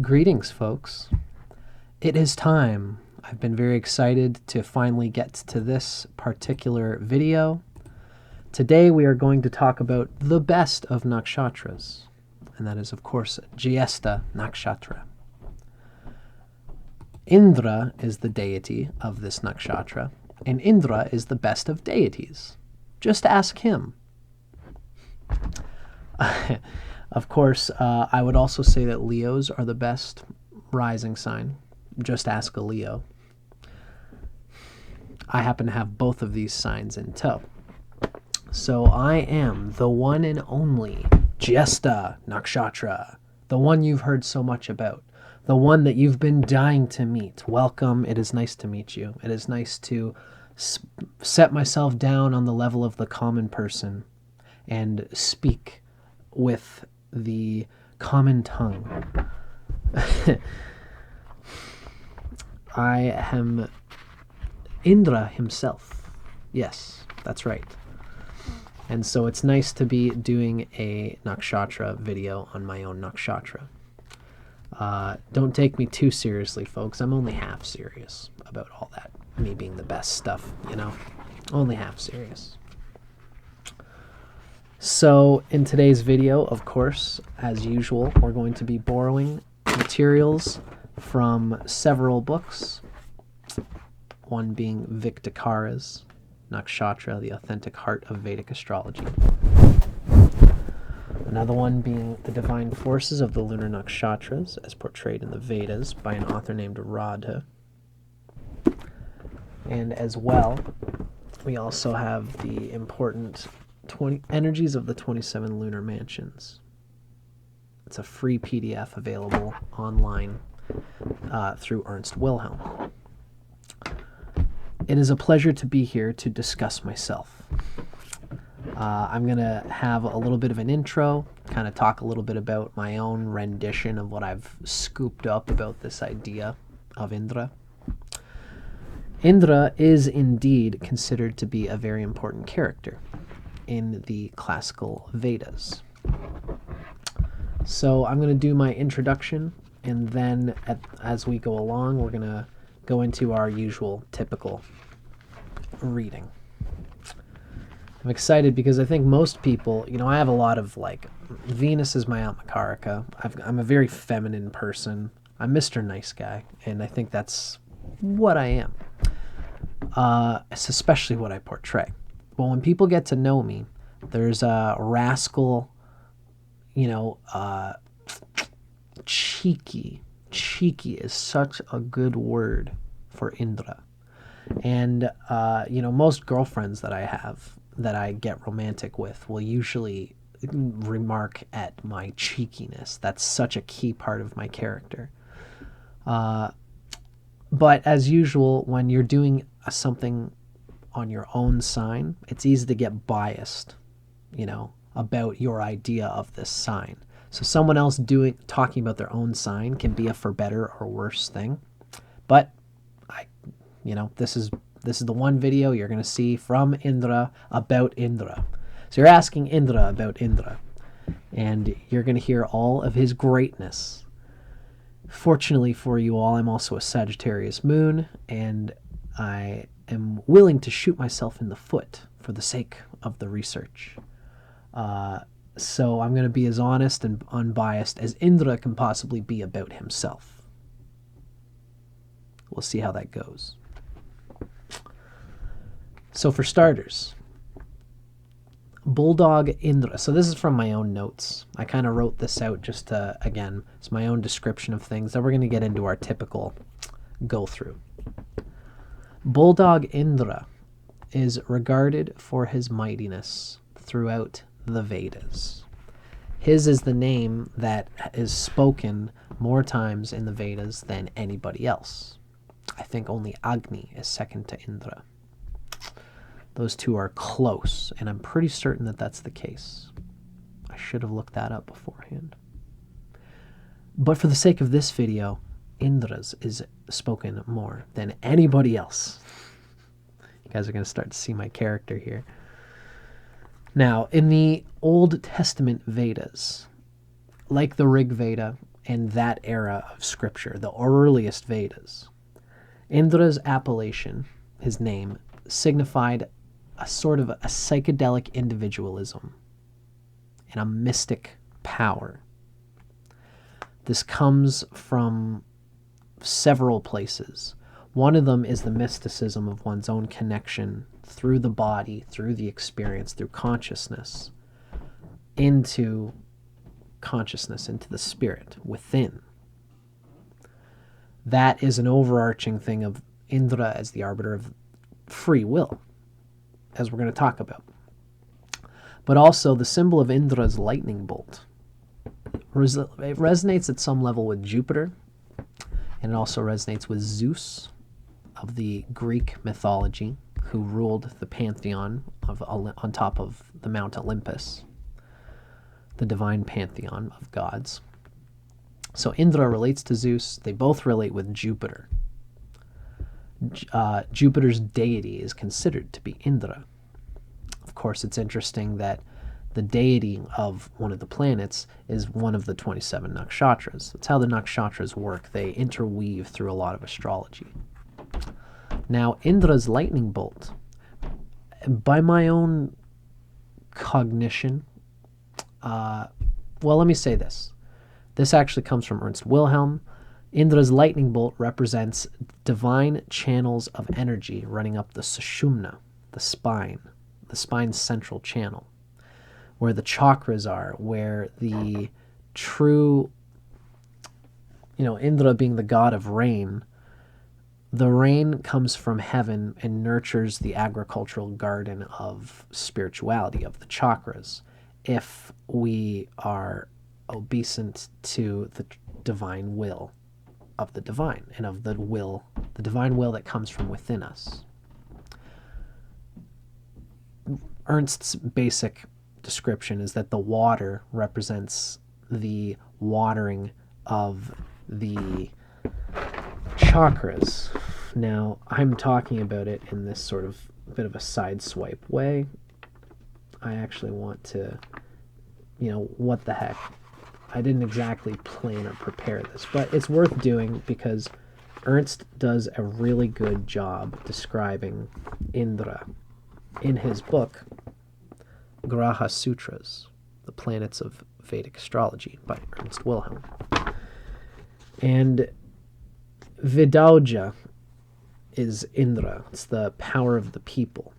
Greetings, folks. It is time. I've been very excited to finally get to this particular video. Today we are going to talk about the best of nakshatras, and that is, of course, Jyestha Nakshatra. Indra is the deity of this nakshatra, and Indra is the best of deities. Just ask him. Of course, I would also say that Leos are the best rising sign. Just ask a Leo. I happen to have both of these signs in tow. So I am the one and only Jyestha Nakshatra, the one you've heard so much about, the one that you've been dying to meet. Welcome. It is nice to meet you. It is nice to set myself down on the level of the common person and speak with the common tongue. I am Indra himself. Yes, that's right. And so it's nice to be doing a nakshatra video on my own nakshatra. Don't take me too seriously, folks. I'm only half serious about all that. Me being the best stuff, you know? Only half serious. So in today's video, of course, as usual, we're going to be borrowing materials from several books. One being Vic Dicara's Nakshatra, the Authentic Heart of Vedic Astrology. Another one being The Divine Forces of the Lunar Nakshatras, as portrayed in the Vedas by an author named Radhe. And as well, we also have the important energies of the 27 lunar mansions. It's a free PDF available online through Ernst Wilhelm. It is a pleasure to be here to discuss myself. I'm going to have a little bit of an intro, kind of talk a little bit about my own rendition of what I've scooped up about this idea of Indra. Indra is indeed considered to be a very important character in the classical Vedas. So I'm going to do my introduction, and then as we go along, we're going to go into our usual typical reading. I'm excited because I think most people, you know, I have a lot of, like, Venus is my Almakarika. I'm a very feminine person. I'm Mr. Nice Guy, and I think that's what I am. It's especially what I portray. But when people get to know me, there's a rascal, you know, cheeky. Cheeky is such a good word for Indra. And, you know, most girlfriends that I have, that I get romantic with, will usually remark at my cheekiness. That's such a key part of my character. But as usual, when you're doing something on your own sign, it's easy to get biased, you know, about your idea of this sign. So someone else talking about their own sign can be a for better or worse thing. But you know, this is the one video you're going to see from Indra about Indra. So you're asking Indra about Indra, and you're going to hear all of his greatness. Fortunately for you all, I'm also a Sagittarius moon, and I am willing to shoot myself in the foot for the sake of the research. So I'm going to be as honest and unbiased as Indra can possibly be about himself. We'll see how that goes. So for starters, Bulldog Indra. So this is from my own notes. I kind of wrote this out just to, again, it's my own description of things. Then we're going to get into our typical go-through. Bulldog Indra is regarded for his mightiness throughout the Vedas. His is the name that is spoken more times in the Vedas than anybody else. I think only Agni is second to Indra. Those two are close, and I'm pretty certain that that's the case. I should have looked that up beforehand. But for the sake of this video, Indra's is spoken more than anybody else. You guys are going to start to see my character here. Now, in the Old Testament Vedas, like the Rig Veda in that era of scripture, the earliest Vedas. Indra's appellation, his name, signified a sort of a psychedelic individualism and a mystic power. This comes from several places. One of them is the mysticism of one's own connection through the body, through the experience, through consciousness, into consciousness, into the spirit within. That is an overarching thing of Indra as the arbiter of free will, as we're going to talk about. But also the symbol of Indra's lightning bolt. It resonates at some level with Jupiter, and it also resonates with Zeus of the Greek mythology, who ruled the pantheon on top of the Mount Olympus, the divine pantheon of gods. So Indra relates to Zeus. They both relate with Jupiter. Jupiter's deity is considered to be Indra. Of course, it's interesting that the deity of one of the planets is one of the 27 nakshatras. That's how the nakshatras work. They interweave through a lot of astrology. Now, Indra's lightning bolt, by my own cognition, well, let me say this. This actually comes from Ernst Wilhelm. Indra's lightning bolt represents divine channels of energy running up the sushumna, the spine's central channel, where the chakras are, where the true, Indra being the god of rain, the rain comes from heaven and nurtures the agricultural garden of spirituality, of the chakras, if we are obeisant to the divine will of the divine, and of the divine will that comes from within us. Ernst's basic description is that the water represents the watering of the chakras. Now, I'm talking about it in this sort of bit of a side swipe way. I actually want to, what the heck. I didn't exactly plan or prepare this, but it's worth doing because Ernst does a really good job describing Indra in his book, Graha Sutras, The Planets of Vedic Astrology by Ernst Wilhelm. And Vidauja is Indra. It's the power of the people.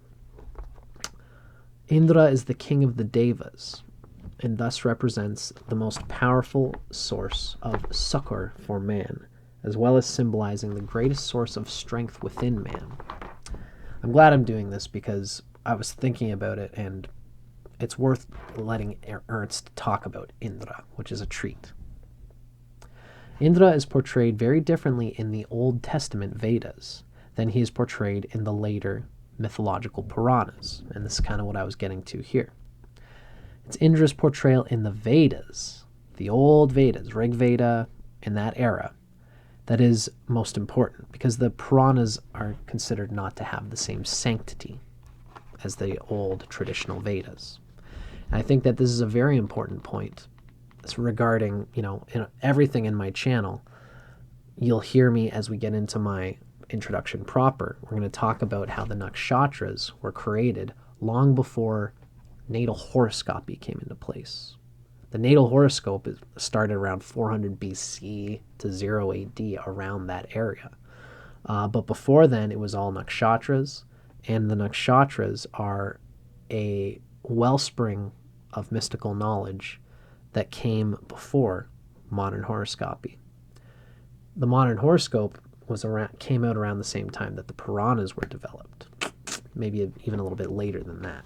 Indra is the king of the Devas, and thus represents the most powerful source of succor for man, as well as symbolizing the greatest source of strength within man. I'm glad I'm doing this because I was thinking about it, and it's worth letting Ernst talk about Indra, which is a treat. Indra is portrayed very differently in the Old Testament Vedas than he is portrayed in the later mythological Puranas, and this is kind of what I was getting to here. It's Indra's portrayal in the Vedas, the old Vedas, Rig Veda, in that era, that is most important, because the Puranas are considered not to have the same sanctity as the old traditional Vedas. And I think that this is a very important point. It's regarding, in everything in my channel. You'll hear me as we get into my introduction proper. We're going to talk about how the nakshatras were created long before natal horoscopy came into place. The natal horoscope started around 400 BC to 0 AD, around that area. But before then, it was all nakshatras, and the nakshatras are a wellspring of mystical knowledge that came before modern horoscopy. The modern horoscope came out around the same time that the Puranas were developed, maybe even a little bit later than that,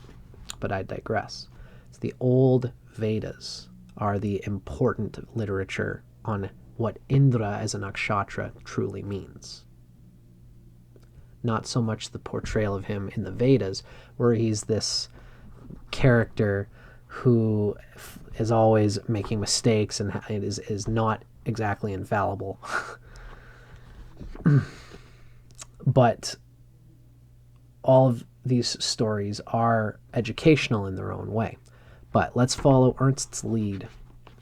but I digress. It's the old Vedas are the important literature on what Indra as a nakshatra truly means. Not so much the portrayal of him in the Vedas, where he's this character who is always making mistakes and is not exactly infallible. But all of these stories are educational in their own way. But let's follow Ernst's lead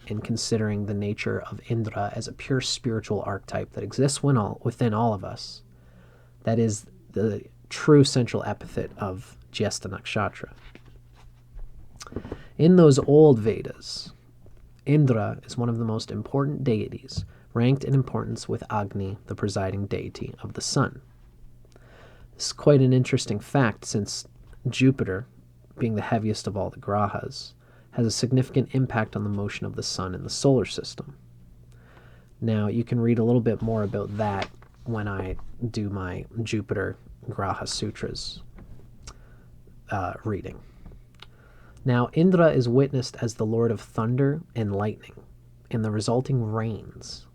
in considering the nature of Indra as a pure spiritual archetype that exists within all of us. That is the true central epithet of Jyestha Nakshatra. In those old Vedas, Indra is one of the most important deities, ranked in importance with Agni, the presiding deity of the sun. This is quite an interesting fact, since Jupiter, being the heaviest of all the grahas, has a significant impact on the motion of the sun in the solar system. Now, you can read a little bit more about that when I do my Jupiter Graha Sutras reading. Now, Indra is witnessed as the lord of thunder and lightning and the resulting rains.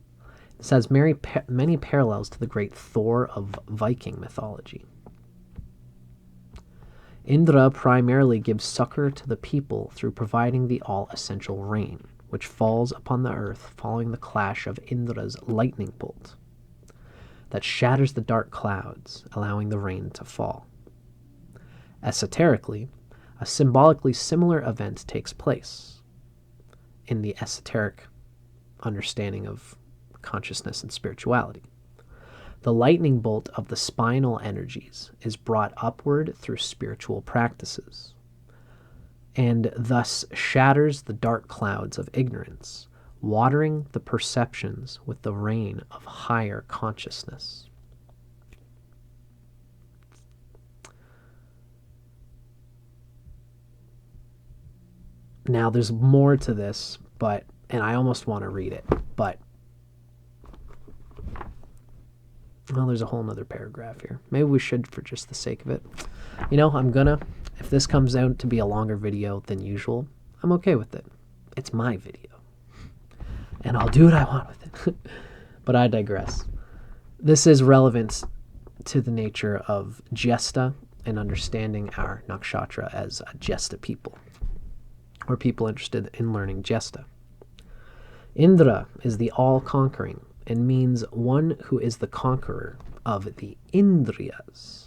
This has many parallels to the great Thor of Viking mythology. Indra primarily gives succor to the people through providing the all-essential rain, which falls upon the earth following the clash of Indra's lightning bolt that shatters the dark clouds, allowing the rain to fall. Esoterically, a symbolically similar event takes place in the esoteric understanding of consciousness and spirituality. The lightning bolt of the spinal energies is brought upward through spiritual practices, and thus shatters the dark clouds of ignorance, watering the perceptions with the rain of higher consciousness. Now, there's more to this, and I almost want to read it, but well, there's a whole nother paragraph here. Maybe we should, for just the sake of it. You know, if this comes out to be a longer video than usual, I'm okay with it. It's my video, and I'll do what I want with it. But I digress. This is relevant to the nature of Jyestha and understanding our nakshatra as a Jyestha people, or people interested in learning Jyestha. Indra is the all-conquering and means one who is the conqueror of the Indriyas.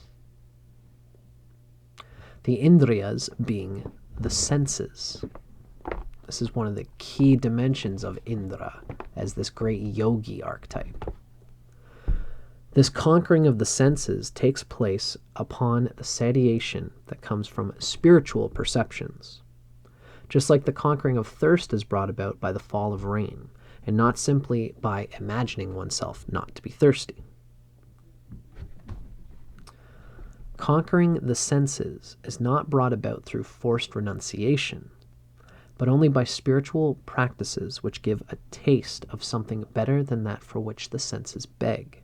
The Indriyas being the senses. This is one of the key dimensions of Indra as this great yogi archetype. This conquering of the senses takes place upon the satiation that comes from spiritual perceptions. Just like the conquering of thirst is brought about by the fall of rain, and not simply by imagining oneself not to be thirsty. Conquering the senses is not brought about through forced renunciation, but only by spiritual practices which give a taste of something better than that for which the senses beg.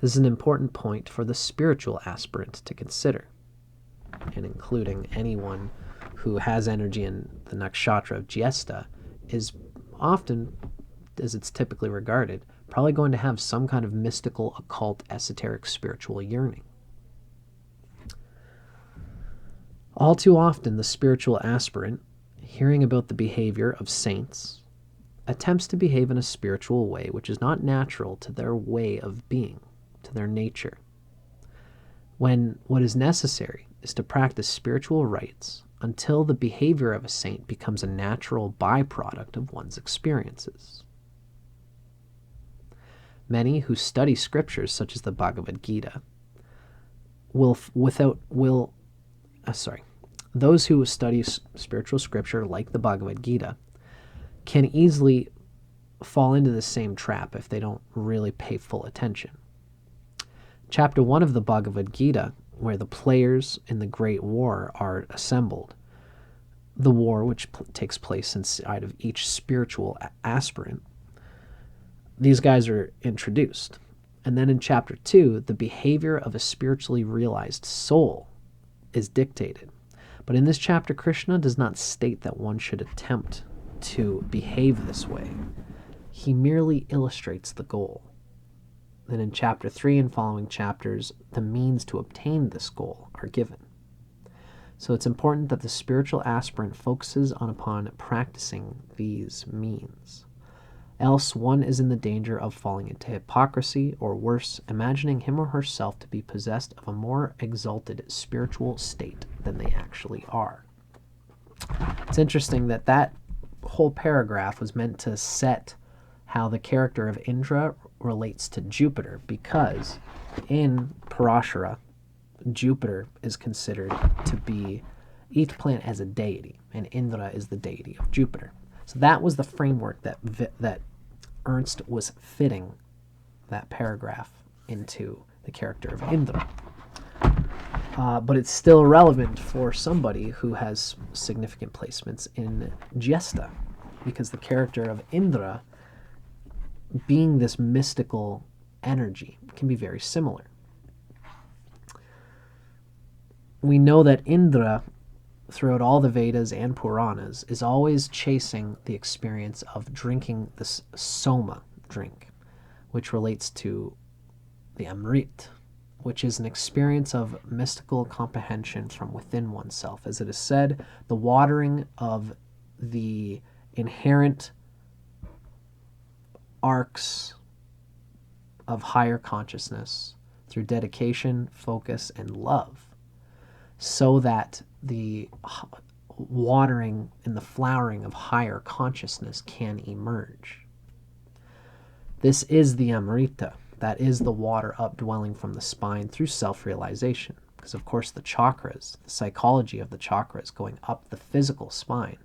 This is an important point for the spiritual aspirant to consider, and including anyone who has energy in the nakshatra of Jyestha, is often, as it's typically regarded, probably going to have some kind of mystical, occult, esoteric, spiritual yearning. All too often, the spiritual aspirant, hearing about the behavior of saints, attempts to behave in a spiritual way which is not natural to their way of being, to their nature, when what is necessary is to practice spiritual rites until the behavior of a saint becomes a natural byproduct of one's experiences. Many who study scriptures such as the Bhagavad Gita those who study spiritual scripture like the Bhagavad Gita can easily fall into the same trap if they don't really pay full attention. Chapter 1 of the Bhagavad Gita, where the players in the Great War are assembled, the war which takes place inside of each spiritual aspirant, these guys are introduced. And then in chapter 2, the behavior of a spiritually realized soul is dictated. But in this chapter, Krishna does not state that one should attempt to behave this way. He merely illustrates the goal. Then in chapter 3 and following chapters, the means to obtain this goal are given. So it's important that the spiritual aspirant focuses upon practicing these means. Else one is in the danger of falling into hypocrisy, or worse, imagining him or herself to be possessed of a more exalted spiritual state than they actually are. It's interesting that whole paragraph was meant to set how the character of Indra relates to Jupiter, because in Parashara, Jupiter is considered to be each planet as a deity, and Indra is the deity of Jupiter. So that was the framework that Ernst was fitting that paragraph into the character of Indra. But it's still relevant for somebody who has significant placements in Jyestha, because the character of Indra, being this mystical energy, can be very similar. We know that Indra, throughout all the Vedas and Puranas, is always chasing the experience of drinking this soma drink, which relates to the Amrit, which is an experience of mystical comprehension from within oneself. As it is said, the watering of the inherent arcs of higher consciousness through dedication, focus, and love, so that the watering and the flowering of higher consciousness can emerge. This is the Amrita. That is the water upwelling from the spine through self-realization. Because, of course, the chakras, the psychology of the chakras going up the physical spine,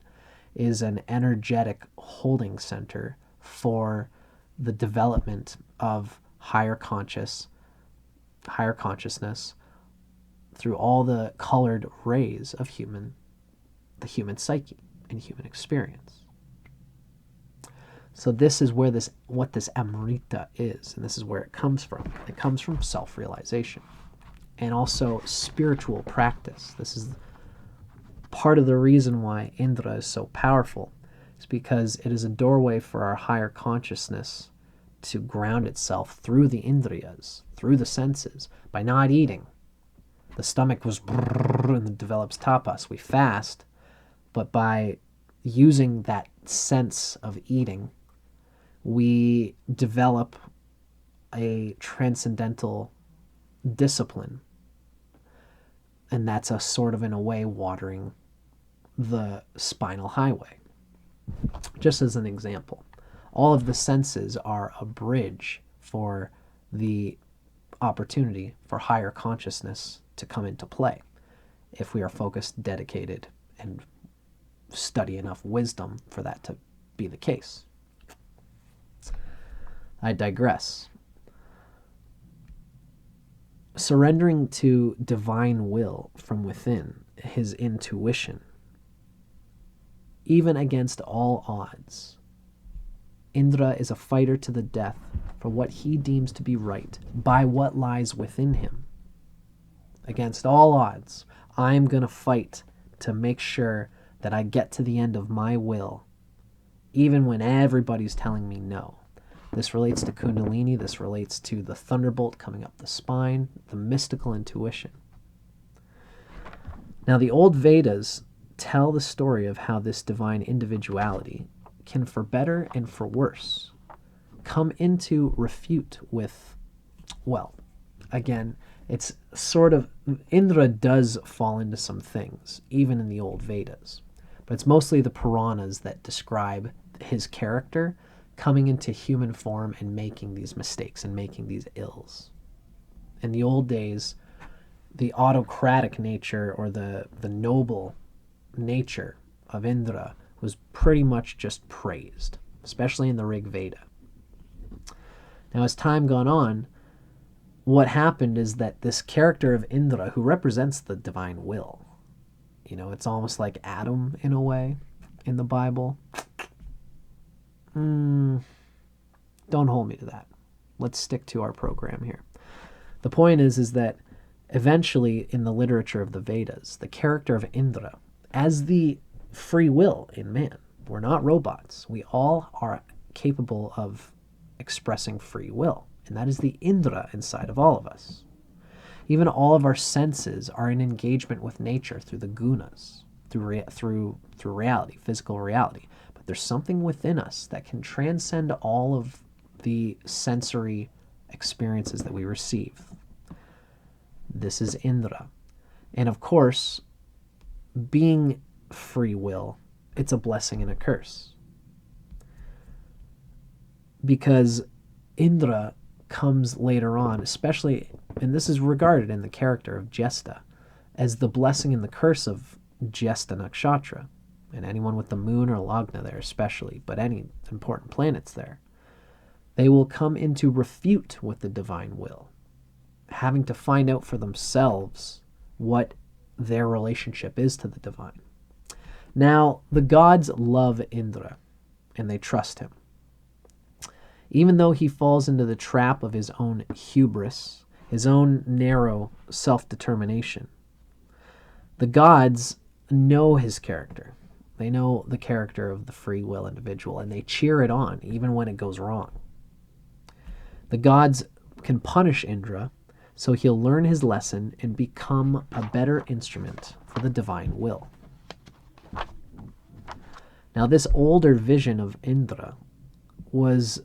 is an energetic holding center for the development of higher consciousness through all the colored rays of the human psyche and human experience. So this is where what this Amrita is, and this is where it comes from. It comes from self-realization and also spiritual practice. This is part of the reason why Indra is so powerful, is because it is a doorway for our higher consciousness to ground itself through the Indriyas, through the senses, by not eating. The stomach was and it develops tapas. We fast, but by using that sense of eating, we develop a transcendental discipline. And that's a sort of, in a way, watering the spinal highway. Just as an example, all of the senses are a bridge for the opportunity for higher consciousness to come into play if we are focused, dedicated, and study enough wisdom for that to be the case. I digress. Surrendering to divine will from within, his intuition, even against all odds. Indra is a fighter to the death for what he deems to be right by what lies within him. Against all odds, I'm going to fight to make sure that I get to the end of my will, even when everybody's telling me no. This relates to Kundalini. This relates to the thunderbolt coming up the spine, the mystical intuition. Now, the old Vedas tell the story of how this divine individuality can, for better and for worse, come into refute with, well, again, it's sort of, Indra does fall into some things, even in the old Vedas. But it's mostly the Puranas that describe his character coming into human form and making these mistakes and making these ills. In the old days, the autocratic nature or the noble nature of Indra was pretty much just praised, especially in the Rig Veda. Now, as time gone on, what happened is that this character of Indra, who represents the divine will, it's almost like Adam in a way in the Bible. Don't hold me to that. Let's stick to our program here. The point is that eventually in the literature of the Vedas, the character of Indra, as the free will in man, we're not robots. We all are capable of expressing free will, and that is the Indra inside of all of us. Even all of our senses are in engagement with nature through the gunas, through reality, physical reality. But there's something within us that can transcend all of the sensory experiences that we receive. This is Indra. And of course, being free will, it's a blessing and a curse. because Indra comes later on, especially, and this is regarded in the character of Jyestha, as the blessing and the curse of Jyestha Nakshatra, and anyone with the moon or Lagna there especially, but any important planets there. They will come into refute with the divine will, having to find out for themselves what their relationship is to the divine. Now, the gods love Indra, and they trust him. Even though he falls into the trap of his own hubris, his own narrow self-determination, the gods know his character. They know the character of the free will individual, and they cheer it on, even when it goes wrong. The gods can punish Indra, so he'll learn his lesson and become a better instrument for the divine will. Now, this older vision of Indra was,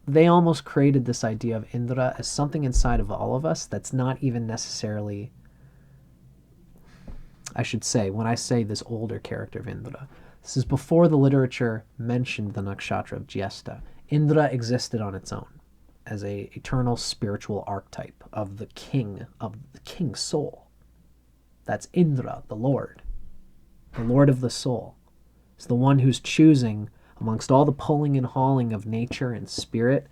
they almost created this idea of Indra as something inside of all of us that's not even necessarily, I should say, when I say this older character of Indra, this is before the literature mentioned the nakshatra of Jyestha. Indra existed on its own as a eternal spiritual archetype of the king's soul. That's Indra, the Lord of the soul. It's the one who's choosing amongst all the pulling and hauling of nature and spirit.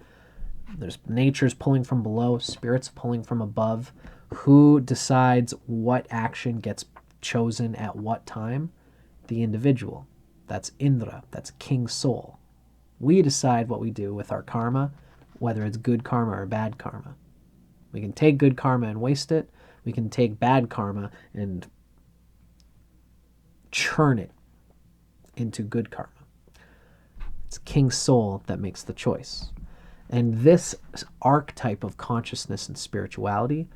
There's nature's pulling from below, spirit's pulling from above. Who decides what action gets chosen at what time? The individual. That's Indra. That's king's soul. We decide what we do with our karma, whether it's good karma or bad karma. We can take good karma and waste it. We can take bad karma and churn it into good karma. It's king's soul that makes the choice. And this archetype of consciousness and spirituality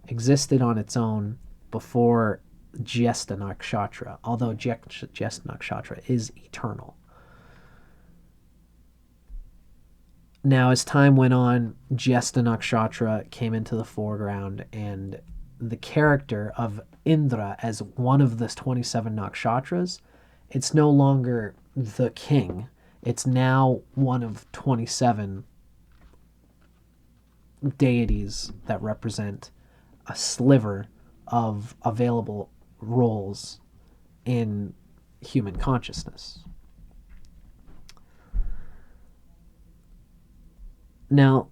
existed on its own before Jyestha Nakshatra, although Jyestha Nakshatra is eternal. Now, as time went on, Jyestha Nakshatra came into the foreground, and the character of Indra as one of the 27 nakshatras, it's no longer the king. It's now one of 27 deities that represent a sliver of available roles in human consciousness. Now,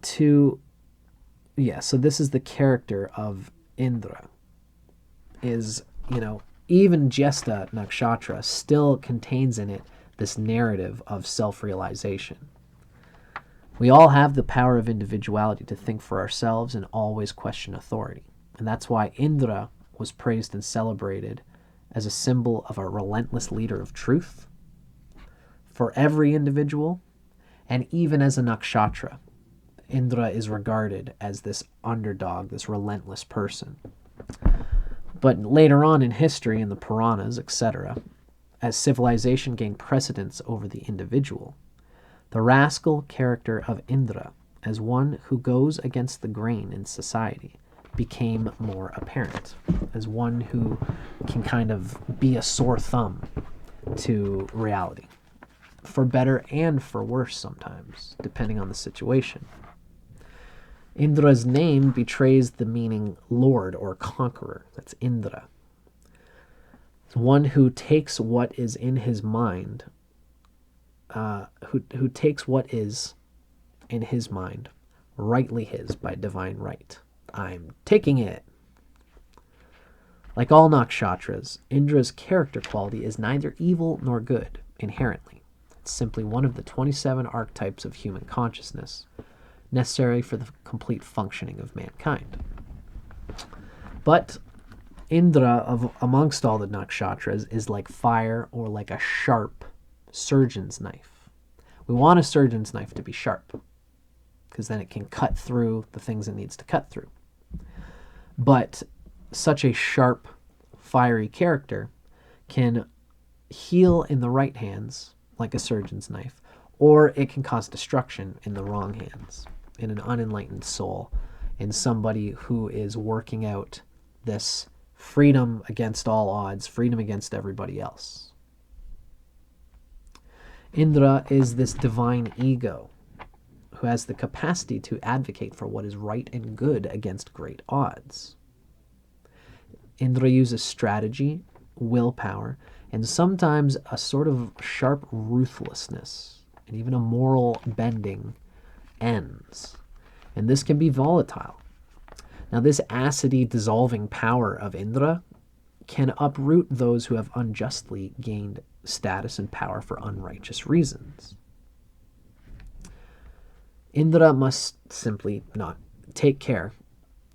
so this is the character of Indra. Even Jyestha Nakshatra still contains in it this narrative of self-realization. We all have the power of individuality to think for ourselves and always question authority. And that's why Indra was praised and celebrated as a symbol of a relentless leader of truth for every individual, and even as a nakshatra. Indra is regarded as this underdog, this relentless person. But later on in history, in the Puranas, etc., as civilization gained precedence over the individual, the rascal character of Indra, as one who goes against the grain in society, became more apparent, as one who can kind of be a sore thumb to reality, for better and for worse sometimes, depending on the situation. Indra's name betrays the meaning Lord or conqueror. That's Indra. One who takes what is in his mind, who takes what is in his mind, rightly his by divine right. I'm taking it. Like all nakshatras, Indra's character quality is neither evil nor good inherently. It's simply one of the 27 archetypes of human consciousness, necessary for the complete functioning of mankind. But Indra, amongst all the nakshatras, is like fire or like a sharp surgeon's knife. We want a surgeon's knife to be sharp, because then it can cut through the things it needs to cut through. But such a sharp, fiery character can heal in the right hands, like a surgeon's knife, or it can cause destruction in the wrong hands, in an unenlightened soul, in somebody who is working out this freedom against all odds, freedom against everybody else. Indra is this divine ego who has the capacity to advocate for what is right and good against great odds. Indra uses strategy, willpower, and sometimes a sort of sharp ruthlessness, and even a moral bending ends. And this can be volatile. Now, this acidy dissolving power of Indra can uproot those who have unjustly gained status and power for unrighteous reasons. Indra must simply not take care.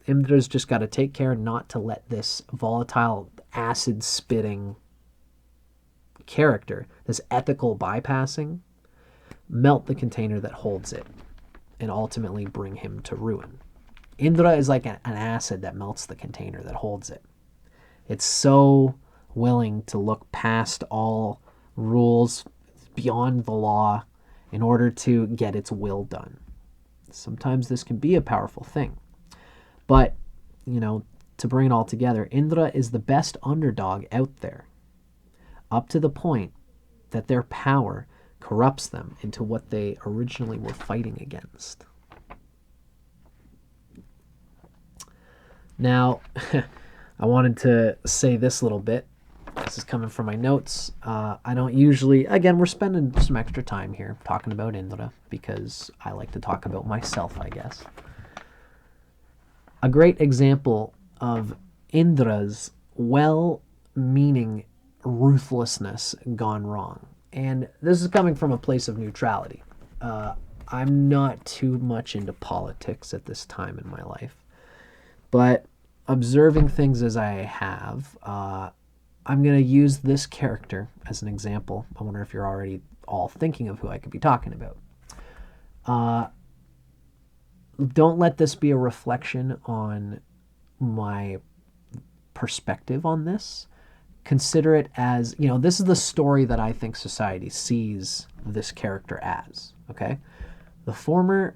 Indra's just got to take care not to let this volatile, acid-spitting character, this ethical bypassing, melt the container that holds it and ultimately bring him to ruin. Indra is like an acid that melts the container that holds it. It's so willing to look past all rules, beyond the law, in order to get its will done. Sometimes this can be a powerful thing. But, to bring it all together, Indra is the best underdog out there, up to the point that their power corrupts them into what they originally were fighting against. Now, I wanted to say this little bit. This is coming from my notes. I don't usually, again, we're spending some extra time here talking about Indra because I like to talk about myself, I guess. A great example of Indra's well-meaning ruthlessness gone wrong. And this is coming from a place of neutrality. I'm not too much into politics at this time in my life. But observing things as I have, I'm going to use this character as an example. I wonder if you're already all thinking of who I could be talking about. Don't let this be a reflection on my perspective on this. Consider it as, this is the story that I think society sees this character as, okay? The former,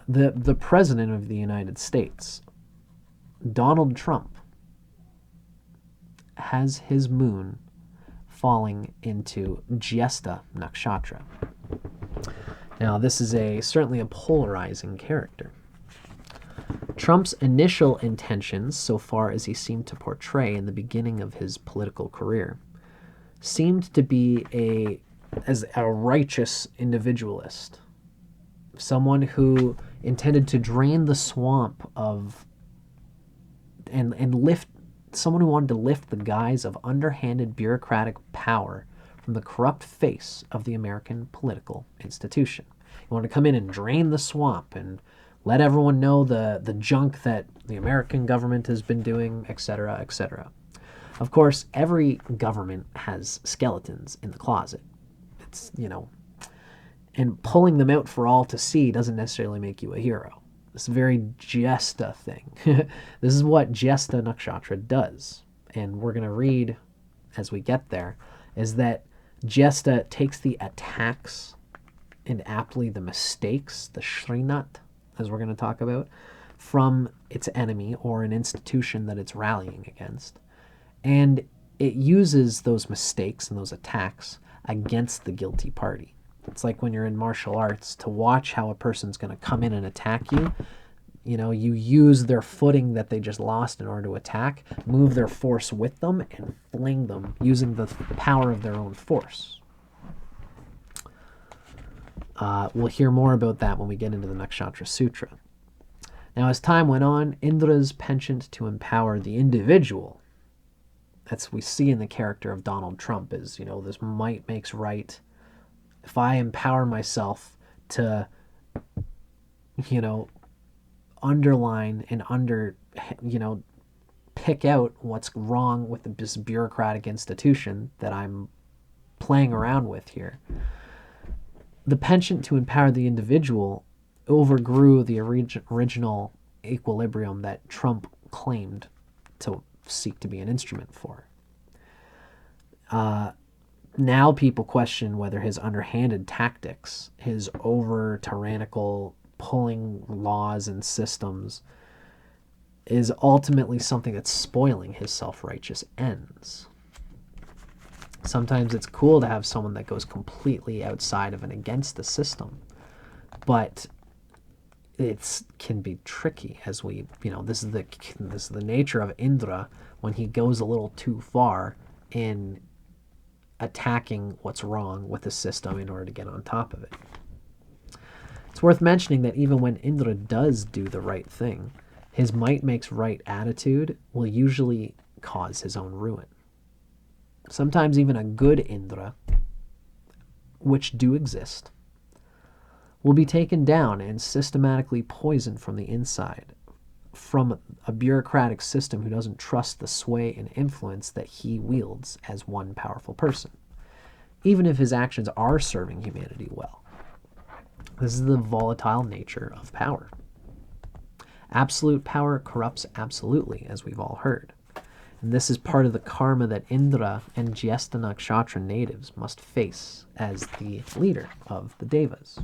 the president of the United States, Donald Trump, has his moon falling into Jyestha Nakshatra. Now, this is certainly a polarizing character. Trump's initial intentions, so far as he seemed to portray in the beginning of his political career, seemed to be as a righteous individualist, someone who intended to drain the swamp of and lift, someone who wanted to lift the guise of underhanded bureaucratic power from the corrupt face of the American political institution. He wanted to come in and drain the swamp and let everyone know the junk that the American government has been doing, etc., etc. Of course, every government has skeletons in the closet. It's, and pulling them out for all to see doesn't necessarily make you a hero. This very Jyestha thing. This is what Jyestha Nakshatra does. And we're going to read, as we get there, is that Jyestha takes the attacks and aptly the mistakes, the shrinat, as we're going to talk about, from its enemy or an institution that it's rallying against. And it uses those mistakes and those attacks against the guilty party. It's like when you're in martial arts, to watch how a person's going to come in and attack you. You use their footing that they just lost in order to attack, move their force with them, and fling them using the power of their own force. We'll hear more about that when we get into the Nakshatra Sutra. Now, as time went on, Indra's penchant to empower the individual, that's we see in the character of Donald Trump, is, this might makes right. If I empower myself to, underline and pick out what's wrong with this bureaucratic institution that I'm playing around with here, the penchant to empower the individual overgrew the original equilibrium that Trump claimed to seek to be an instrument for. Now people question whether his underhanded tactics, his over-tyrannical pulling laws and systems, is ultimately something that's spoiling his self-righteous ends. Sometimes it's cool to have someone that goes completely outside of and against the system. But it can be tricky, as we, this is the nature of Indra when he goes a little too far in attacking what's wrong with the system in order to get on top of it. It's worth mentioning that even when Indra does do the right thing, his might makes right attitude will usually cause his own ruin. Sometimes even a good Indra, which do exist, will be taken down and systematically poisoned from the inside from a bureaucratic system who doesn't trust the sway and influence that he wields as one powerful person, even if his actions are serving humanity well. This is the volatile nature of power. Absolute power corrupts absolutely, as we've all heard. And this is part of the karma that Indra and Jyestha Nakshatra natives must face as the leader of the Devas.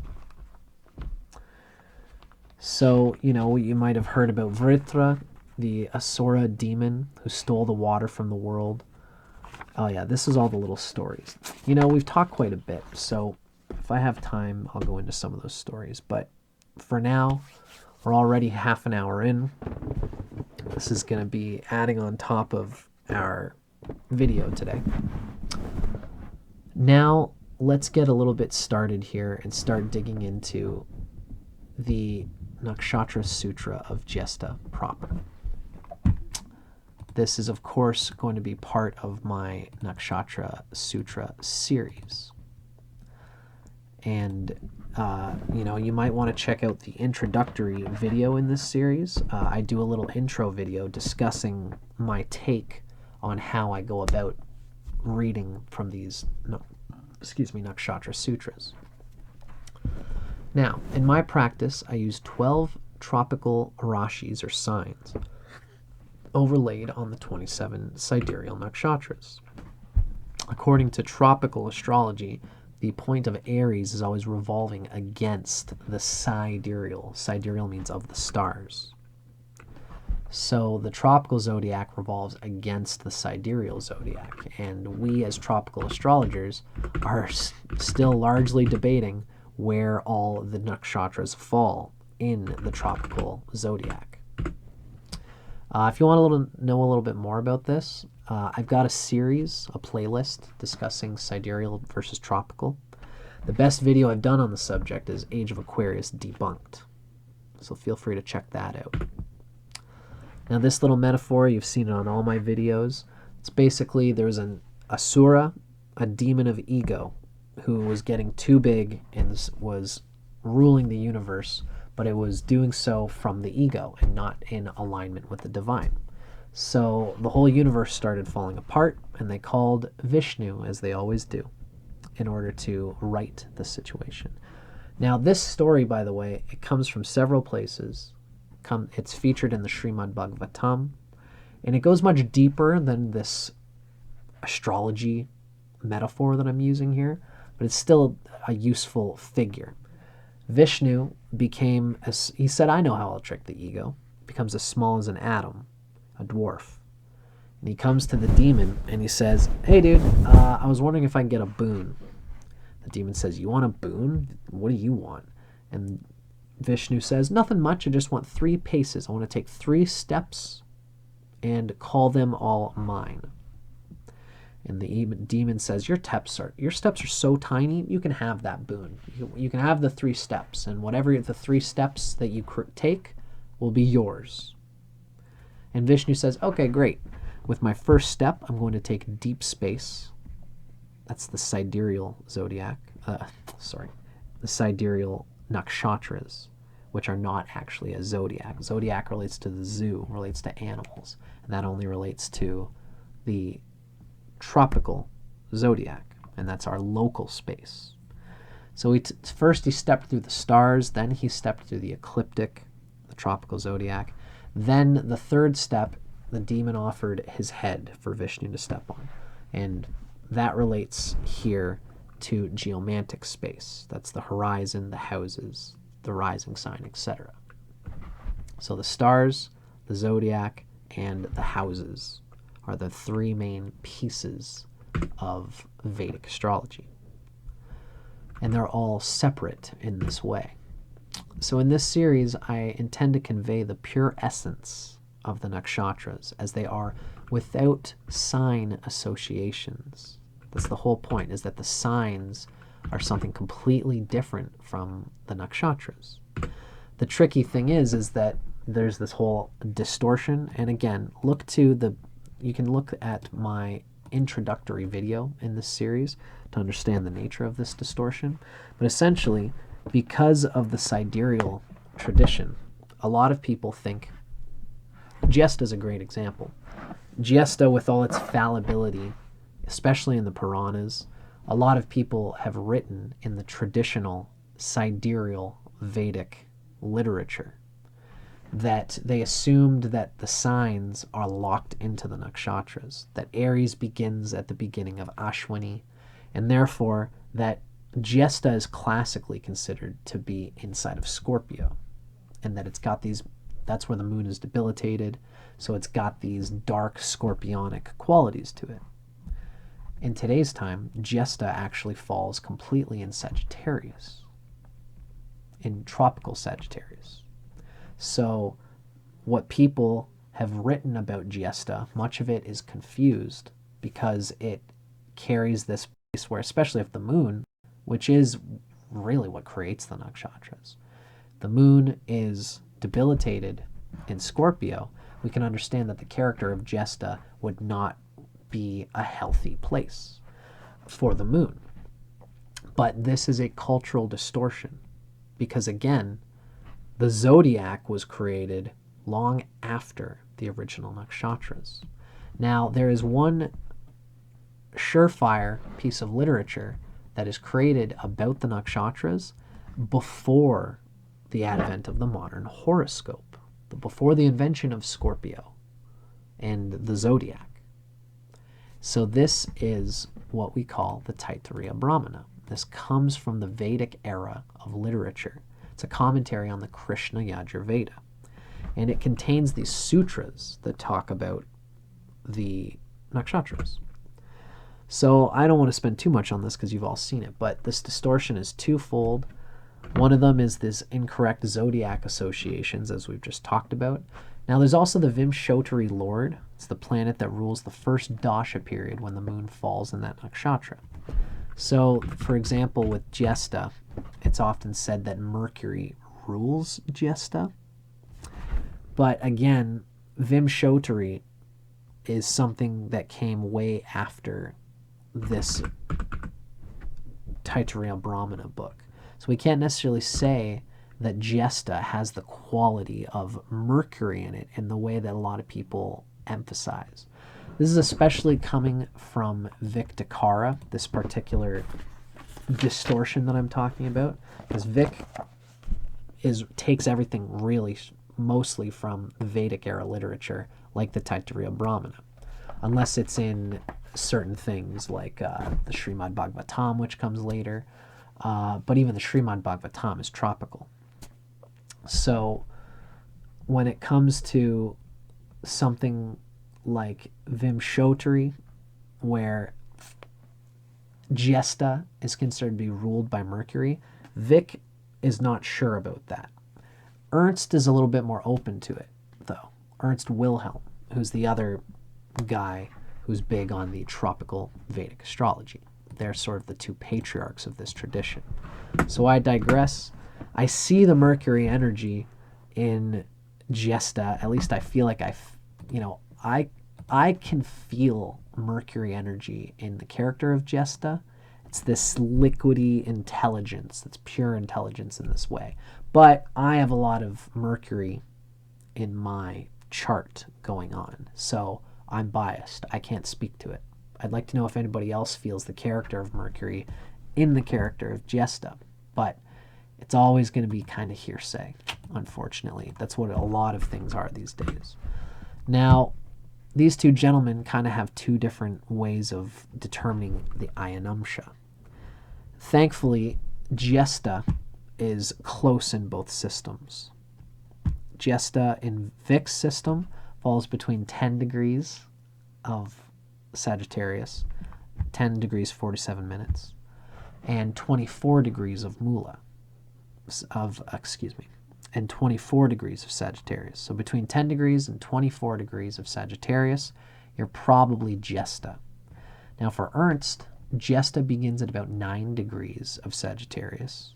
So, you might have heard about Vritra, the Asura demon who stole the water from the world. Oh yeah, this is all the little stories. We've talked quite a bit, so if I have time, I'll go into some of those stories. But for now, we're already half an hour in. This is going to be adding on top of our video today. Now, let's get a little bit started here and start digging into the Nakshatra Sutra of Jyestha proper. This is, of course, going to be part of my Nakshatra Sutra series. And, you might want to check out the introductory video in this series. I do a little intro video discussing my take on how I go about reading from these, Nakshatra Sutras. Now, in my practice, I use 12 tropical rashis or signs overlaid on the 27 sidereal nakshatras. According to tropical astrology, the point of Aries is always revolving against the sidereal. Sidereal means of the stars. So the tropical zodiac revolves against the sidereal zodiac, and we as tropical astrologers are still largely debating where all the nakshatras fall in the tropical zodiac. If you want to know a little bit more about this, I've got a series, a playlist discussing sidereal versus tropical. The best video I've done on the subject is Age of Aquarius Debunked, so feel free to check that out. Now this little metaphor, you've seen it on all my videos. It's basically there's an asura, a demon of ego, who was getting too big and was ruling the universe, but it was doing so from the ego and not in alignment with the divine. So the whole universe started falling apart, and they called Vishnu, as they always do, in order to right the situation. Now this story, by the way, it comes from several places. It's featured in the Srimad Bhagavatam, and it goes much deeper than this astrology metaphor that I'm using here, but it's still a useful figure. Vishnu became, he said, I know how I'll trick the ego, becomes as small as an atom, a dwarf. And he comes to the demon and he says, hey dude, I was wondering if I can get a boon. The demon says, you want a boon? What do you want? And Vishnu says, nothing much, I just want 3 paces. I want to take 3 steps and call them all mine. And the demon says, your steps are so tiny, you can have that boon. You can have the 3 steps, and whatever the 3 steps that you take will be yours. And Vishnu says, okay, great. With my first step, I'm going to take deep space. That's the sidereal zodiac. The sidereal nakshatras, which are not actually a zodiac. Zodiac relates to the zoo, relates to animals, and that only relates to the tropical zodiac, and that's our local space. So first he stepped through the stars, then he stepped through the ecliptic, the tropical zodiac. Then the 3rd step, the demon offered his head for Vishnu to step on, and that relates here to geomantic space. That's the horizon, the houses, the rising sign, etc. So the stars, the zodiac, and the houses are the 3 main pieces of Vedic astrology. And they're all separate in this way. So in this series, I intend to convey the pure essence of the nakshatras as they are without sign associations. That's the whole point, is that the signs are something completely different from the nakshatras. The tricky thing is that there's this whole distortion. And again, you can look at my introductory video in this series to understand the nature of this distortion. But essentially, because of the sidereal tradition, a lot of people think, Jyestha is a great example. Jyestha, with all its fallibility, especially in the Puranas, a lot of people have written in the traditional sidereal Vedic literature that they assumed that the signs are locked into the nakshatras, that Aries begins at the beginning of Ashwini, and therefore that Jyestha is classically considered to be inside of Scorpio, and that it's got these, that's where the moon is debilitated, so it's got these dark scorpionic qualities to it. In today's time, Jyestha actually falls completely in Sagittarius, in tropical Sagittarius. So what people have written about Jyestha, much of it is confused because it carries this place where, especially if the moon, which is really what creates the nakshatras, the moon is debilitated in Scorpio, we can understand that the character of Jyestha would not be a healthy place for the moon. But this is a cultural distortion because, again, the Zodiac was created long after the original nakshatras. Now, there is one surefire piece of literature that is created about the nakshatras before the advent of the modern horoscope, before the invention of Scorpio and the Zodiac. So this is what we call the Taittiriya Brahmana. This comes from the Vedic era of literature. It's a commentary on the Krishna Yajurveda. And it contains these sutras that talk about the nakshatras. So I don't want to spend too much on this because you've all seen it, but this distortion is twofold. One of them is this incorrect zodiac associations, as we've just talked about. Now there's also the Vimshottari Lord. It's the planet that rules the first dasha period when the moon falls in that nakshatra. So, for example, with Jyestha, it's often said that Mercury rules Jyestha. But again, Vimshottari is something that came way after this Taittiriya Brahmana book. So we can't necessarily say that Jyestha has the quality of Mercury in it in the way that a lot of people emphasize. This is especially coming from Vic Dicara, this particular distortion that I'm talking about, because Vic takes everything really mostly from Vedic era literature, like the Taittiriya Brahmana, unless it's in certain things like the Srimad Bhagavatam, which comes later, but even the Srimad Bhagavatam is tropical. So when it comes to something like Vimshottari, where Jyestha is considered to be ruled by Mercury, Vic is not sure about that. Ernst is a little bit more open to it, though. Ernst Wilhelm, who's the other guy who's big on the tropical Vedic astrology. They're sort of the two patriarchs of this tradition. So I digress. I see the Mercury energy in Jyestha. At least I feel like I can feel Mercury energy in the character of Jyestha. It's this liquidy intelligence, that's pure intelligence in this way. But I have a lot of Mercury in my chart going on, so I'm biased. I can't speak to it. I'd like to know if anybody else feels the character of Mercury in the character of Jyestha, but it's always going to be kind of hearsay, unfortunately. That's what a lot of things are these days. Now, these two gentlemen kind of have two different ways of determining the Ayanamsha. Thankfully, Jyestha is close in both systems. Jyestha in Vic's system falls between 10 degrees of Sagittarius 10 degrees 47 minutes, and 24 degrees of Mula, and 24 degrees of Sagittarius. So between 10 degrees and 24 degrees of Sagittarius, you're probably Jyestha. Now for Ernst, Jyestha begins at about 9 degrees of Sagittarius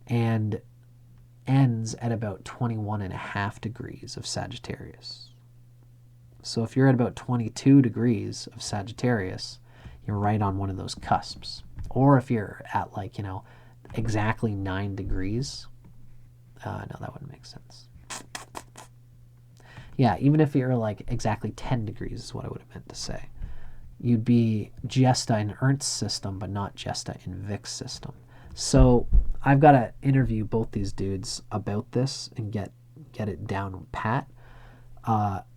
and ends at about 21.5 degrees of Sagittarius. So if you're at about 22 degrees of Sagittarius, you're right on one of those cusps. Or if you're at exactly 9 degrees, no, that wouldn't make sense. Yeah, even if you're exactly 10 degrees is what I would have meant to say. You'd be Jyestha in Ernst's system, but not Jyestha in Vic's system. So I've got to interview both these dudes about this and get it down pat.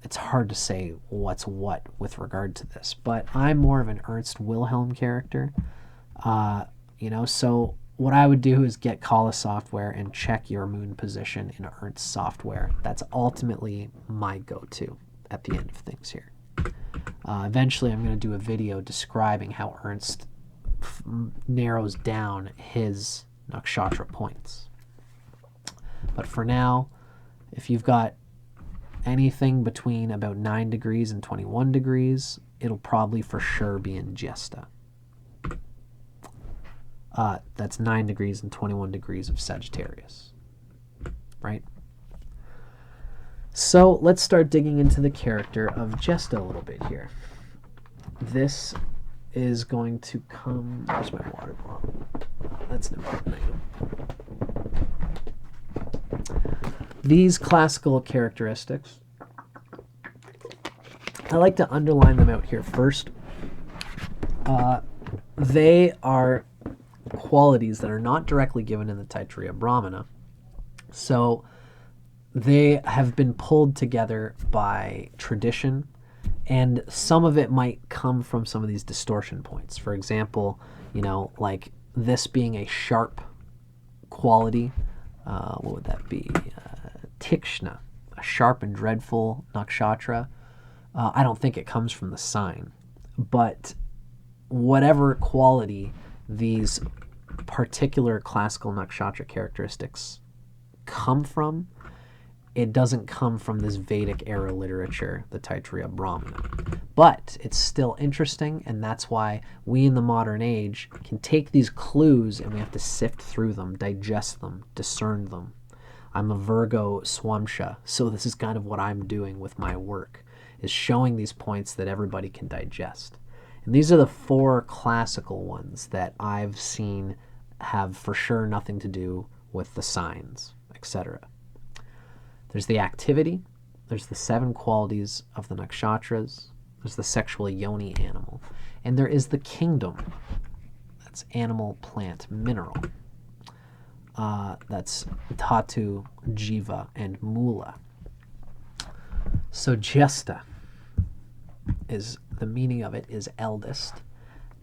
It's hard to say what's what with regard to this, but I'm more of an Ernst Wilhelm character. So what I would do is get Kala software and check your moon position in Ernst software. That's ultimately my go-to at the end of things here. Eventually, I'm going to do a video describing how Ernst narrows down his nakshatra points. But for now, if you've got anything between about 9 degrees and 21 degrees, it'll probably for sure be in Jyestha. That's 9 degrees and 21 degrees of Sagittarius, right? So let's start digging into the character of Jyestha a little bit here. This is going to come... Where's my water bottle? That's an important item. These classical characteristics, I like to underline them out here first. They are qualities that are not directly given in the Taittiriya Brahmana. So they have been pulled together by tradition, and some of it might come from some of these distortion points. For example, like this being a sharp quality, what would that be? Tikshna, a sharp and dreadful nakshatra. I don't think it comes from the sign, but whatever quality these particular classical nakshatra characteristics come from, it doesn't come from this Vedic era literature, the Taittiriya Brahmana. But it's still interesting, and that's why we in the modern age can take these clues and we have to sift through them, digest them, discern them. I'm a Virgo Swamsha, so this is kind of what I'm doing with my work, is showing these points that everybody can digest. And these are the 4 classical ones that I've seen have for sure nothing to do with the signs, etc. There's the activity, there's the 7 qualities of the nakshatras, there's the sexual yoni animal, and there is the kingdom. That's animal, plant, mineral. That's Dhatu, Jeeva, and Mula. So Jyestha is, the meaning of it is eldest.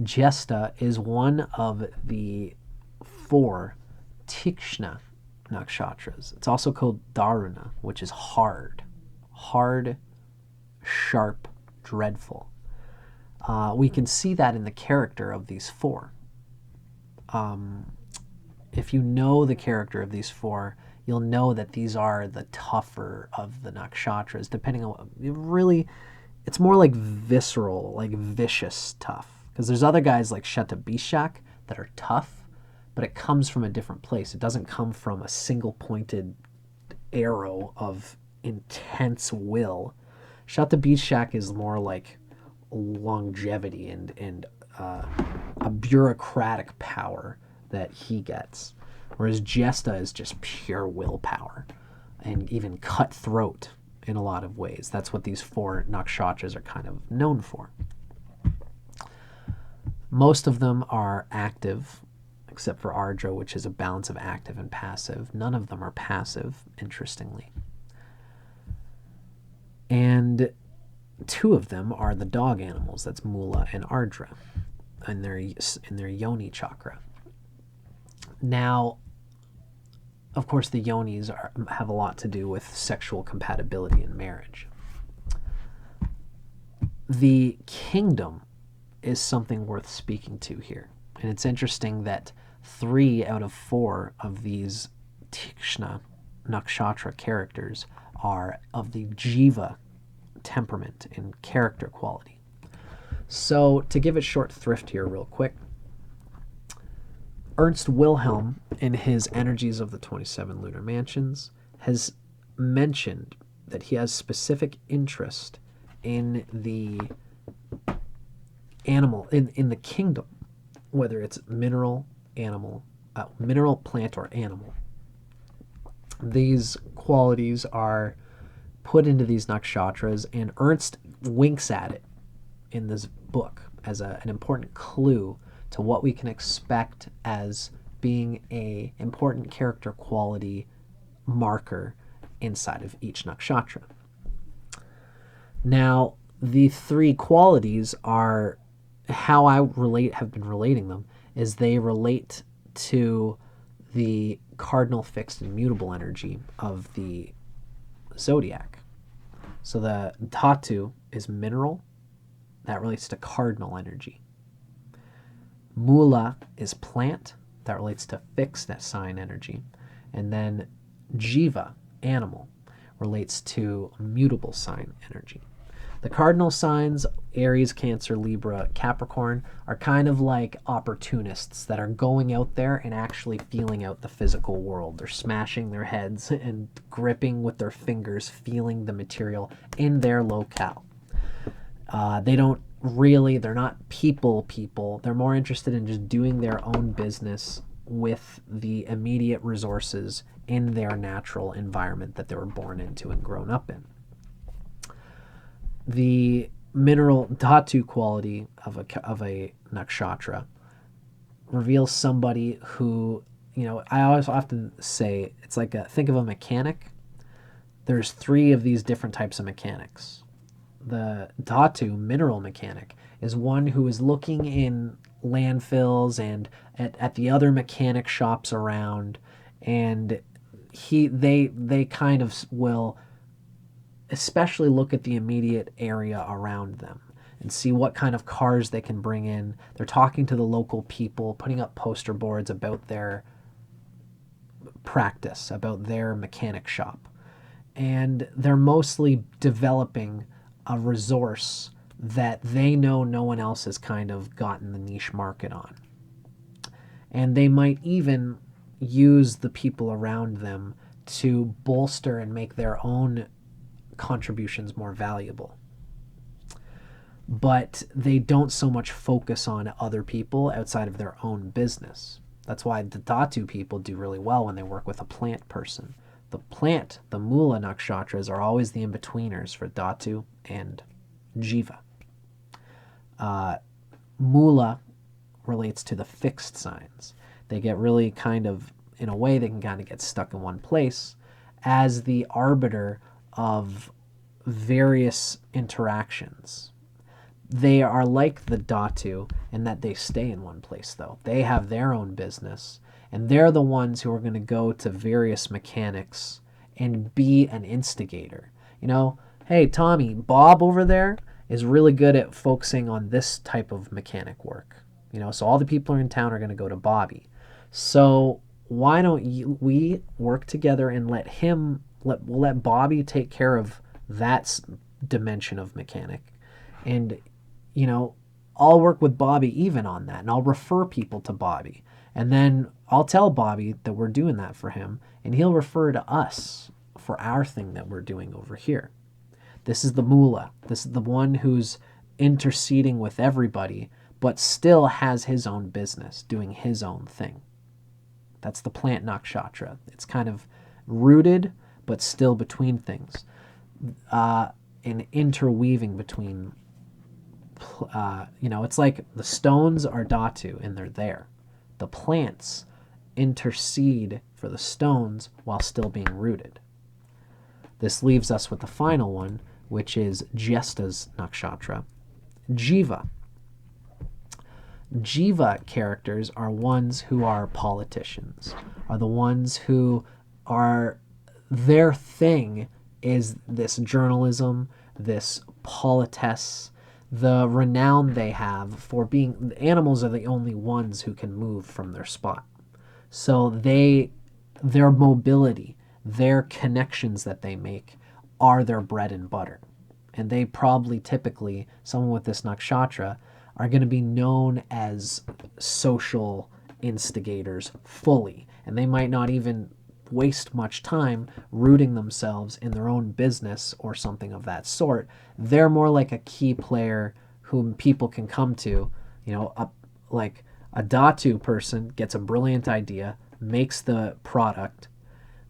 Jyestha is one of the 4 Tikshna nakshatras. It's also called Daruna, which is hard, sharp, dreadful. We can see that in the character of these 4. If you know the character of these 4, you'll know that these are the tougher of the nakshatras, depending on what, it's more like visceral, like vicious tough. Because there's other guys like Shatabishak that are tough, but it comes from a different place. It doesn't come from a single pointed arrow of intense will. Shatabishak is more like longevity and a bureaucratic power that he gets. Whereas Jyestha is just pure willpower and even cutthroat in a lot of ways. That's what these 4 nakshatras are kind of known for. Most of them are active, except for Ardra, which is a balance of active and passive. None of them are passive, interestingly. And 2 of them are the dog animals. That's Mula and Ardra in their yoni chakra. Now, of course, the yonis have a lot to do with sexual compatibility in marriage. The kingdom is something worth speaking to here. And it's interesting that 3 out of 4 of these Jyestha Nakshatra characters are of the Jeeva temperament and character quality. So to give it short thrift here real quick, Ernst Wilhelm, in his Energies of the 27 Lunar Mansions, has mentioned that he has specific interest in the animal, in the kingdom, whether it's mineral, plant, or animal. These qualities are put into these nakshatras, and Ernst winks at it in this book as an important clue to what we can expect as being a important character quality marker inside of each nakshatra. Now, the 3 qualities are how I have been relating them is they relate to the cardinal, fixed, and mutable energy of the zodiac. So the dhatu is mineral. That relates to cardinal energy. Mula is plant. That relates to fixed sign energy. And then Jeeva, animal, relates to mutable sign energy. The cardinal signs, Aries, Cancer, Libra, Capricorn, are kind of like opportunists that are going out there and actually feeling out the physical world. They're smashing their heads and gripping with their fingers, feeling the material in their locale. They're not people. They're more interested in just doing their own business with the immediate resources in their natural environment that they were born into and grown up in. The mineral dhatu quality of a nakshatra reveals somebody who, I always often say, it's like think of a mechanic. There's 3 of these different types of mechanics. The dhatu, mineral mechanic, is one who is looking in landfills and at the other mechanic shops around, and they kind of will especially look at the immediate area around them and see what kind of cars they can bring in. They're talking to the local people, putting up poster boards about their practice, about their mechanic shop. And they're mostly developing a resource that they know no one else has kind of gotten the niche market on. And they might even use the people around them to bolster and make their own contributions more valuable. But they don't so much focus on other people outside of their own business. That's why the dhatu people do really well when they work with a plant person. The plant, the mula nakshatras, are always the in-betweeners for dhatu and jiva. Mula relates to the fixed signs. They get really kind of, in a way, they can kind of get stuck in one place as the arbiter of various interactions. They are like the dhatu in that they stay in one place, though. They have their own business, and they're the ones who are going to go to various mechanics and be an instigator. Hey, Tommy, Bob over there is really good at focusing on this type of mechanic work. So all the people in town are going to go to Bobby. So why don't we work together and let Bobby take care of that dimension of mechanic, and I'll work with Bobby even on that, and I'll refer people to Bobby, and then I'll tell Bobby that we're doing that for him, and he'll refer to us for our thing that we're doing over here. This is the mula. This is the one who's interceding with everybody, but still has his own business, doing his own thing. That's the plant nakshatra. It's kind of rooted, but still between things. And interweaving between, it's like the stones are dhatu and they're there. The plants intercede for the stones while still being rooted. This leaves us with the final one, which is Jyestha's nakshatra, Jeeva. Jeeva characters are ones who are politicians, are the ones who are, their thing is this journalism, this politesse, the renown they have for being, animals are the only ones who can move from their spot. So their mobility, their connections that they make are their bread and butter. And they probably typically, someone with this nakshatra, are going to be known as social instigators fully. And they might not even waste much time rooting themselves in their own business or something of that sort. They're more like a key player whom people can come to, like a Dhatu person gets a brilliant idea, makes the product.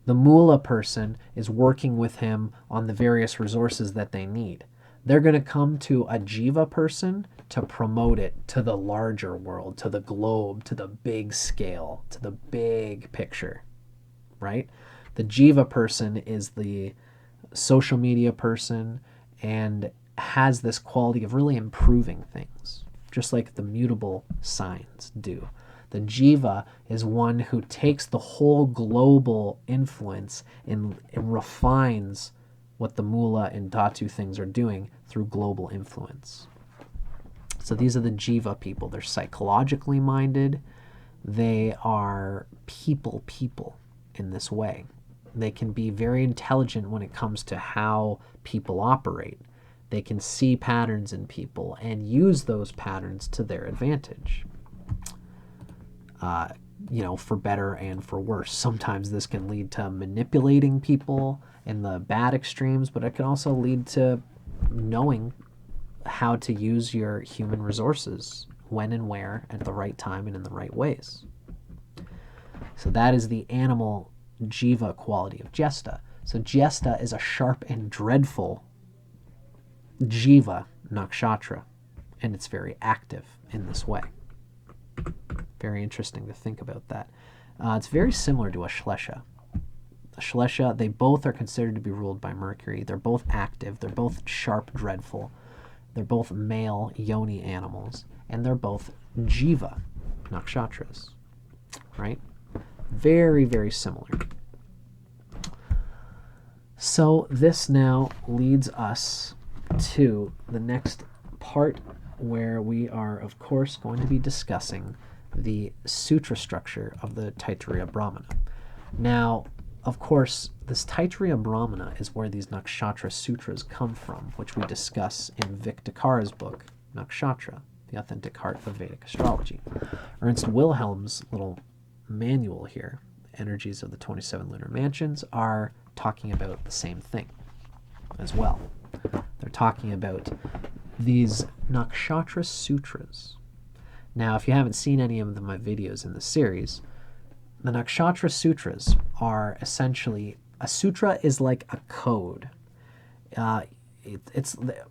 The Mula person is working with him on the various resources that they need. They're going to come to a Jeeva person to promote it to the larger world, to the globe, to the big scale, to the big picture, right? The Jeeva person is the social media person and has this quality of really improving things, just like the mutable signs do. The Jeeva is one who takes the whole global influence and refines what the Mula and Dhatu things are doing through global influence. So these are the Jeeva people. They're psychologically minded. They are people in this way. They can be very intelligent when it comes to how people operate. They can see patterns in people and use those patterns to their advantage. For better and for worse. Sometimes this can lead to manipulating people in the bad extremes, but it can also lead to knowing how to use your human resources when and where at the right time and in the right ways. So that is the animal Jiva quality of Jyestha. So Jyestha is a sharp and dreadful Jiva nakshatra, and it's very active in this way. Very interesting to think about that. It's very similar to a Shlesha. A Shlesha, they both are considered to be ruled by Mercury. They're both active. They're both sharp, dreadful. They're both male yoni animals. And they're both Jiva nakshatras, right? Very, very similar. So this now leads us to the next part, where we are, of course, going to be discussing the sutra structure of the Taittiriya Brahmana. Now, of course, this Taittiriya Brahmana is where these Nakshatra Sutras come from, which we discuss in Vic Dicara's book, Nakshatra, The Authentic Heart of Vedic Astrology. Ernst Wilhelm's little manual here, Energies of the 27 Lunar Mansions, are talking about the same thing as well. They're talking about these Nakshatra Sutras. Now, if you haven't seen any of my videos in the series, the Nakshatra Sutras are essentially, a sutra is like a code.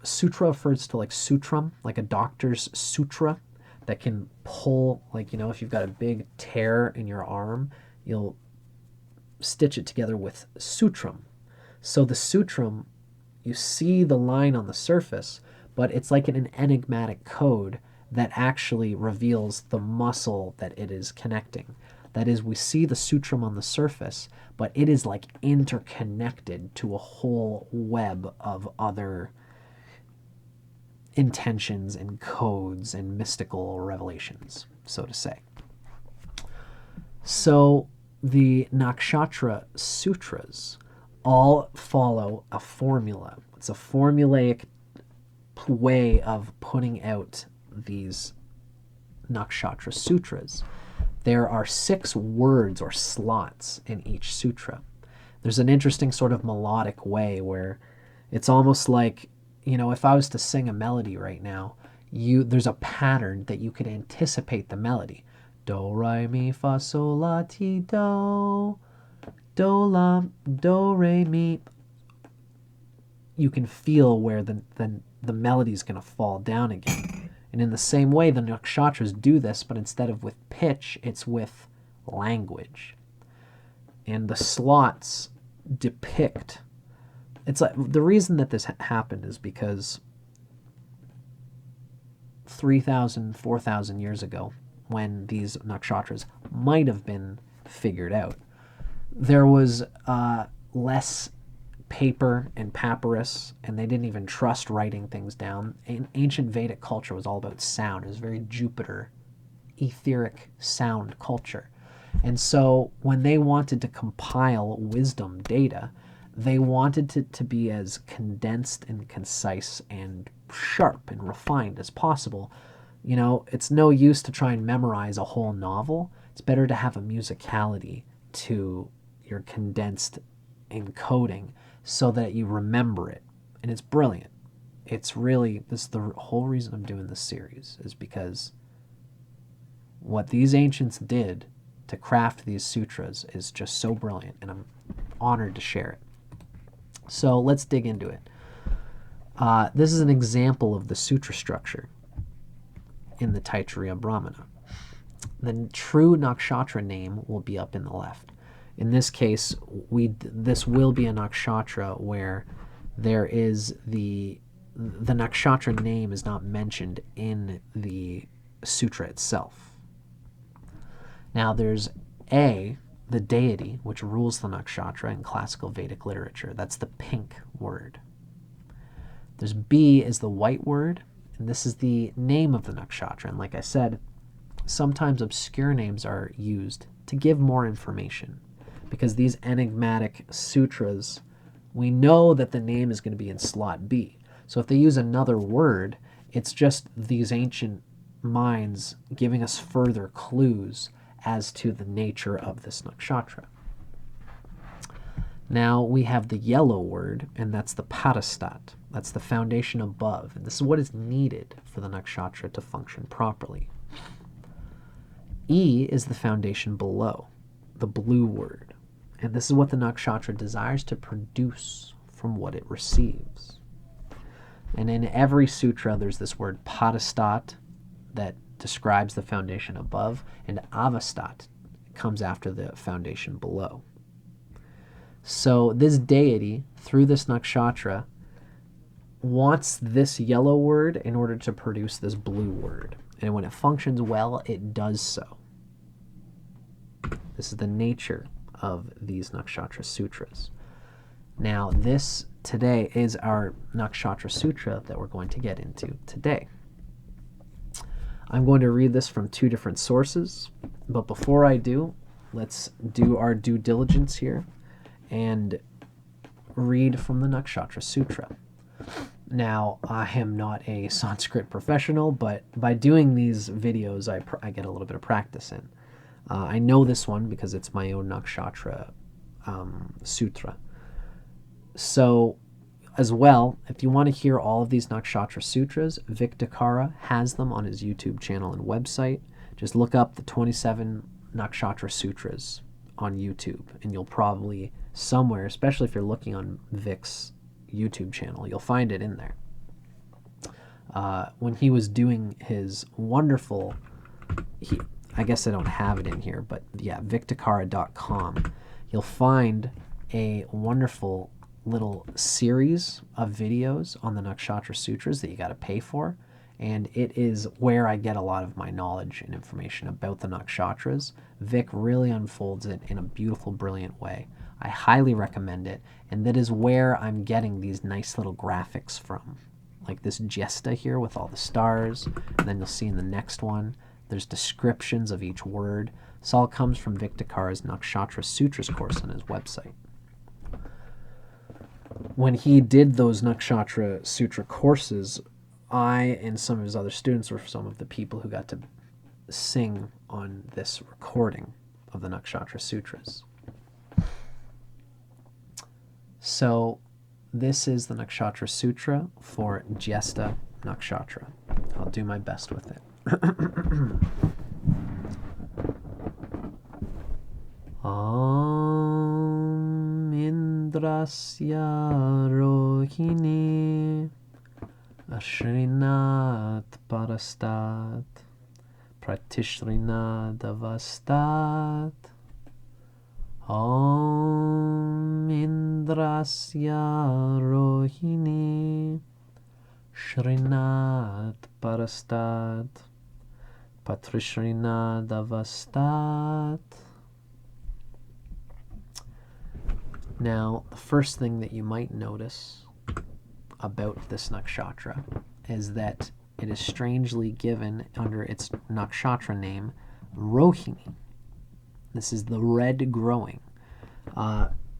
Sutra refers to like sutram, like a doctor's sutra that can pull, if you've got a big tear in your arm, you'll stitch it together with sutram. So the sutram, you see the line on the surface, but it's like an enigmatic code that actually reveals the muscle that it is connecting. That is, we see the sutram on the surface, but it is like interconnected to a whole web of other intentions and codes and mystical revelations, so to say. So the Nakshatra Sutras all follow a formula. It's a formulaic way of putting out these Nakshatra Sutras. There are 6 words or slots in each sutra. There's an interesting sort of melodic way where it's almost like, if I was to sing a melody right now, there's a pattern that you could anticipate the melody. Do, re, mi, fa, sol, la, ti, do. Do, la, do, re, mi. You can feel where the melody is going to fall down again. And in the same way, the nakshatras do this, but instead of with pitch, it's with language. And the slots depict. It's like, the reason that this happened is because 3,000, 4,000 years ago, when these nakshatras might have been figured out, there was less paper and papyrus, and they didn't even trust writing things down. Ancient Vedic culture was all about sound. It was very Jupiter, etheric sound culture. And so when they wanted to compile wisdom data, they wanted it to be as condensed and concise and sharp and refined as possible. You know, it's no use to try and memorize a whole novel. It's better to have a musicality to your condensed encoding so that you remember it. And it's brilliant. It's really, this is the whole reason I'm doing this series, is because what these ancients did to craft these sutras is just so brilliant, and I'm honored to share it. So let's dig into it. This is an example of the sutra structure in the Taittiriya Brahmana. The true nakshatra name will be up in the left. In this case, this will be a nakshatra where there is the nakshatra name is not mentioned in the sutra itself. Now there's A, the deity, which rules the nakshatra in classical Vedic literature. That's the pink word. There's B is the white word, and this is the name of the nakshatra. And like I said, sometimes obscure names are used to give more information, because these enigmatic sutras, we know that the name is going to be in slot B. So if they use another word, it's just these ancient minds giving us further clues as to the nature of this nakshatra. Now we have the yellow word, and that's the padastat. That's the foundation above. And this is what is needed for the nakshatra to function properly. E is the foundation below, the blue word. And this is what the nakshatra desires to produce from what it receives. And in every sutra, there's this word padastat that describes the foundation above, and avastat comes after the foundation below. So this deity, through this nakshatra, wants this yellow word in order to produce this blue word. And when it functions well, it does so. This is the nature of these nakshatra sutras. Now, this today is our nakshatra sutra that we're going to get into today. I'm going to read this from two different sources, but before I do, let's do our due diligence here and read from the Nakshatra Sutra. Now, I am not a Sanskrit professional, but by doing these videos, I get a little bit of practice in. I know this one because it's my own Nakshatra Sutra. So, as well, if you want to hear all of these Nakshatra Sutras, Vic Dicara has them on his YouTube channel and website. Just look up the 27 Nakshatra Sutras on YouTube, and you'll probably somewhere, especially if you're looking on Vic's YouTube channel, you'll find it in there. When he was doing his wonderful, I guess I don't have it in here, but yeah, vicdicara.com, you'll find a wonderful little series of videos on the Nakshatra Sutras that you got to pay for, and it is where I get a lot of my knowledge and information about the nakshatras. Vic really unfolds it in a beautiful, brilliant way. I highly recommend it, and that is where I'm getting these nice little graphics from, like this Jyestha here with all the stars, and then you'll see in the next one there's descriptions of each word. This all comes from Vic Dicara's Nakshatra Sutras course on his website. When he did those Nakshatra Sutra courses, I and some of his other students were some of the people who got to sing on this recording of the Nakshatra Sutras. So this is the Nakshatra Sutra for Jyestha Nakshatra. I'll do my best with it. Om Indrasya Rohini Ashrinat Parastat Pratishrina Davastat Om Indrasya Rohini Shrinat Parastat Patrishrina Davastat. Now, the first thing that you might notice about this nakshatra is that it is strangely given under its nakshatra name, Rohini. This is the red growing.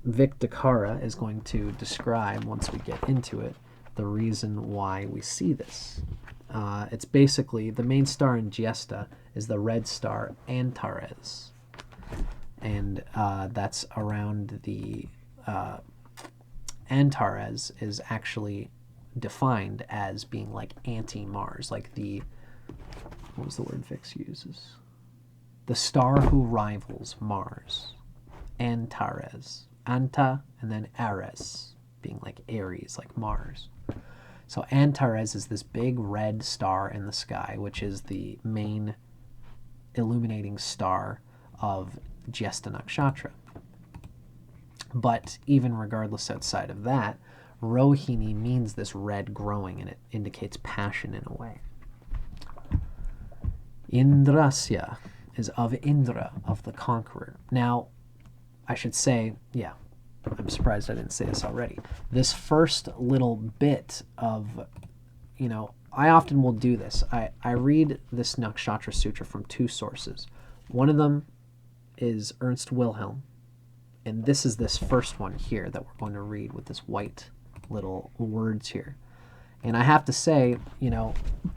Vic Dicara is going to describe, once we get into it, the reason why we see this. It's basically, the main star in Jyestha is the red star Antares. And that's around the... Antares is actually defined as being like anti-Mars, like the... What was the word Vix uses? The star who rivals Mars. Antares. Anta and then Ares, being like Aries, like Mars. So Antares is this big red star in the sky, which is the main illuminating star of Jyestha Nakshatra. But even regardless outside of that, Rohini means this red growing, and it indicates passion in a way. Indrasya is of Indra, of the conqueror. Now, I should say, yeah, I'm surprised I didn't say this already. This first little bit of, I often will do this. I read this Nakshatra Sutra from two sources. One of them is Ernst Wilhelm, and this is this first one here that we're going to read with this white little words here. And I have to say,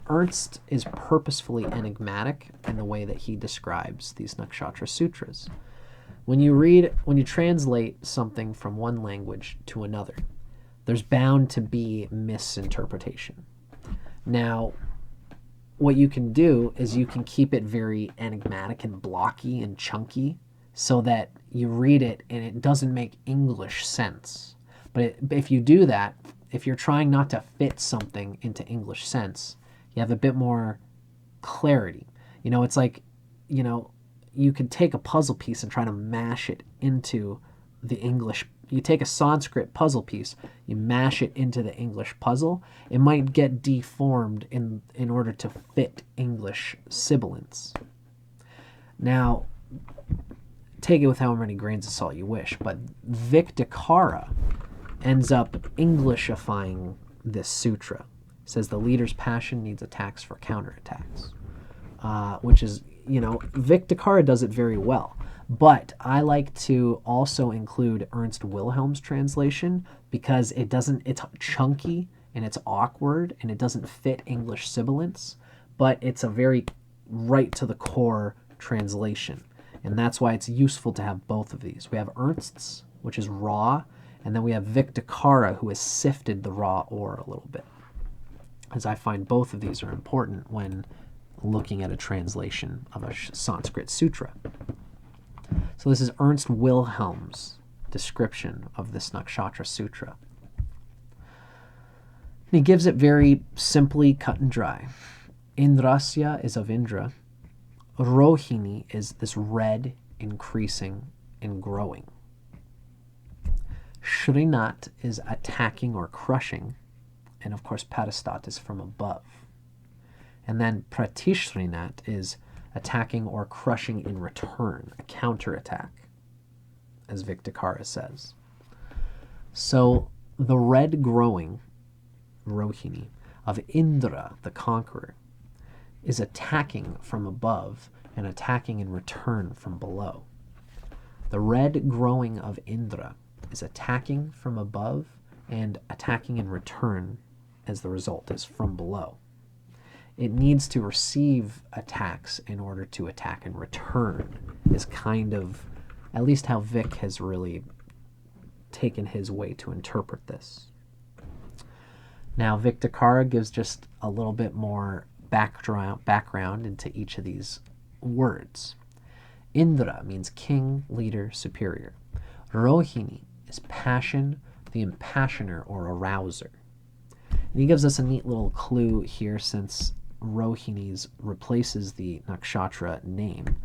Ernst is purposefully enigmatic in the way that he describes these Nakshatra Sutras. When you translate something from one language to another, there's bound to be misinterpretation. Now, what you can do is you can keep it very enigmatic and blocky and chunky so that you read it and it doesn't make English sense. But if you do that, if you're trying not to fit something into English sense, you have a bit more clarity. It's like, you could take a puzzle piece and try to mash it into the English. You take a Sanskrit puzzle piece, you mash it into the English puzzle, it might get deformed in order to fit English sibilants. Now, take it with however many grains of salt you wish, but Vic Dicara ends up Englishifying this sutra. It says the leader's passion needs attacks for counterattacks, which is, Vic Dicara does it very well. But I like to also include Ernst Wilhelm's translation because it's chunky and it's awkward and it doesn't fit English sibilants, but it's a very right to the core translation. And that's why it's useful to have both of these. We have Ernst's, which is raw, and then we have Vic Dicara, who has sifted the raw ore a little bit. As I find both of these are important when looking at a translation of a Sanskrit sutra. So this is Ernst Wilhelm's description of this Nakshatra Sutra. And he gives it very simply cut and dry. Indrasya is of Indra. Rohini is this red increasing and growing. Shrinat is attacking or crushing. And of course, Padastat is from above. And then Pratishrinat is attacking or crushing in return, a counterattack, as Vic Dicara says. So the red growing, Rohini, of Indra, the conqueror, is attacking from above and attacking in return from below. The red growing of Indra is attacking from above and attacking in return as the result is from below. It needs to receive attacks in order to attack in return is kind of, at least how Vic has really taken his way to interpret this. Now, Vic Dicara gives just a little bit more background into each of these words. Indra means king, leader, superior. Rohini is passion, the impassioner or arouser. And he gives us a neat little clue here since Rohini's replaces the nakshatra name.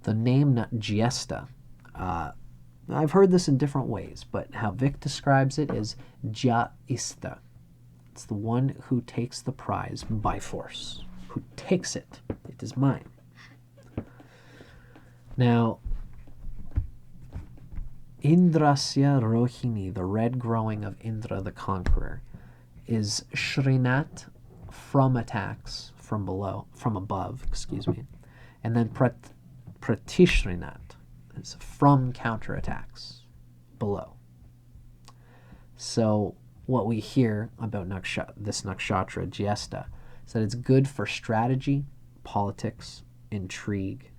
The name Jyestha, I've heard this in different ways, but how Vic describes it is Jyestha. It's the one who takes the prize by force, who takes it. It is mine. Now, Indrasya Rohini, the red growing of Indra the conqueror, is Shrinat, from attacks from below, from above, excuse me, and then Pratishrinat is from counterattacks below. So what we hear about this nakshatra, Jyestha, is that it's good for strategy, politics, intrigue,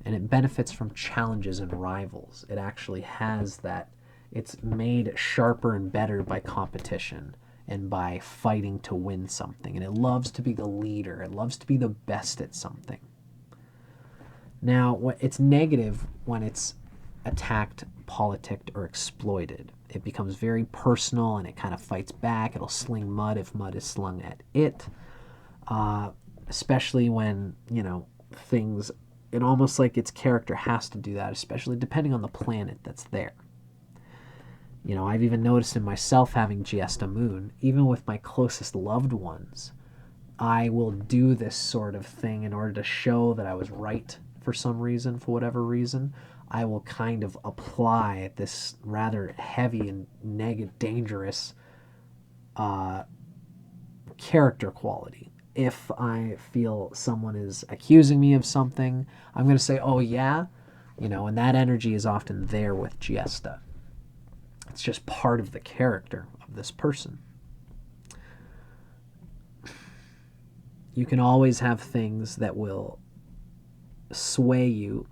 and it benefits from challenges and rivals. It actually has that, it's made sharper and better by competition and by fighting to win something. And it loves to be the leader. It loves to be the best at something. Now, it's negative when it's attacked, politicked, or exploited. It becomes very personal and it kind of fights back. It'll sling mud if mud is slung at it. Especially when, things, it almost like its character has to do that, especially depending on the planet that's there. I've even noticed in myself having Jyestha moon, even with my closest loved ones, I will do this sort of thing in order to show that I was right for some reason, for whatever reason. I will kind of apply this rather heavy and dangerous character quality. If I feel someone is accusing me of something, I'm going to say, oh yeah, and that energy is often there with Jyestha. It's just part of the character of this person. You can always have things that will sway you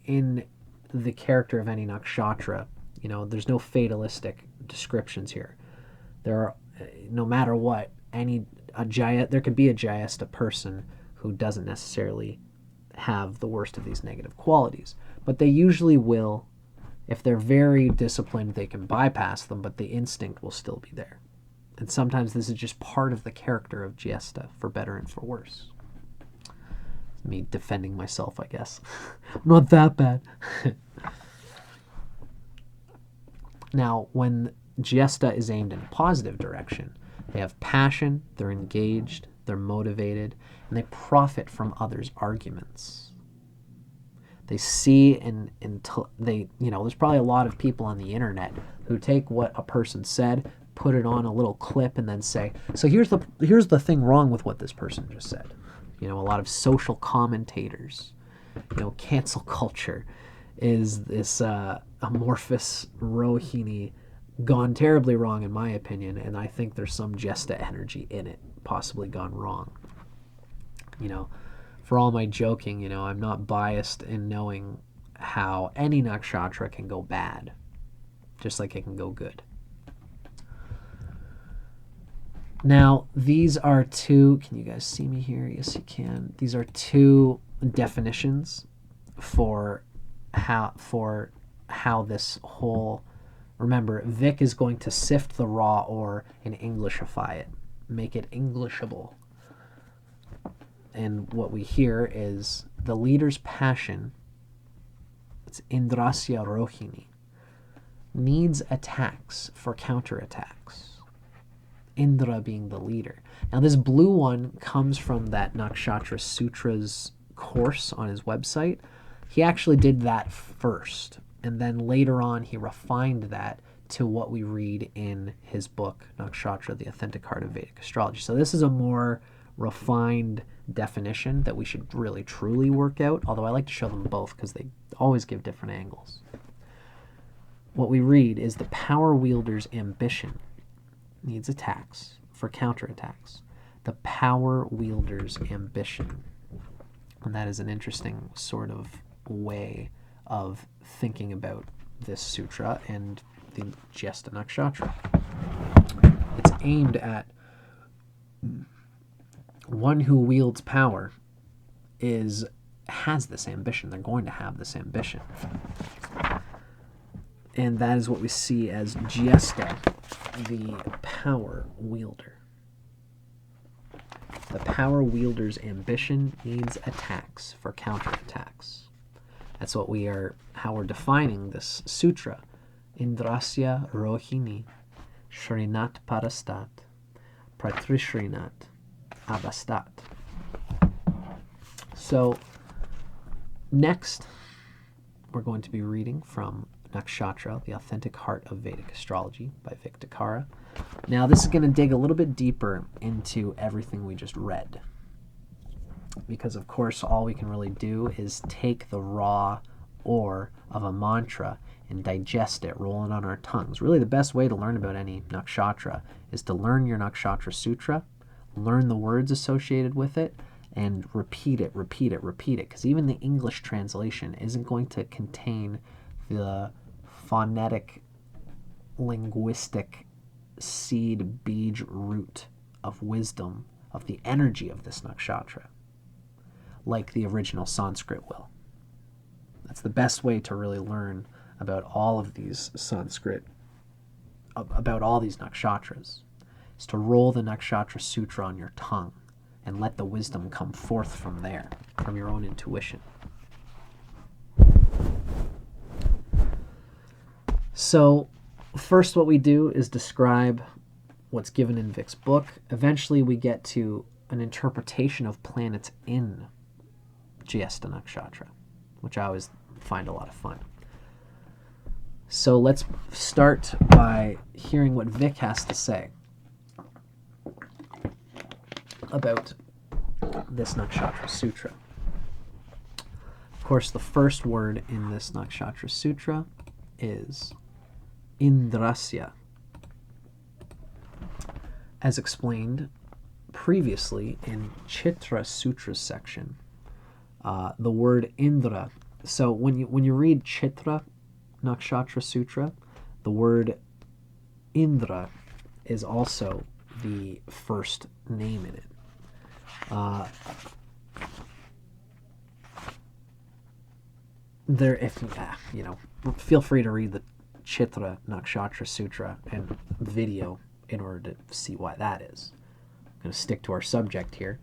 in the character of any nakshatra. There's no fatalistic descriptions here. There are, no matter what, there could be a Jyestha person who doesn't necessarily have the worst of these negative qualities, but they usually will. If they're very disciplined, they can bypass them, but the instinct will still be there. And sometimes this is just part of the character of Jyestha, for better and for worse. It's me defending myself, I guess. I'm not that bad. Now, when Jyestha is aimed in a positive direction, they have passion, they're engaged, they're motivated, and they profit from others' arguments. They see there's probably a lot of people on the internet who take what a person said, put it on a little clip, and then say, so here's the thing wrong with what this person just said. A lot of social commentators, cancel culture is this amorphous Rohini gone terribly wrong, in my opinion, and I think there's some Jyestha energy in it, possibly gone wrong. For all my joking, I'm not biased in knowing how any nakshatra can go bad, just like it can go good. Now, these are two, can you guys see me here? Yes, you can. These are two definitions for how this whole, remember, Vic is going to sift the raw ore and Englishify it, make it Englishable. And what we hear is the leader's passion, it's Indrasya Rohini, needs attacks for counterattacks. Indra being the leader. Now this blue one comes from that Nakshatra Sutra's course on his website. He actually did that first, and then later on he refined that to what we read in his book, Nakshatra, the Authentic Art of Vedic Astrology. So this is a more refined definition that we should really truly work out, although I like to show them both because they always give different angles. What we read is the power wielder's ambition needs attacks for counterattacks. The power wielder's ambition. And that is an interesting sort of way of thinking about this sutra and the Jyestha Nakshatra. It's aimed at one who wields power has this ambition. They're going to have this ambition. And that is what we see as Jyestha, the power wielder. The power wielder's ambition needs attacks for counterattacks. That's how we're defining this sutra. Indrasya Rohini, Shrinat Parastat, Pratishrinat Avastat. So, next, we're going to be reading from Nakshatra, the Authentic Heart of Vedic Astrology by Vic Dicara. Now, this is going to dig a little bit deeper into everything we just read, because, of course, all we can really do is take the raw ore of a mantra and digest it, roll it on our tongues. Really, the best way to learn about any nakshatra is to learn your Nakshatra Sutra, learn the words associated with it, and repeat it, because even the English translation isn't going to contain the phonetic, linguistic seed, beej, root of wisdom, of the energy of this nakshatra, like the original Sanskrit will. That's the best way to really learn about all of these Sanskrit, about all these nakshatras, is to roll the Nakshatra Sutra on your tongue and let the wisdom come forth from there, from your own intuition. So, first what we do is describe what's given in Vic's book. Eventually we get to an interpretation of planets in Jyestha Nakshatra, which I always find a lot of fun. So let's start by hearing what Vic has to say about this Nakshatra Sutra. Of course, the first word in this Nakshatra Sutra is Indrasya. As explained previously in Chitra Sutra section, the word Indra. So when you read Chitra Nakshatra Sutra, the word Indra is also the first name in it. Feel free to read the Chitra Nakshatra Sutra and video in order to see why that is. I'm going to stick to our subject here.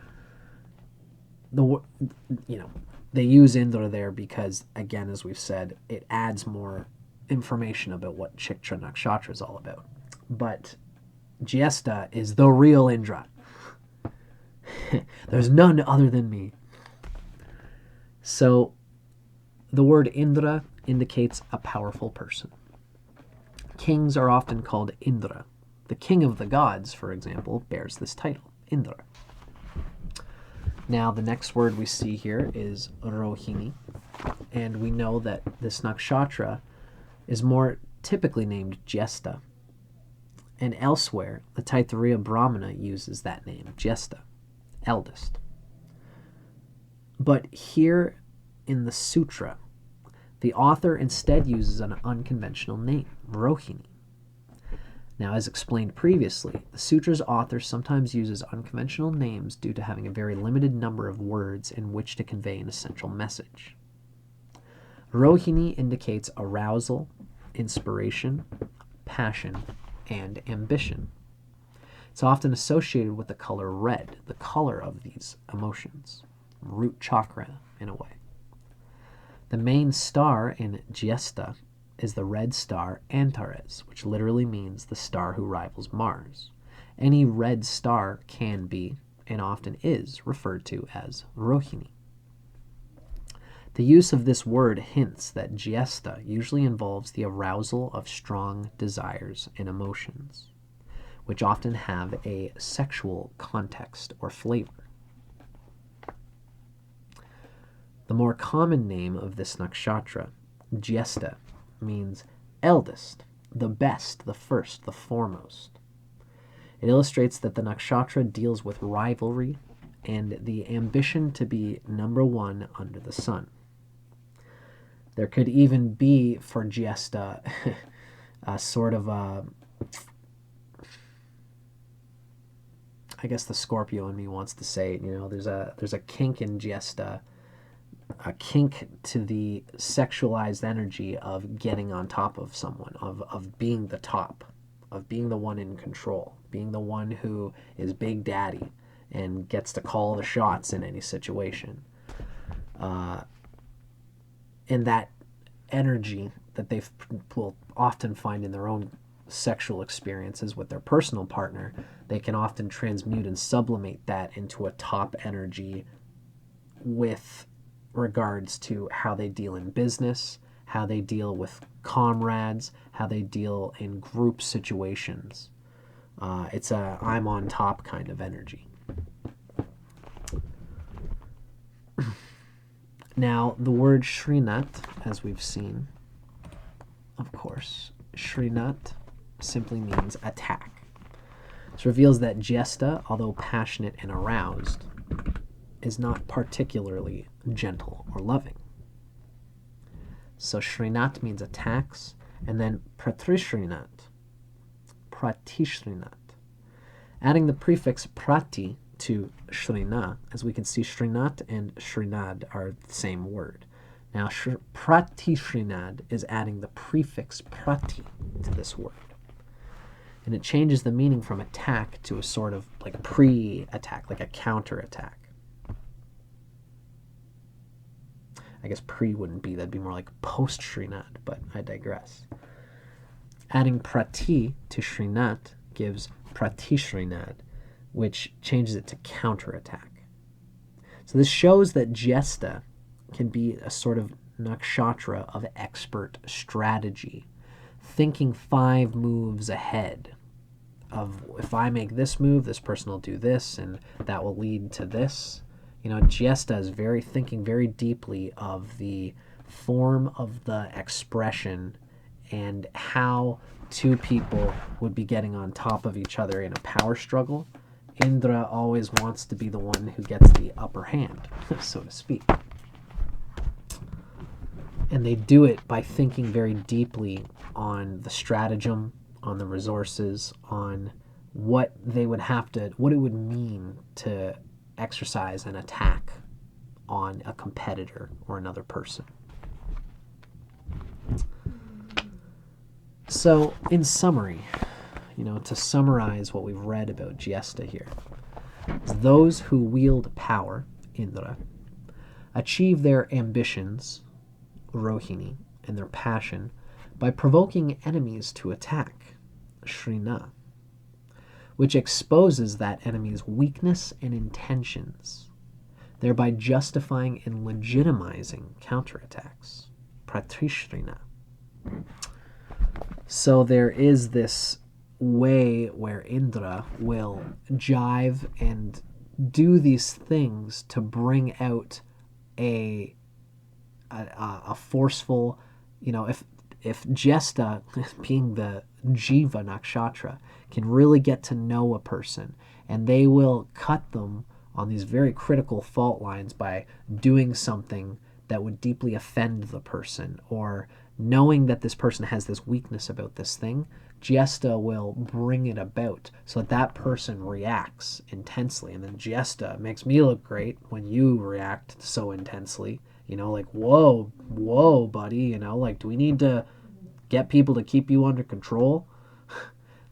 They use Indra there because, again, as we've said, it adds more information about what Chitra Nakshatra is all about. But Jyestha is the real Indra. There's none other than me. So the word Indra indicates a powerful person. Kings are often called Indra. The king of the gods, for example, bears this title, Indra. Now, the next word we see here is Rohini, and we know that this nakshatra is more typically named Jyestha. And elsewhere, the Taittiriya Brahmana uses that name, Jyestha, eldest. But here in the sutra, the author instead uses an unconventional name, Rohini. Now, as explained previously, the sutra's author sometimes uses unconventional names due to having a very limited number of words in which to convey an essential message. Rohini indicates arousal, inspiration, passion, and ambition. It's often associated with the color red, the color of these emotions, root chakra in a way. The main star in Jyestha is the red star Antares, which literally means the star who rivals Mars. Any red star can be, and often is, referred to as Rohini. The use of this word hints that Jyestha usually involves the arousal of strong desires and emotions, which often have a sexual context or flavor. The more common name of this nakshatra, Jyestha, means eldest, the best, the first, the foremost. It illustrates that the nakshatra deals with rivalry and the ambition to be number one under the sun. There could even be, for Jyestha, a sort of a, I guess the Scorpio in me wants to say, there's a kink in Jyestha, a kink to the sexualized energy of getting on top of someone, of being the top, of being the one in control, being the one who is Big Daddy and gets to call the shots in any situation. And that energy that they will often find in their own sexual experiences with their personal partner, they can often transmute and sublimate that into a top energy with regards to how they deal in business, how they deal with comrades, how they deal in group situations. It's a I'm on top kind of energy. Now, the word Shrinat, as we've seen, of course, Shrinat simply means attack. This reveals that Jyestha, although passionate and aroused, is not particularly gentle or loving. So Shrinat means attacks, and then Pratishrinat. Adding the prefix prati to Shrina, as we can see, Shrinat and Shrinad are the same word. Now, Pratishrinad is adding the prefix prati to this word. And it changes the meaning from attack to a sort of like pre-attack, like a counter-attack. I guess pre wouldn't be, that'd be more like post-Shrinad, but I digress. Adding prati to Shrinat gives Pratishrinad, which changes it to counterattack. So this shows that Jyestha can be a sort of nakshatra of expert strategy, thinking 5 moves ahead of, if I make this move, this person will do this, and that will lead to this. You know, Jyestha is thinking very deeply of the form of the expression and how 2 people would be getting on top of each other in a power struggle. Indra always wants to be the one who gets the upper hand, so to speak. And they do it by thinking very deeply on the stratagem, on the resources, on what they would have to, what it would mean to exercise an attack on a competitor or another person. So, in summary, to summarize what we've read about Jyestha here, those who wield power, Indra, achieve their ambitions, Rohini, and their passion by provoking enemies to attack, Shrina, which exposes that enemy's weakness and intentions, thereby justifying and legitimizing counterattacks, Pratishrina. So there is this way where Indra will jive and do these things to bring out a forceful, if Jyestha, being the Jeeva Nakshatra, can really get to know a person, and they will cut them on these very critical fault lines by doing something that would deeply offend the person, or knowing that this person has this weakness about this thing, Jyestha will bring it about so that person reacts intensely. And then Jyestha makes me look great when you react so intensely. Like, whoa, buddy, do we need to get people to keep you under control?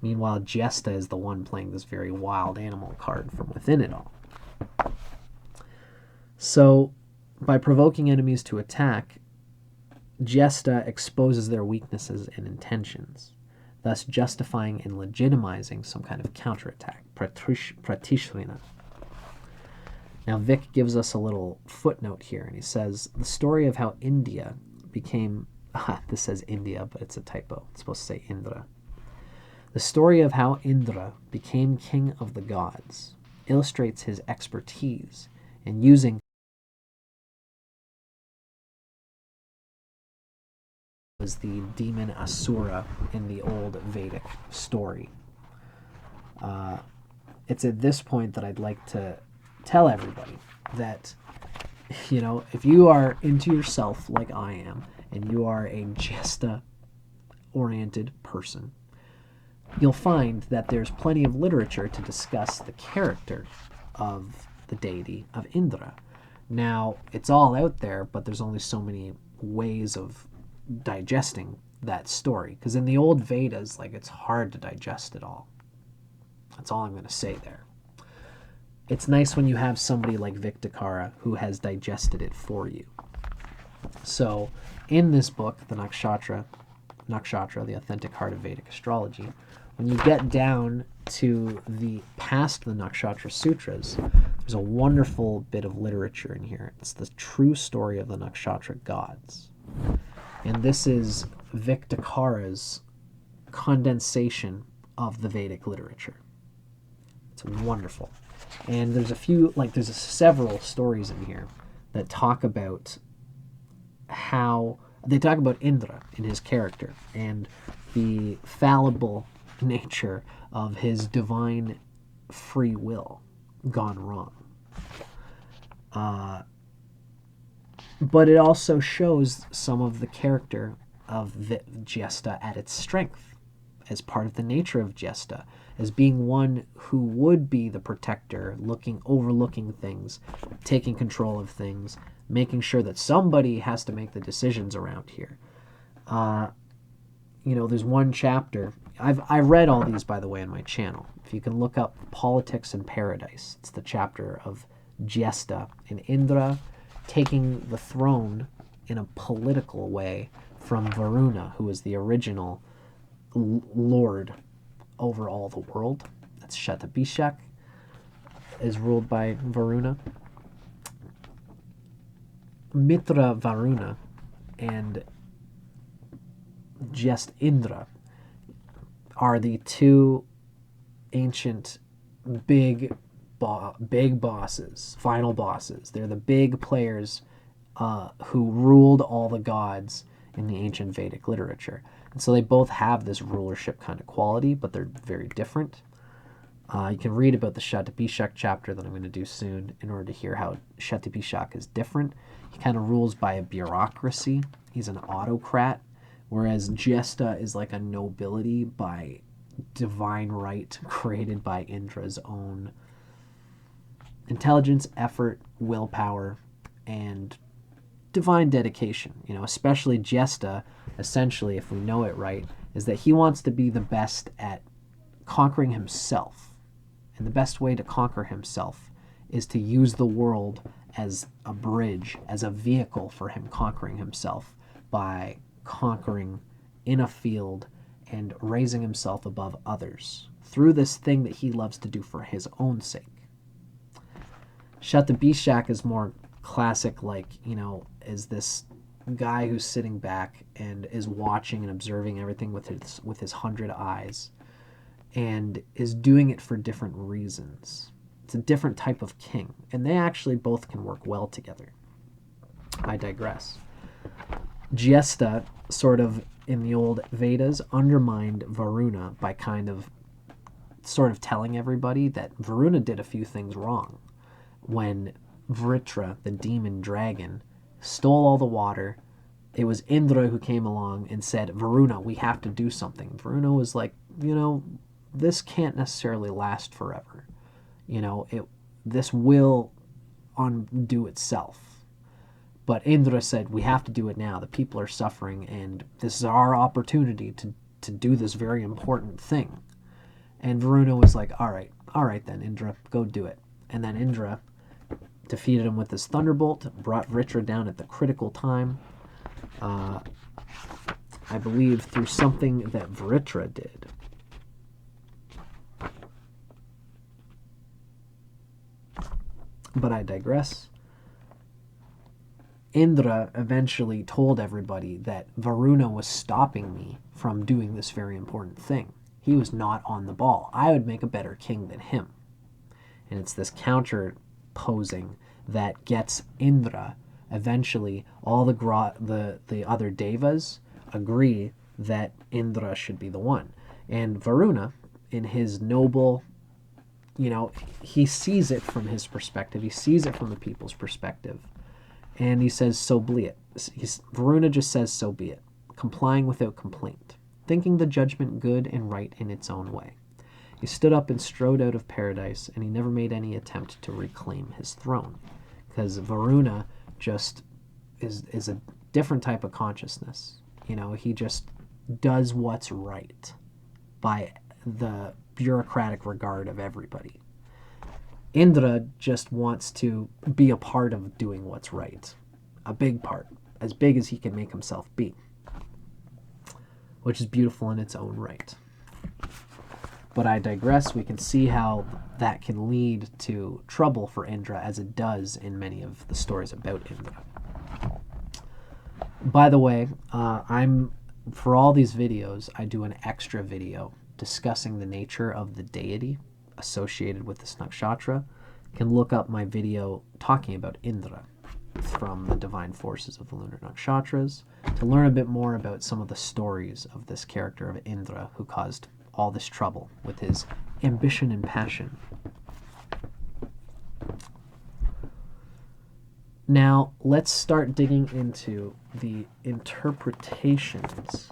Meanwhile, Jyestha is the one playing this very wild animal card from within it all. So, by provoking enemies to attack, Jyestha exposes their weaknesses and intentions, thus justifying and legitimizing some kind of counterattack, Pratishrina. Now, Vic gives us a little footnote here, and he says, the story of how India became, this says India, but it's a typo. It's supposed to say Indra. The story of how Indra became king of the gods illustrates his expertise in using was the demon Asura in the old Vedic story. It's at this point that I'd like to tell everybody that, if you are into yourself like I am, and you are a Jyestha-oriented person, you'll find that there's plenty of literature to discuss the character of the deity of Indra. Now, it's all out there, but there's only so many ways of digesting that story, because in the old Vedas, it's hard to digest it all. That's all I'm going to say there. It's nice when you have somebody like Vic Dicara who has digested it for you. So in this book, the Nakshatra, the authentic heart of Vedic astrology, when you get down to past the Nakshatra Sutras, there's a wonderful bit of literature in here. It's the true story of the Nakshatra gods. And this is Vic Dicara's condensation of the Vedic literature. It's wonderful. And there's several stories in here that talk about Indra in his character and the fallible nature of his divine free will gone wrong. But it also shows some of the character of Jyestha at its strength, as part of the nature of Jyestha, as being one who would be the protector, overlooking things, taking control of things, making sure that somebody has to make the decisions around here. There's one chapter. I read all these, by the way, on my channel. If you can look up Politics in Paradise, it's the chapter of Jyestha and Indra taking the throne in a political way from Varuna, who is the original lord over all the world. That's Shatabishak, is ruled by Varuna. Mitra Varuna and just Indra are the two ancient big bosses, final bosses. They're the big players who ruled all the gods in the ancient Vedic literature. And so they both have this rulership kind of quality, but they're very different. You can read about the Shatabishak chapter that I'm going to do soon in order to hear how Shatabishak is different. He kind of rules by a bureaucracy. He's an autocrat, whereas Jyestha is like a nobility by divine right created by Indra's own intelligence, effort, willpower, and divine dedication. Especially Jyestha, essentially, if we know it right, is that he wants to be the best at conquering himself. And the best way to conquer himself is to use the world as a bridge, as a vehicle for him conquering himself by conquering in a field and raising himself above others through this thing that he loves to do for his own sake. Shatabishak is more classic, is this guy who's sitting back and is watching and observing everything with his 100 eyes and is doing it for different reasons. It's a different type of king, and they actually both can work well together. I digress. Jyestha, sort of in the old Vedas, undermined Varuna by sort of telling everybody that Varuna did a few things wrong. When Vritra, the demon dragon, stole all the water, it was Indra who came along and said, Varuna, we have to do something. Varuna was like, this can't necessarily last forever. This will undo itself. But Indra said, we have to do it now. The people are suffering, and this is our opportunity to do this very important thing. And Varuna was like, all right then, Indra, go do it. And then Indra defeated him with his thunderbolt, brought Vritra down at the critical time. I believe through something that Vritra did. But I digress. Indra eventually told everybody that Varuna was stopping me from doing this very important thing. He was not on the ball. I would make a better king than him. And it's this counter posing that gets Indra, eventually all the other devas agree that Indra should be the one. And Varuna, in his noble, he sees it from his perspective. He sees it from the people's perspective. And he says, so be it. Varuna just says, so be it, complying without complaint, thinking the judgment good and right in its own way. He stood up and strode out of paradise, and he never made any attempt to reclaim his throne, because Varuna just is a different type of consciousness. He just does what's right by the bureaucratic regard of everybody. Indra just wants to be a part of doing what's right, a big part, as big as he can make himself be, which is beautiful in its own right. But I digress. We can see how that can lead to trouble for Indra, as it does in many of the stories about Indra. By the way, for all these videos, I do an extra video discussing the nature of the deity associated with this nakshatra. You can look up my video talking about Indra from the divine forces of the Lunar Nakshatras to learn a bit more about some of the stories of this character of Indra who caused all this trouble with his ambition and passion. Now, let's start digging into the interpretations.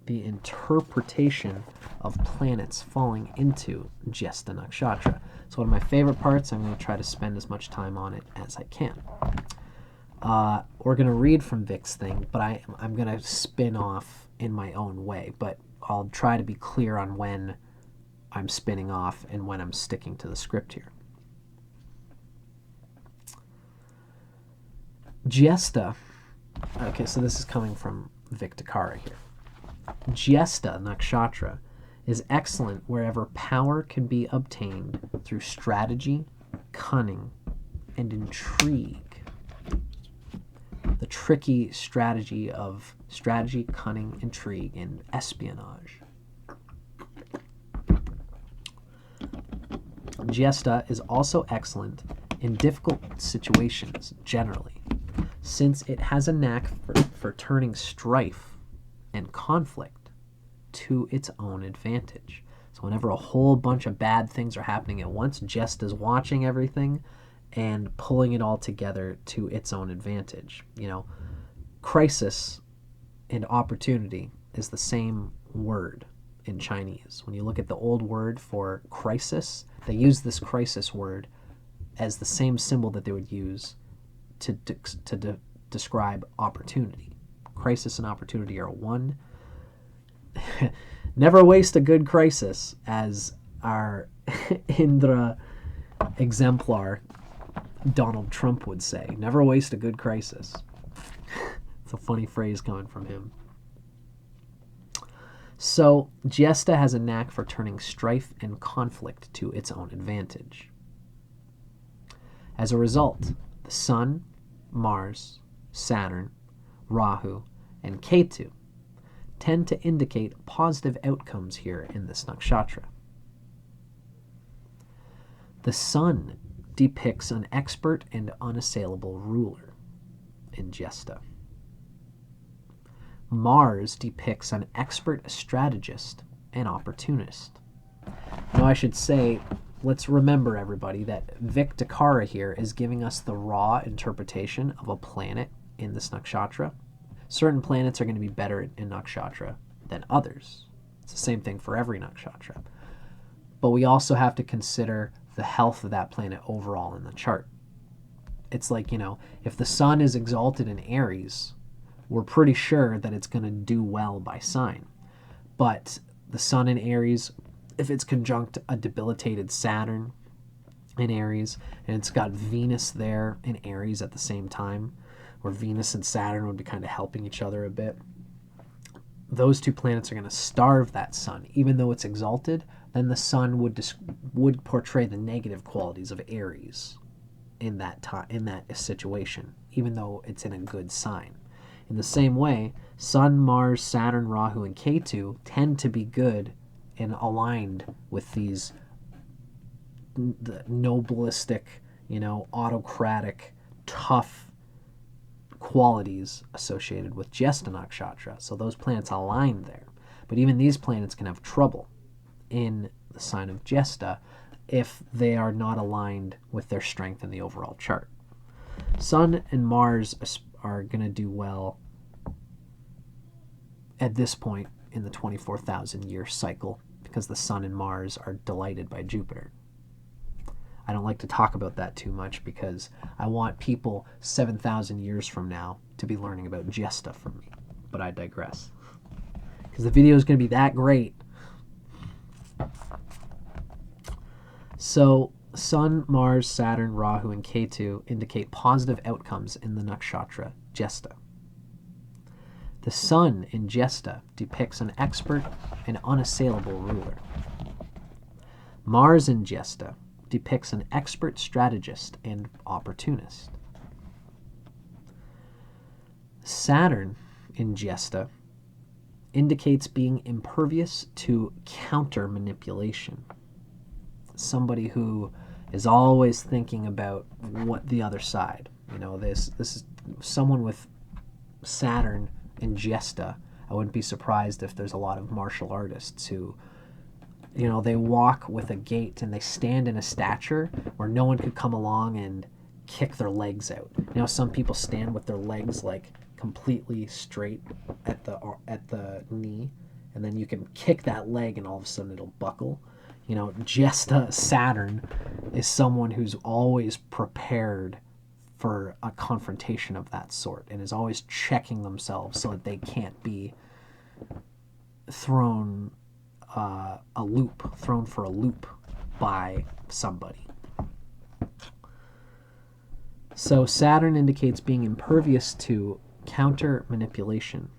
The interpretation of planets falling into Jyestha Nakshatra. It's one of my favorite parts. I'm going to try to spend as much time on it as I can. We're going to read from Vic's thing, but I'm going to spin off in my own way. But I'll try to be clear on when I'm spinning off and when I'm sticking to the script here. Jyestha, okay, so this is coming from Vic Dicara here. Jyestha Nakshatra is excellent wherever power can be obtained through strategy, cunning, and intrigue. The tricky strategy of strategy, cunning, intrigue, and espionage. Jyestha is also excellent in difficult situations generally, since it has a knack for turning strife and conflict to its own advantage. So whenever a whole bunch of bad things are happening at once, Jyestha's watching everything and pulling it all together to its own advantage. You know, crisis and opportunity is the same word in Chinese. When you look at the old word for crisis, they use this crisis word as the same symbol that they would use to describe opportunity. Crisis and opportunity are one. Never waste a good crisis, as our Indra exemplar Donald Trump would say. Never waste a good crisis. It's a funny phrase coming from him. So, Jyestha has a knack for turning strife and conflict to its own advantage. As a result, the Sun, Mars, Saturn, Rahu, and Ketu tend to indicate positive outcomes here in this nakshatra. The Sun depicts an expert and unassailable ruler in Jyestha. Mars depicts an expert strategist and opportunist. Now I should say, let's remember, everybody, that Vic Dicara here is giving us the raw interpretation of a planet in this nakshatra. Certain planets are going to be better in nakshatra than others. It's the same thing for every nakshatra. But we also have to consider the health of that planet overall in the chart. It's like, you know, if the sun is exalted in Aries, we're pretty sure that it's going to do well by sign. But the sun in Aries, if it's conjunct a debilitated Saturn in Aries, and it's got Venus there in Aries at the same time, where Venus and Saturn would be kind of helping each other a bit, those two planets are going to starve that sun. Even though it's exalted, then the sun would portray the negative qualities of Aries in that situation, even though it's in a good sign. In the same way, Sun, Mars, Saturn, Rahu, and Ketu tend to be good and aligned with these the nobilistic, autocratic, tough qualities associated with Jyestha Nakshatra. So those planets align there. But even these planets can have trouble in the sign of Jyestha if they are not aligned with their strength in the overall chart. Sun and Mars are going to do well at this point in the 24,000 year cycle because the Sun and Mars are delighted by Jupiter. I don't like to talk about that too much because I want people 7,000 years from now to be learning about Jyestha from me. But I digress. Because the video is going to be that great. So, Sun, Mars, Saturn, Rahu, and Ketu indicate positive outcomes in the nakshatra Jyestha. The Sun in Jyestha depicts an expert and unassailable ruler. Mars in Jyestha depicts an expert strategist and opportunist. Saturn in Jyestha indicates being impervious to counter manipulation. Somebody who is always thinking about what the other side. This is someone with Saturn in Jyestha. I wouldn't be surprised if there's a lot of martial artists who, they walk with a gait and they stand in a stature where no one could come along and kick their legs out. Some people stand with their legs like completely straight at the knee, and then you can kick that leg and all of a sudden it'll buckle. Jyestha Saturn is someone who's always prepared for a confrontation of that sort and is always checking themselves so that they can't be thrown for a loop by somebody. So Saturn indicates being impervious to counter manipulation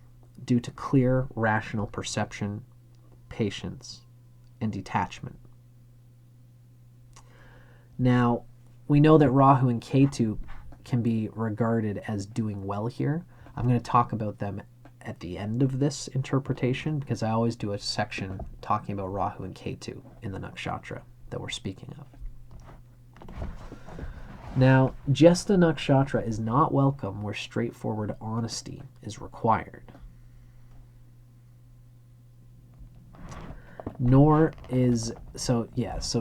due to clear, rational perception, patience, and detachment. Now, we know that Rahu and Ketu can be regarded as doing well here. I'm going to talk about them at the end of this interpretation because I always do a section talking about Rahu and Ketu in the nakshatra that we're speaking of. Now, Jyestha Nakshatra is not welcome where straightforward honesty is required. Nor is Jyestha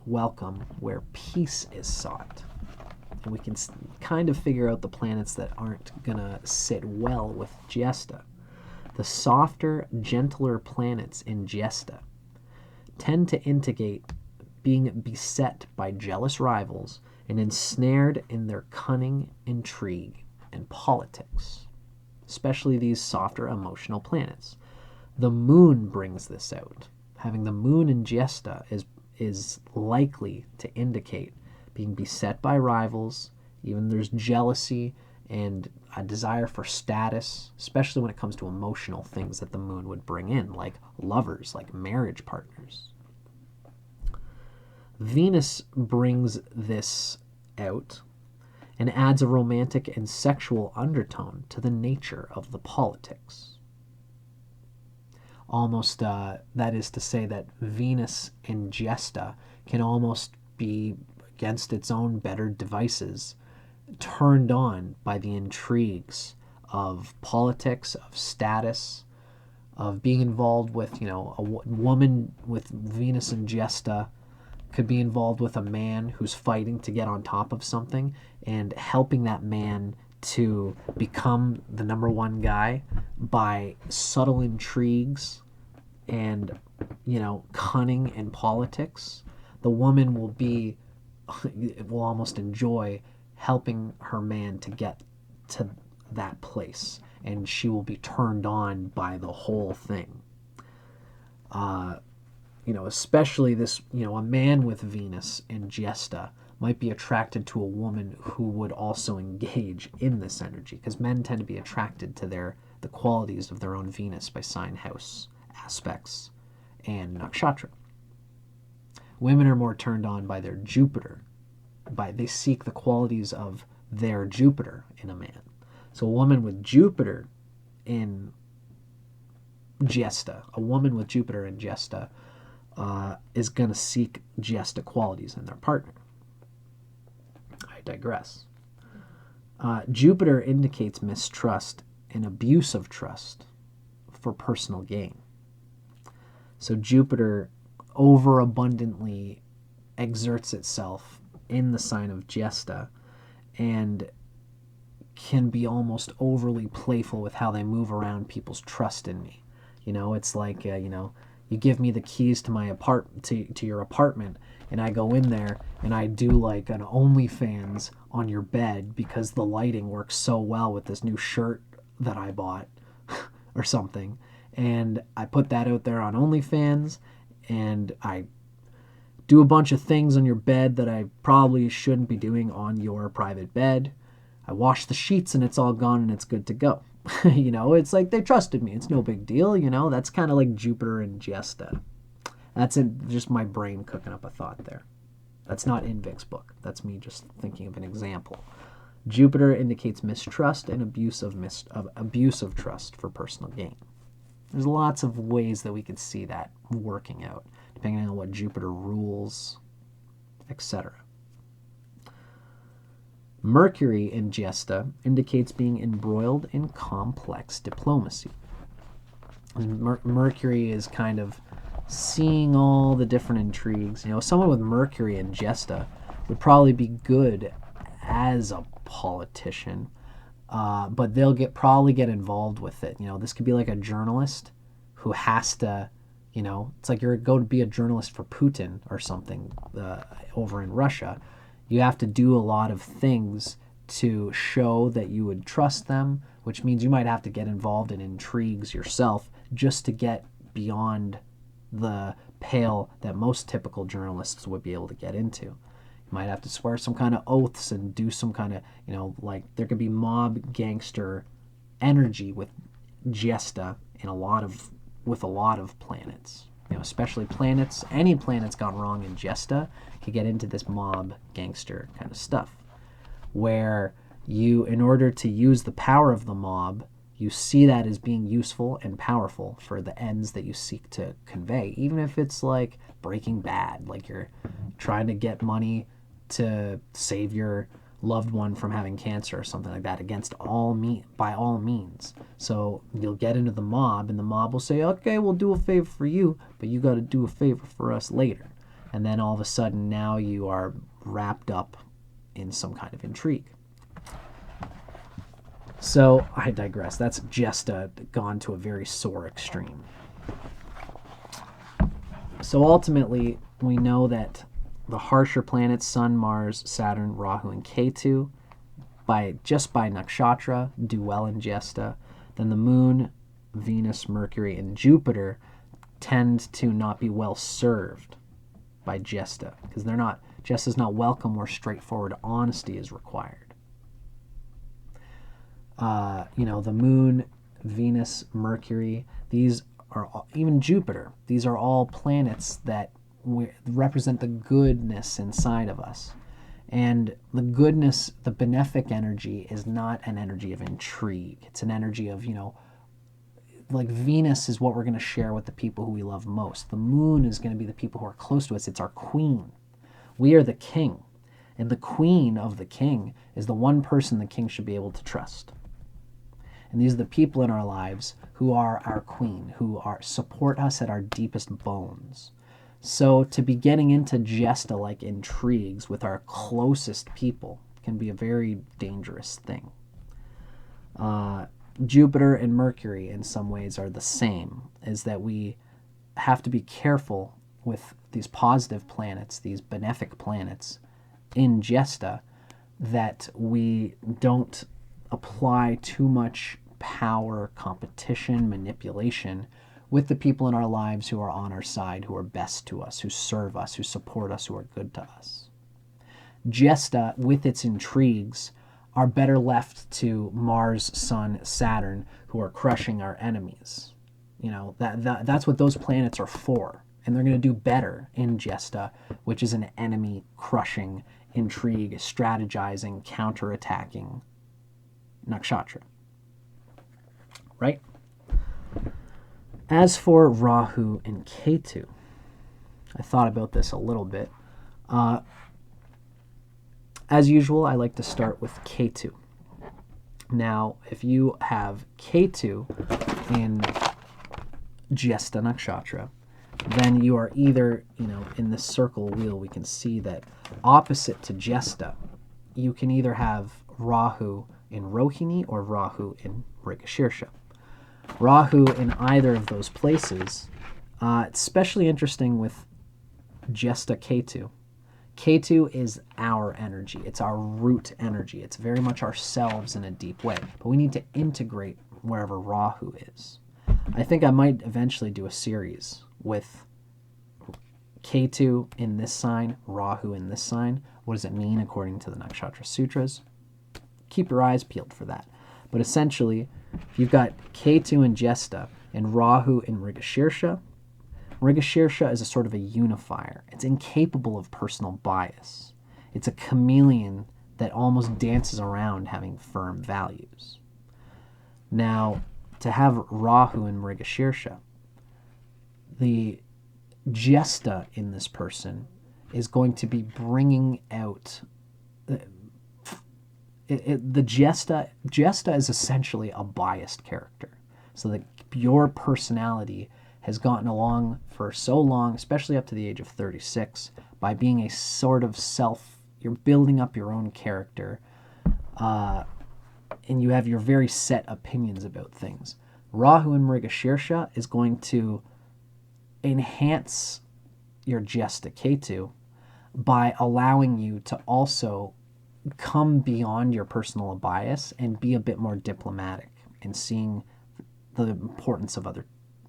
welcome where peace is sought. And we can kind of figure out the planets that aren't going to sit well with Jyestha. The softer, gentler planets in Jyestha tend to indicate being beset by jealous rivals and ensnared in their cunning, intrigue, and politics, especially these softer emotional planets. The moon brings this out. Having the moon in Jyestha is likely to indicate being beset by rivals. Even there's jealousy and a desire for status, especially when it comes to emotional things that the moon would bring in, like lovers, like marriage partners. Venus brings this out and adds a romantic and sexual undertone to the nature of the politics. Almost, that is to say that Venus in Jyestha can almost be, against its own better devices, turned on by the intrigues of politics, of status, of being involved with, a woman with Venus in Jyestha could be involved with a man who's fighting to get on top of something and helping that man to become the number one guy by subtle intrigues and, cunning in politics. The woman will almost enjoy helping her man to get to that place, and she will be turned on by the whole thing. Especially this, a man with Venus in Jyestha might be attracted to a woman who would also engage in this energy, because men tend to be attracted to the qualities of their own Venus by sign, house, aspects, and nakshatra. Women are more turned on by their Jupiter. They seek the qualities of their Jupiter in a man. So a woman with Jupiter in Jyestha, is going to seek Jyestha qualities in their partner. I digress. Jupiter indicates mistrust and abuse of trust for personal gain. So Jupiter overabundantly exerts itself in the sign of Jyestha and can be almost overly playful with how they move around people's trust in me. It's like, you give me the keys to my to your apartment, and I go in there and I do like an OnlyFans on your bed because the lighting works so well with this new shirt that I bought or something. And I put that out there on OnlyFans, and I do a bunch of things on your bed that I probably shouldn't be doing on your private bed. I wash the sheets and it's all gone and it's good to go. It's like they trusted me. It's no big deal. That's kind of like Jupiter and Jyestha. That's just my brain cooking up a thought there. That's not in Vic's book. That's me just thinking of an example. Jupiter indicates mistrust and abuse of trust for personal gain. There's lots of ways that we could see that working out, depending on what Jupiter rules, etc. Mercury in Jyestha indicates being embroiled in complex diplomacy. Mercury is kind of seeing all the different intrigues. Someone with Mercury in Jyestha would probably be good as a politician, but they'll probably get involved with it. This could be like a journalist who has to, it's like you're going to be a journalist for Putin or something over in Russia. You have to do a lot of things to show that you would trust them, which means you might have to get involved in intrigues yourself just to get beyond the pale that most typical journalists would be able to get into. You might have to swear some kind of oaths and do some kind of, like there could be mob gangster energy with Jyestha with a lot of planets. Especially planets, any planet's gone wrong in Jyestha could get into this mob gangster kind of stuff, where you, in order to use the power of the mob, you see that as being useful and powerful for the ends that you seek to convey, even if it's like Breaking Bad, like you're trying to get money to save your loved one from having cancer or something like that, by all means. So you'll get into the mob, and the mob will say, okay, we'll do a favor for you, but you got to do a favor for us later. And then all of a sudden now you are wrapped up in some kind of intrigue. So I digress. That's Jyestha gone to a very sore extreme. So ultimately, we know that the harsher planets, Sun, Mars, Saturn, Rahu, and Ketu, by nakshatra, do well in Jyestha. Then the Moon, Venus, Mercury, and Jupiter tend to not be well served by Jyestha, because Jyestha's not welcome where straightforward honesty is required. The Moon, Venus, Mercury, these are even Jupiter. These are all planets that represent the goodness inside of us. And the goodness, the benefic energy, is not an energy of intrigue. It's an energy of, like Venus is what we're going to share with the people who we love most. The Moon is going to be the people who are close to us. It's our queen. We are the king. And the queen of the king is the one person the king should be able to trust. And these are the people in our lives who are our queen, who support us at our deepest bones. So to be getting into Jyestha-like intrigues with our closest people can be a very dangerous thing. Jupiter and Mercury in some ways are the same, is that we have to be careful with these positive planets, these benefic planets in Jyestha, that we don't apply too much power, competition, manipulation with the people in our lives who are on our side, who are best to us, who serve us, who support us, who are good to us. Jyestha, with its intrigues, are better left to Mars, Sun, Saturn, who are crushing our enemies. That's what those planets are for. And they're going to do better in Jyestha, which is an enemy-crushing, intrigue, strategizing, counterattacking nakshatra. Right? As for Rahu and Ketu, I thought about this a little bit. As usual, I like to start with Ketu. Now, if you have Ketu in Jyestha Nakshatra, then you are either, in this circle wheel, we can see that opposite to Jyestha, you can either have Rahu in Rohini or Rahu in Mrigashirsha. Rahu in either of those places, it's especially interesting with Jyestha Ketu. Ketu is our energy. It's our root energy. It's very much ourselves in a deep way. But we need to integrate wherever Rahu is. I think I might eventually do a series with Ketu in this sign, Rahu in this sign. What does it mean according to the Nakshatra Sutras? Keep your eyes peeled for that. But essentially, if you've got Ketu in Jyestha and Rahu in Mrigashirsha, Mrigashirsha is a sort of a unifier. It's incapable of personal bias. It's a chameleon that almost dances around having firm values. Now, to have Rahu and Mrigashirsha, the Jyestha in this person is going to be bringing out the Jyestha is essentially a biased character. So that your personality has gotten along for so long, especially up to the age of 36, by being a sort of you're building up your own character, and you have your very set opinions about things. Rahu and Mrigashirsha is going to enhance your Jyestha Ketu by allowing you to also come beyond your personal bias and be a bit more diplomatic and seeing the importance of other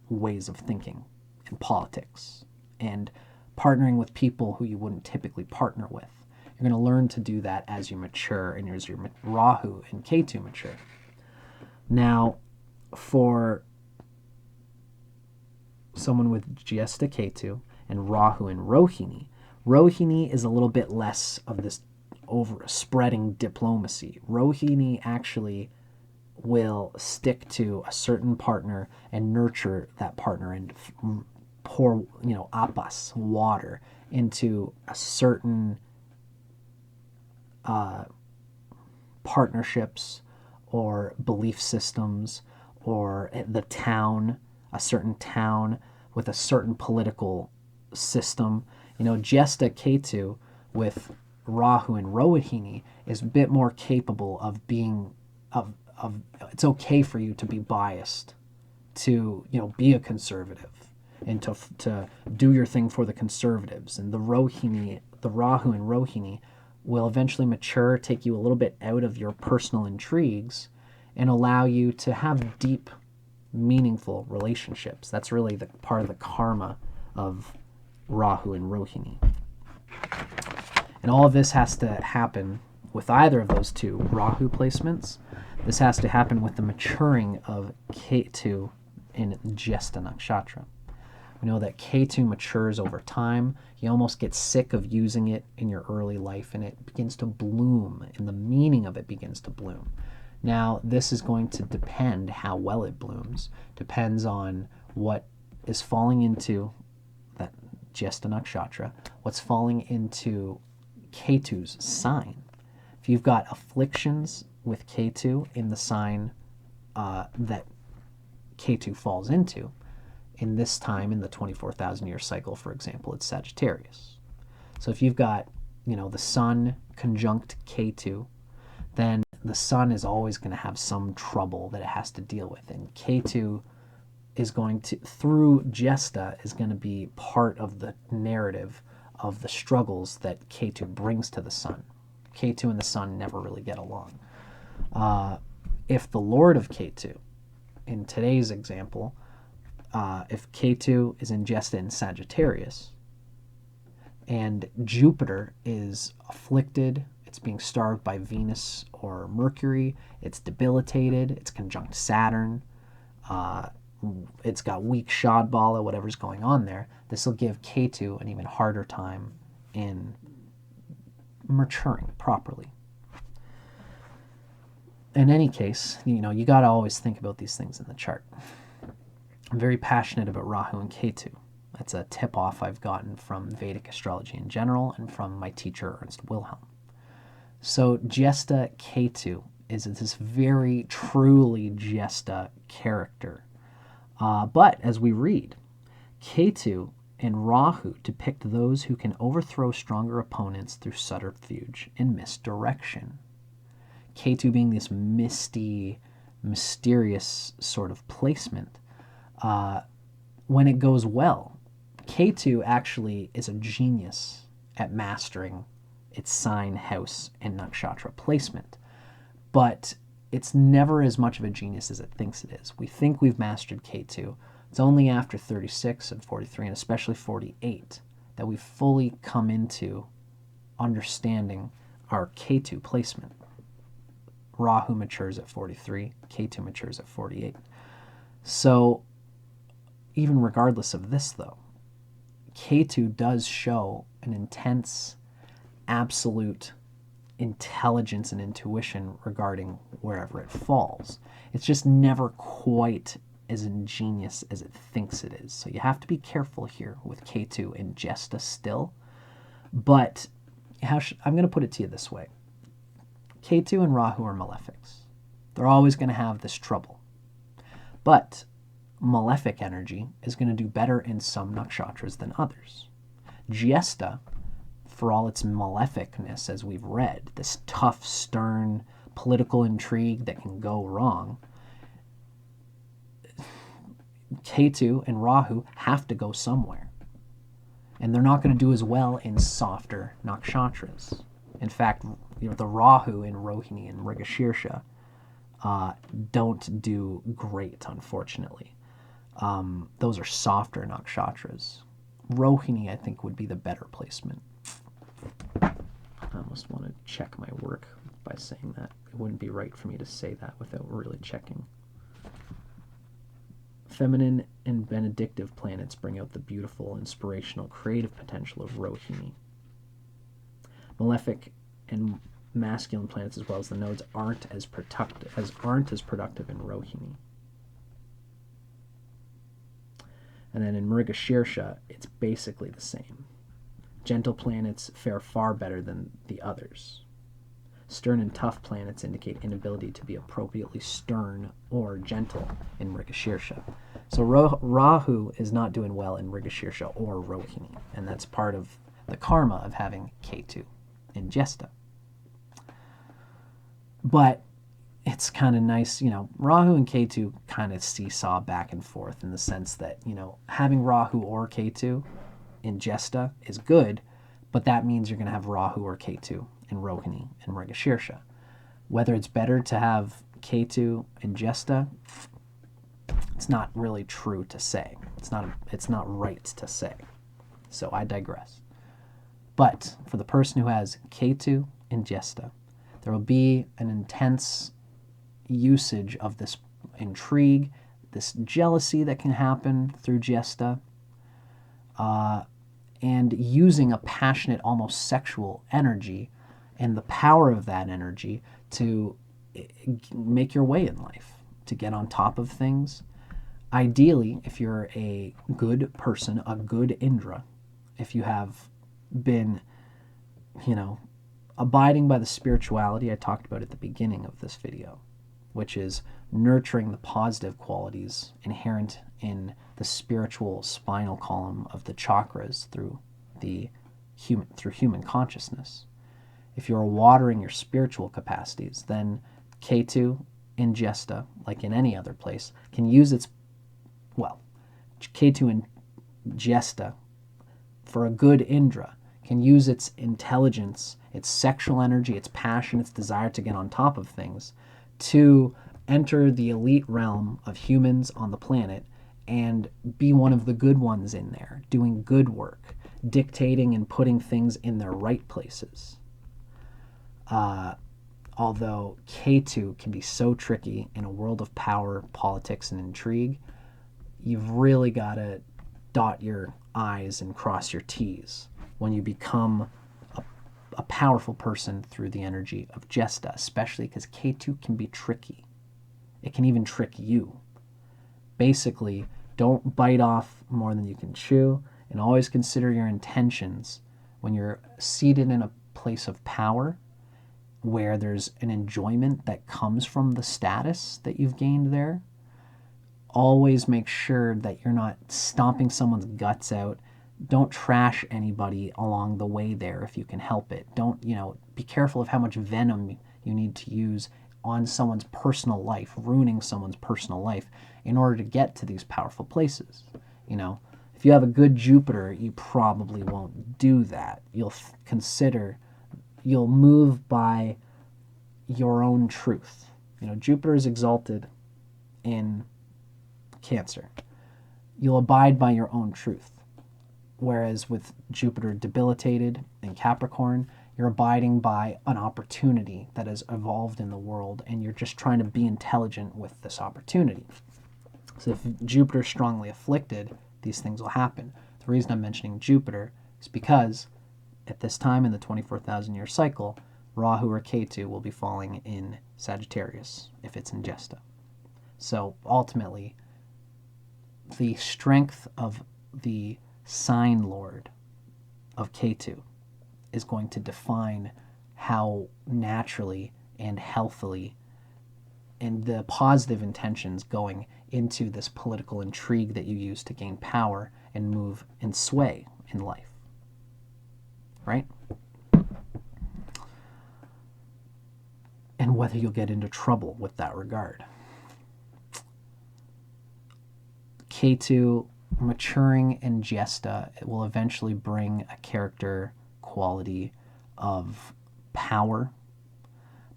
ways of thinking and politics and partnering with people who you wouldn't typically partner with. You're going to learn to do that as you mature and as your Rahu and Ketu mature. Now, for someone with Jyestha Ketu and Rahu and Rohini, Rohini is a little bit less of this over-spreading diplomacy. Rohini actually will stick to a certain partner and nurture that partner and pour, apas, water, into a certain partnerships or belief systems, or the town, a certain town with a certain political system. Jyestha Ketu with Rahu and Rohini is a bit more capable of being it's okay for you to be biased, to be a conservative, and to do your thing for the conservatives. And the Rahu and Rohini will eventually mature, take you a little bit out of your personal intrigues, and allow you to have deep, meaningful relationships. That's really the part of the karma of Rahu and Rohini. And all of this has to happen with either of those two Rahu placements. This has to happen with the maturing of Ketu in Jyestha Nakshatra. We know that Ketu matures over time. You almost get sick of using it in your early life, and it begins to bloom, and the meaning of it begins to bloom. Now, this is going to depend how well it blooms. Depends on what is falling into that Jyestha Nakshatra, what's falling into Ketu's sign. If you've got afflictions with Ketu in the sign that Ketu falls into, in this time in the 24,000 year cycle, for example, it's Sagittarius. So if you've got, the sun conjunct Ketu, then the sun is always going to have some trouble that it has to deal with. And Ketu is going to, through Jyestha, is going to be part of the narrative of the struggles that Ketu brings to the sun. Ketu and the sun never really get along. If the Lord of Ketu, in today's example, if Ketu is in Jyestha in Sagittarius, and Jupiter is afflicted, it's being starved by Venus or Mercury, it's debilitated, it's conjunct Saturn, it's got weak Shadbala, whatever's going on there, this will give Ketu an even harder time in maturing properly. In any case, you got to always think about these things in the chart. I'm very passionate about Rahu and Ketu. That's a tip-off I've gotten from Vedic astrology in general and from my teacher, Ernst Wilhelm. So Jyestha Ketu is this very truly Jyestha character. But as we read, Ketu and Rahu depict those who can overthrow stronger opponents through subterfuge and misdirection. Ketu being this misty, mysterious sort of placement. When it goes well, Ketu actually is a genius at mastering its sign, house, and nakshatra placement. But it's never as much of a genius as it thinks it is. We think we've mastered Ketu. It's only after 36 and 43, and especially 48, that we fully come into understanding our Ketu placement. Rahu matures at 43, Ketu matures at 48. So, even regardless of this, though, Ketu does show an intense, absolute intelligence and intuition regarding wherever it falls. It's just never quite as ingenious as it thinks it is. So you have to be careful here with Ketu and Jyestha still. But I'm going to put it to you this way. Ketu and Rahu are malefics. They're always going to have this trouble. But malefic energy is going to do better in some nakshatras than others. Jyestha, for all its maleficness, as we've read, this tough, stern, political intrigue that can go wrong, Ketu and Rahu have to go somewhere. And they're not going to do as well in softer nakshatras. In fact, the Rahu in Rohini and Mrigashirsha don't do great, unfortunately. Those are softer nakshatras. Rohini, I think, would be the better placement. I almost want to check my work by saying that. It wouldn't be right for me to say that without really checking. Feminine and benedictive planets bring out the beautiful, inspirational, creative potential of Rohini. Malefic and masculine planets, as well as the nodes, aren't as productive in Rohini. And then in Mrigashirsha, it's basically the same. Gentle planets fare far better than the others. Stern and tough planets indicate inability to be appropriately stern or gentle in Mrigashirsha. So Rahu is not doing well in Mrigashirsha or Rohini, and that's part of the karma of having Ketu in Jyestha. But it's kind of nice, Rahu and Ketu kind of seesaw back and forth in the sense that, having Rahu or Ketu in Jyestha is good, but that means you're going to have Rahu or Ketu in Rohini and Mrigashirsha. Whether it's better to have Ketu in Jyestha, it's not really true to say. It's not right to say. So I digress. But for the person who has Ketu in Jyestha, there will be an intense usage of this intrigue, this jealousy that can happen through Jyestha, and using a passionate, almost sexual energy and the power of that energy to make your way in life, to get on top of things. Ideally, if you're a good person, a good Indra, if you have been, abiding by the spirituality I talked about at the beginning of this video, which is nurturing the positive qualities inherent in the spiritual spinal column of the chakras through human consciousness. If you're watering your spiritual capacities, then Ketu in Jyestha, like in any other place, can use Ketu in Jyestha for a good Indra can use its intelligence, its sexual energy, its passion, its desire to get on top of things to enter the elite realm of humans on the planet and be one of the good ones in there, doing good work, dictating and putting things in their right places. Although Ketu can be so tricky in a world of power, politics, and intrigue, you've really got to dot your I's and cross your T's when you become a powerful person through the energy of Jyestha, especially because Ketu can be tricky. It can even trick you. Basically, don't bite off more than you can chew, and always consider your intentions when you're seated in a place of power where there's an enjoyment that comes from the status that you've gained there. Always make sure that you're not stomping someone's guts out. Don't trash anybody along the way there if you can help it. Don't, be careful of how much venom you need to use on someone's personal life, ruining someone's personal life in order to get to these powerful places. If you have a good Jupiter, you probably won't do that. You'll move by your own truth. Jupiter is exalted in Cancer. You'll abide by your own truth. Whereas with Jupiter debilitated in Capricorn, you're abiding by an opportunity that has evolved in the world, and you're just trying to be intelligent with this opportunity. So if Jupiter's strongly afflicted, these things will happen. The reason I'm mentioning Jupiter is because at this time in the 24,000 year cycle, Rahu or Ketu will be falling in Sagittarius if it's in Jyestha. So ultimately, the strength of the sign lord of Ketu is going to define how naturally and healthily and the positive intentions going into this political intrigue that you use to gain power and move and sway in life. Right? And whether you'll get into trouble with that regard. Ketu maturing in Jyestha, it will eventually bring a character quality of power,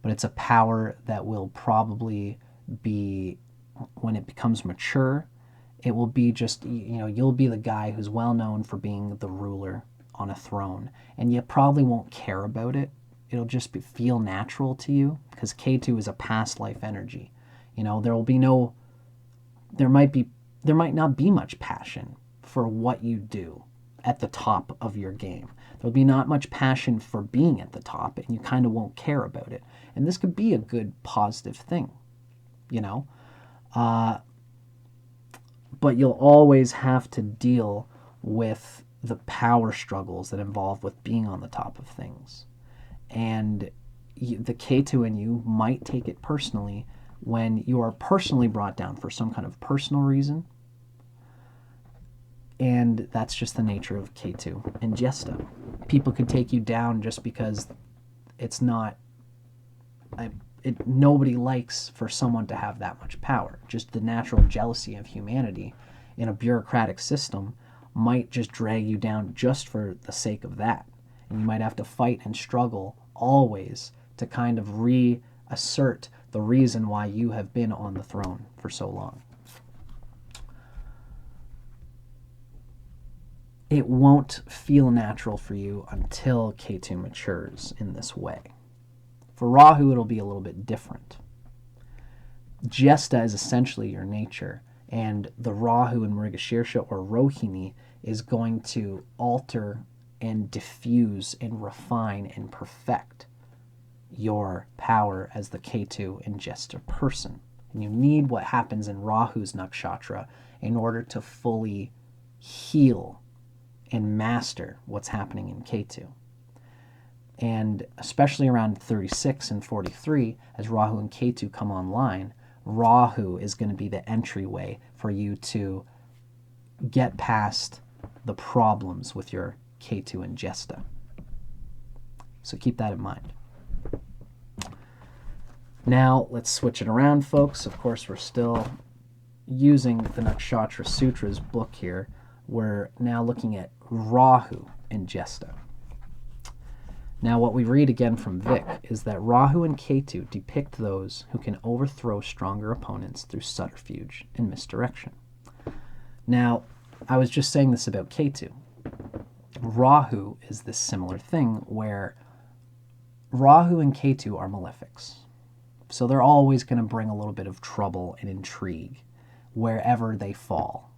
but it's a power that will probably be, when it becomes mature, it will be just, you'll be the guy who's well known for being the ruler on a throne, and you probably won't care about it. It'll just feel natural to you, because Ketu is a past life energy. There might not be much passion for what you do at the top of your game. There'll be not much passion for being at the top, and you kind of won't care about it. And this could be a good, positive thing, But you'll always have to deal with the power struggles that involve with being on the top of things. And the Ketu in you might take it personally when you are personally brought down for some kind of personal reason. And that's just the nature of Ketu and Jyestha. People could take you down just because it's not... nobody likes for someone to have that much power. Just the natural jealousy of humanity in a bureaucratic system might just drag you down just for the sake of that. And you might have to fight and struggle always to kind of reassert the reason why you have been on the throne for so long. It won't feel natural for you until Ketu matures in this way. For Rahu, it'll be a little bit different. Jyestha is essentially your nature, and the Rahu in Mrigashirsha or Rohini is going to alter and diffuse and refine and perfect your power as the Ketu in Jyestha person. And you need what happens in Rahu's nakshatra in order to fully heal and master what's happening in Ketu. And especially around 36 and 43, as Rahu and Ketu come online, Rahu is going to be the entryway for you to get past the problems with your Ketu and Jyestha. So keep that in mind. Now, let's switch it around, folks. Of course, we're still using the Nakshatra Sutras book here. We're now looking at Rahu and Jyestha. Now, what we read again from Vic is that Rahu and Ketu depict those who can overthrow stronger opponents through subterfuge and misdirection. Now, I was just saying this about Ketu. Rahu is this similar thing where Rahu and Ketu are malefics. So they're always going to bring a little bit of trouble and intrigue wherever they fall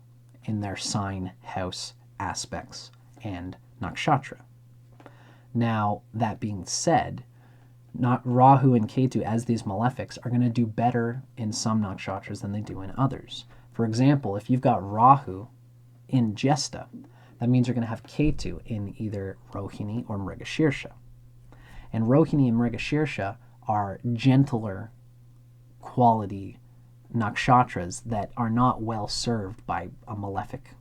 in their sign, house, aspects, and nakshatra. Now, that being said, not Rahu and Ketu as these malefics are going to do better in some nakshatras than they do in others. For example, if you've got Rahu in Jyestha, that means you're going to have Ketu in either Rohini or Mrigashirsha. And Rohini and Mrigashirsha are gentler quality nakshatras that are not well served by a malefic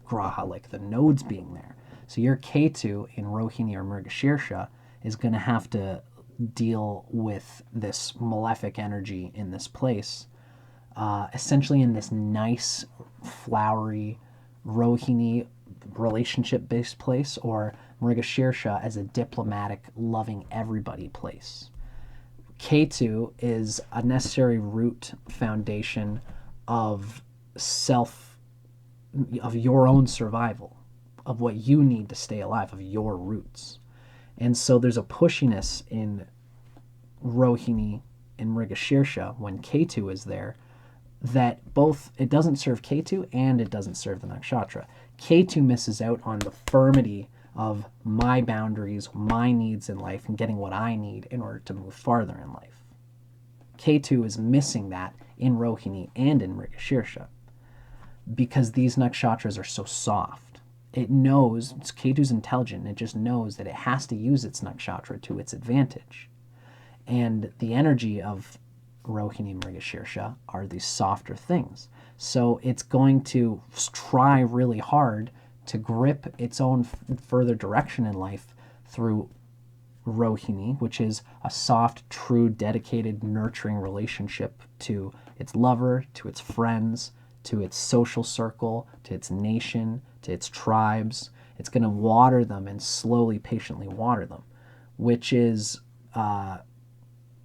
graha like the nodes being there. So your Ketu in Rohini or Mrigashirsha is going to have to deal with this malefic energy in this place, essentially in this nice, flowery Rohini relationship-based place, or Mrigashirsha as a diplomatic, loving everybody place. Ketu is a necessary root foundation of your own survival, of what you need to stay alive, of your roots. And so there's a pushiness in Rohini and Mrigashirsha when Ketu is there that both, it doesn't serve Ketu and it doesn't serve the nakshatra. Ketu misses out on the firmity of my boundaries, my needs in life, and getting what I need in order to move farther in life. Ketu is missing that in Rohini and in Mrigashirsha because these nakshatras are so soft. It knows, Ketu's intelligent, and it just knows that it has to use its nakshatra to its advantage. And the energy of Rohini and Mrigashirsha are these softer things. So it's going to try really hard to grip its own further direction in life through Rohini, which is a soft, true, dedicated, nurturing relationship to its lover, to its friends, to its social circle, to its nation, to its tribes. It's going to water them and slowly, patiently water them, which is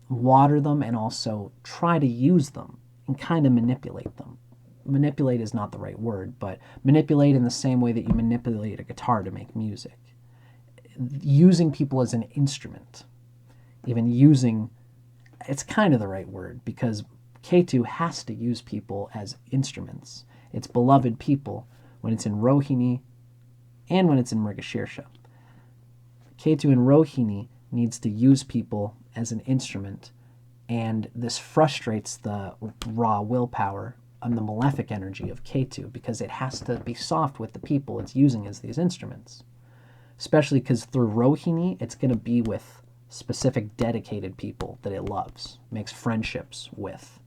water them and also try to use them and kind of manipulate them. Manipulate is not the right word, but manipulate in the same way that you manipulate a guitar to make music. Using people as an instrument, even using, it's kind of the right word because Ketu has to use people as instruments. It's beloved people when it's in Rohini and when it's in Mrigashirsha. Ketu in Rohini needs to use people as an instrument, and this frustrates the raw willpower and the malefic energy of Ketu because it has to be soft with the people it's using as these instruments. Especially because through Rohini, it's going to be with specific dedicated people that it loves, makes friendships with,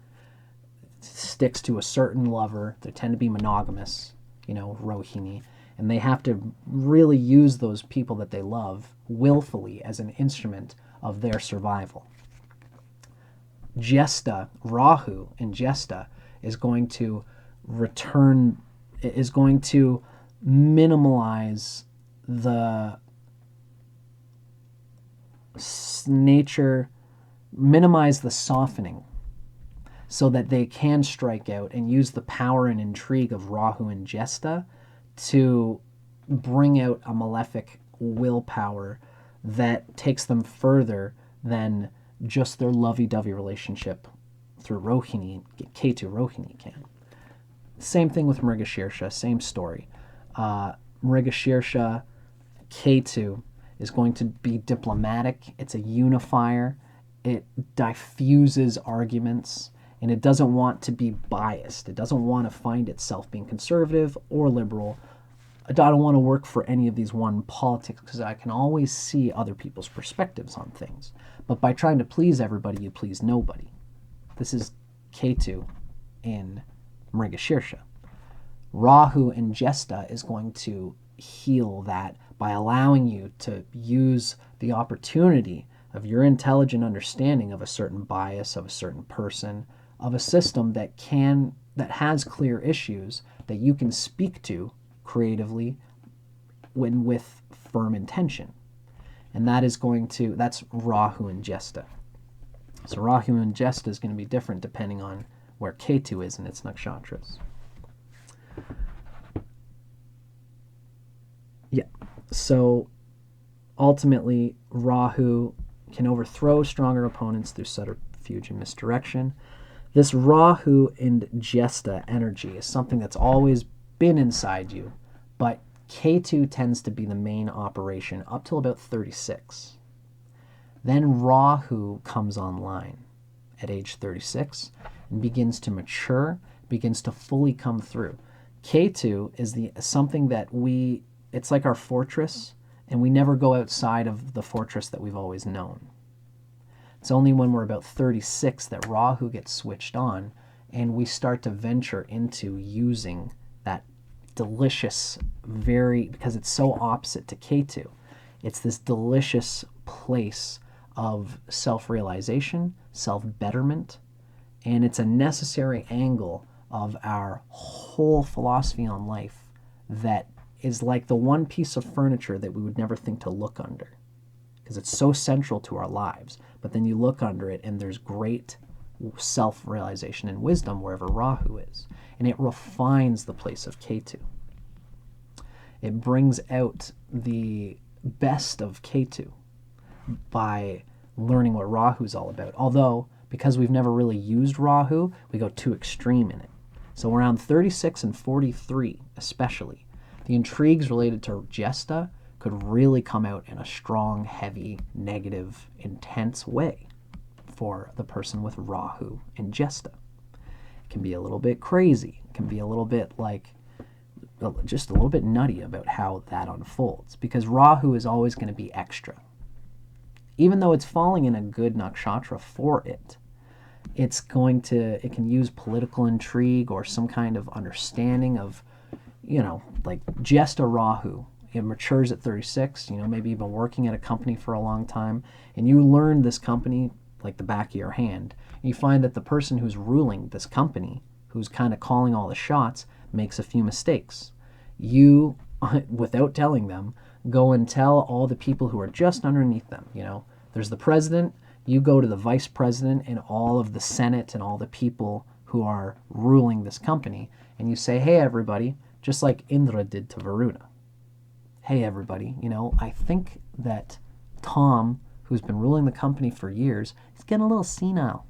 sticks to a certain lover. They tend to be monogamous, Rohini, and they have to really use those people that they love willfully as an instrument of their survival. Jyestha, Rahu in Jyestha, is going to minimalize the nature, minimize the softening so that they can strike out and use the power and intrigue of Rahu and Jyestha to bring out a malefic willpower that takes them further than just their lovey-dovey relationship through Rohini, Ketu Rohini can. Same thing with Mrigashirsha, same story. Mrigashirsha, Ketu is going to be diplomatic. It's a unifier. It diffuses arguments, and it doesn't want to be biased. It doesn't want to find itself being conservative or liberal. I don't want to work for any of these one politics because I can always see other people's perspectives on things. But by trying to please everybody, you please nobody. This is Ketu in Mrigashirsha. Rahu in Jyestha is going to heal that by allowing you to use the opportunity of your intelligent understanding of a certain bias, of a certain person, of a system that has clear issues that you can speak to creatively when with firm intention. And that's Rahu and Jyestha. So Rahu and Jyestha is going to be different depending on where Ketu is in its nakshatras. Yeah. So ultimately, Rahu can overthrow stronger opponents through subterfuge and misdirection. This Rahu and Jyestha energy is something that's always been inside you, but Ketu tends to be the main operation up till about 36. Then Rahu comes online at age 36 and begins to mature, begins to fully come through. Ketu is something that it's like our fortress, and we never go outside of the fortress that we've always known. It's only when we're about 36 that Rahu gets switched on, and we start to venture into using that delicious, because it's so opposite to Ketu. It's this delicious place of self-realization, self-betterment, and it's a necessary angle of our whole philosophy on life that is like the one piece of furniture that we would never think to look under because it's so central to our lives. But then you look under it and there's great self-realization and wisdom wherever Rahu is. And it refines the place of Ketu. It brings out the best of Ketu by learning what Rahu is all about. Although, because we've never really used Rahu, we go too extreme in it. So around 36 and 43 especially, the intrigues related to Jyestha could really come out in a strong, heavy, negative, intense way for the person with Rahu and Jyestha. It can be a little bit crazy. It can be a little bit like, just a little bit nutty about how that unfolds, because Rahu is always going to be extra. Even though it's falling in a good nakshatra for it, it can use political intrigue or some kind of understanding of, like Jyestha Rahu. It matures at 36, maybe you've been working at a company for a long time, and you learn this company like the back of your hand. And you find that the person who's ruling this company, who's kind of calling all the shots, makes a few mistakes. You, without telling them, go and tell all the people who are just underneath them. There's the president, you go to the vice president and all of the Senate and all the people who are ruling this company, and you say, hey, everybody, just like Indra did to Varuna. Hey, everybody, I think that Tom, who's been ruling the company for years, is getting a little senile.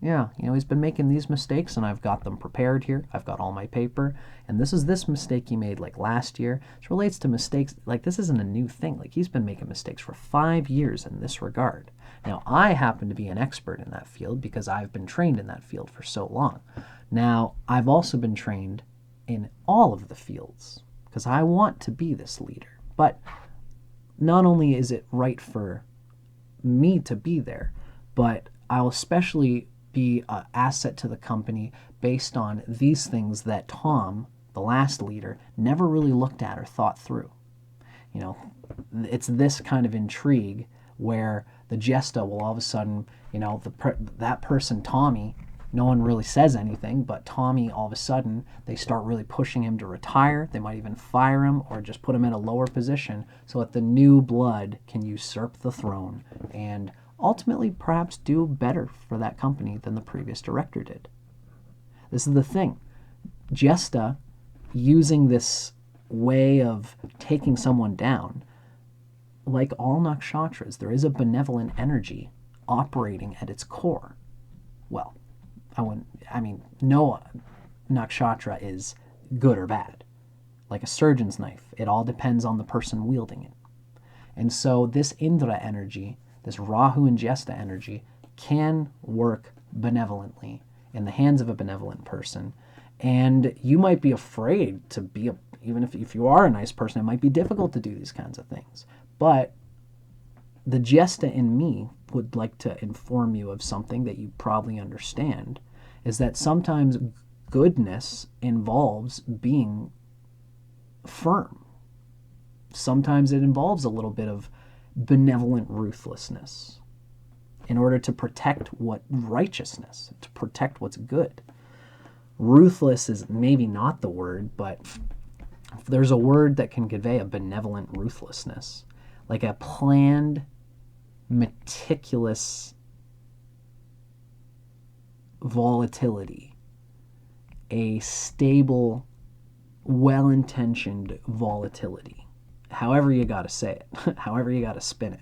Yeah, he's been making these mistakes, and I've got them prepared here. I've got all my paper, and this is this mistake he made like last year. It relates to mistakes, like this isn't a new thing. Like he's been making mistakes for 5 years in this regard. Now, I happen to be an expert in that field because I've been trained in that field for so long. Now, I've also been trained in all of the fields because I want to be this leader. But not only is it right for me to be there, but I'll especially be an asset to the company based on these things that Tom, the last leader, never really looked at or thought through. It's this kind of intrigue where the Jyestha will all of a sudden, that person, Tommy, no one really says anything, but Tommy, all of a sudden, they start really pushing him to retire. They might even fire him or just put him in a lower position so that the new blood can usurp the throne and ultimately perhaps do better for that company than the previous director did. This is the thing. Jyestha, using this way of taking someone down, like all nakshatras, there is a benevolent energy operating at its core. Well, no nakshatra is good or bad. Like a surgeon's knife, it all depends on the person wielding it. And so this Indra energy, this Rahu and Jyestha energy, can work benevolently in the hands of a benevolent person. And you might be afraid to be, even if you are a nice person, it might be difficult to do these kinds of things. But the Jyestha in me would like to inform you of something that you probably understand, is that sometimes goodness involves being firm. Sometimes it involves a little bit of benevolent ruthlessness in order to protect righteousness, to protect what's good. Ruthless is maybe not the word, but there's a word that can convey a benevolent ruthlessness, like a planned, meticulous volatility, a stable, well-intentioned volatility. However you got to say it, however you got to spin it.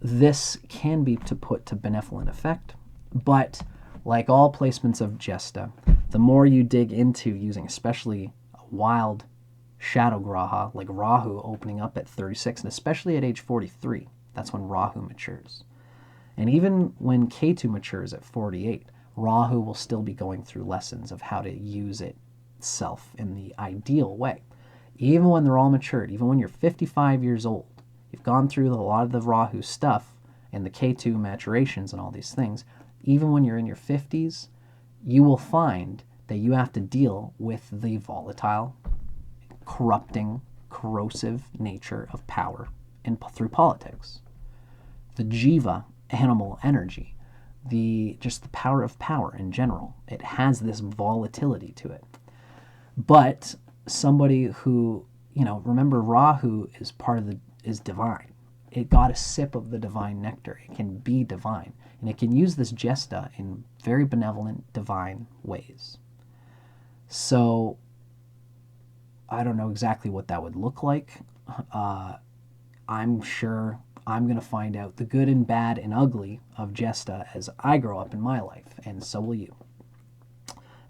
This can be put to benevolent effect, but like all placements of Jyestha, the more you dig into using especially a wild shadow graha, like Rahu opening up at 36, and especially at age 43, that's when Rahu matures. And even when Ketu matures at 48, Rahu will still be going through lessons of how to use itself in the ideal way. Even when they're all matured, even when you're 55 years old, you've gone through a lot of the Rahu stuff and the Ketu maturations and all these things. Even when you're in your 50s, you will find that you have to deal with the volatile, corrupting, corrosive nature of power through politics. The Jeeva, animal energy, just the power of power in general, it has this volatility to it. But somebody who, remember Rahu is divine. It got a sip of the divine nectar. It can be divine. And it can use this Jyestha in very benevolent, divine ways. So, I don't know exactly what that would look like. I'm sure I'm going to find out the good and bad and ugly of Jyestha as I grow up in my life, and so will you.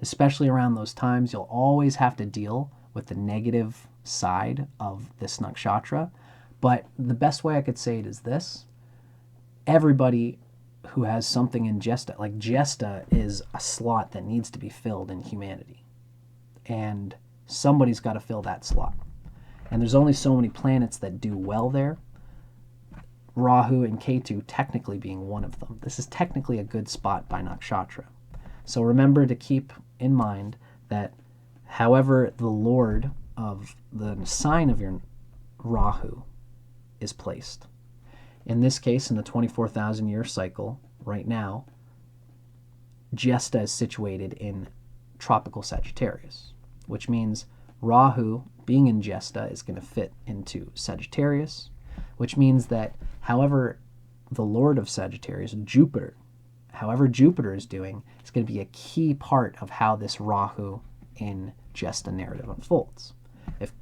Especially around those times, you'll always have to deal with the negative side of this nakshatra. But the best way I could say it is this. Everybody who has something in Jyestha, like Jyestha is a slot that needs to be filled in humanity. And somebody's got to fill that slot. And there's only so many planets that do well there. Rahu and Ketu technically being one of them. This is technically a good spot by nakshatra. So remember to keep in mind that however the lord of the sign of your Rahu is placed. In this case, in the 24,000 year cycle, right now, Jyestha is situated in tropical Sagittarius, which means Rahu being in Jyestha is going to fit into Sagittarius, which means that however the lord of Sagittarius, Jupiter, however Jupiter is doing, is going to be a key part of how this Rahu in Jyestha narrative unfolds. If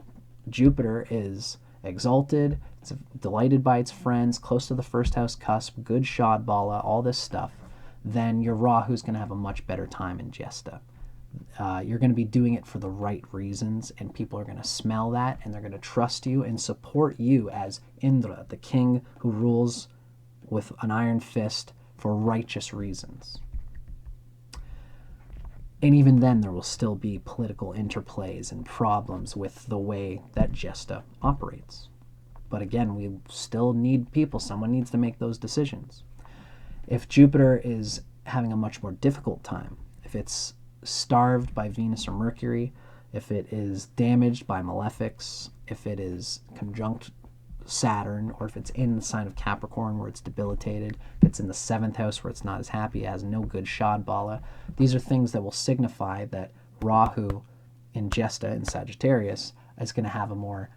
Jupiter is exalted, it's delighted by its friends, close to the first house cusp, good Shadbala, all this stuff, then your Rahu is going to have a much better time in Jyestha. You're going to be doing it for the right reasons, and people are going to smell that, and they're going to trust you and support you as Indra, the king who rules with an iron fist for righteous reasons. And even then, there will still be political interplays and problems with the way that Jyestha operates. But again, we still need people. Someone needs to make those decisions. If Jupiter is having a much more difficult time, if it's starved by Venus or Mercury, if it is damaged by malefics, if it is conjunct Saturn, or if it's in the sign of Capricorn where it's debilitated, if it's in the 7th house where it's not as happy, it has no good Shadbala, these are things that will signify that Rahu in Jyestha in Sagittarius is going to have a more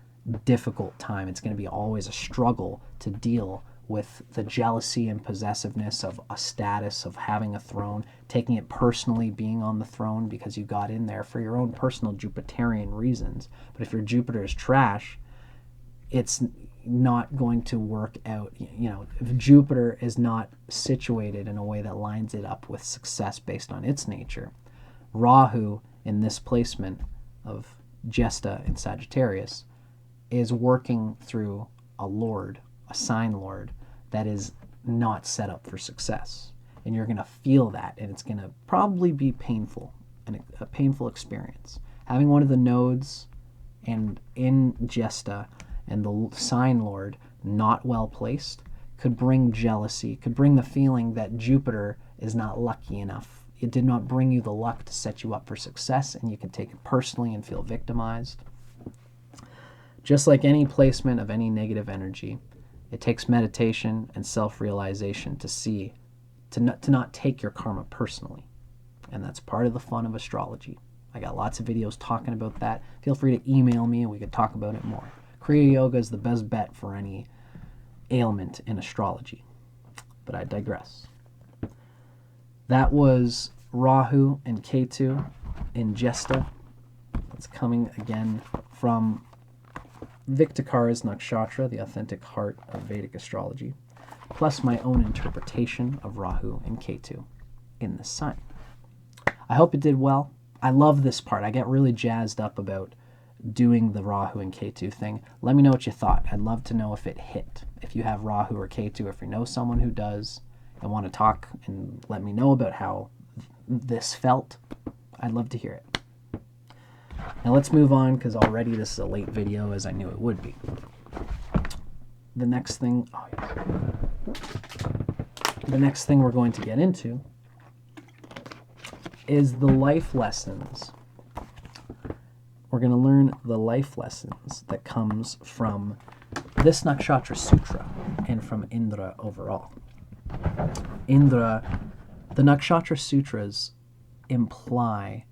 difficult time. It's going to be always a struggle to deal with the jealousy and possessiveness of a status, of having a throne, taking it personally, being on the throne because you got in there for your own personal Jupiterian reasons. But if your Jupiter is trash, it's not going to work out. You know, if Jupiter is not situated in a way that lines it up with success based on its nature, Rahu in this placement of Jyestha in Sagittarius is working through a lord, a sign lord, that is not set up for success. And you're going to feel that, and it's going to probably be painful, and a painful experience. Having one of the nodes and in Jyestha and the sign lord not well placed could bring jealousy, could bring the feeling that Jupiter is not lucky enough. It did not bring you the luck to set you up for success, and you can take it personally and feel victimized. Just like any placement of any negative energy, it takes meditation and self-realization to not take your karma personally. And that's part of the fun of astrology. I got lots of videos talking about that. Feel free to email me and we could talk about it more. Kriya Yoga is the best bet for any ailment in astrology. But I digress. That was Rahu and Ketu in Jyestha. That's coming again from Vic Dicara's Nakshatra, the authentic heart of Vedic astrology, plus my own interpretation of Rahu and Ketu in the sign. I hope it did well. I love this part. I get really jazzed up about doing the Rahu and Ketu thing. Let me know what you thought. I'd love to know if it hit. If you have Rahu or Ketu, if you know someone who does and want to talk and let me know about how this felt, I'd love to hear it. Now let's move on, because already this is a late video, as I knew it would be. The next thing we're going to get into is the life lessons. We're going to learn the life lessons that comes from this Nakshatra Sutra and from Indra overall. Indra, the Nakshatra Sutras imply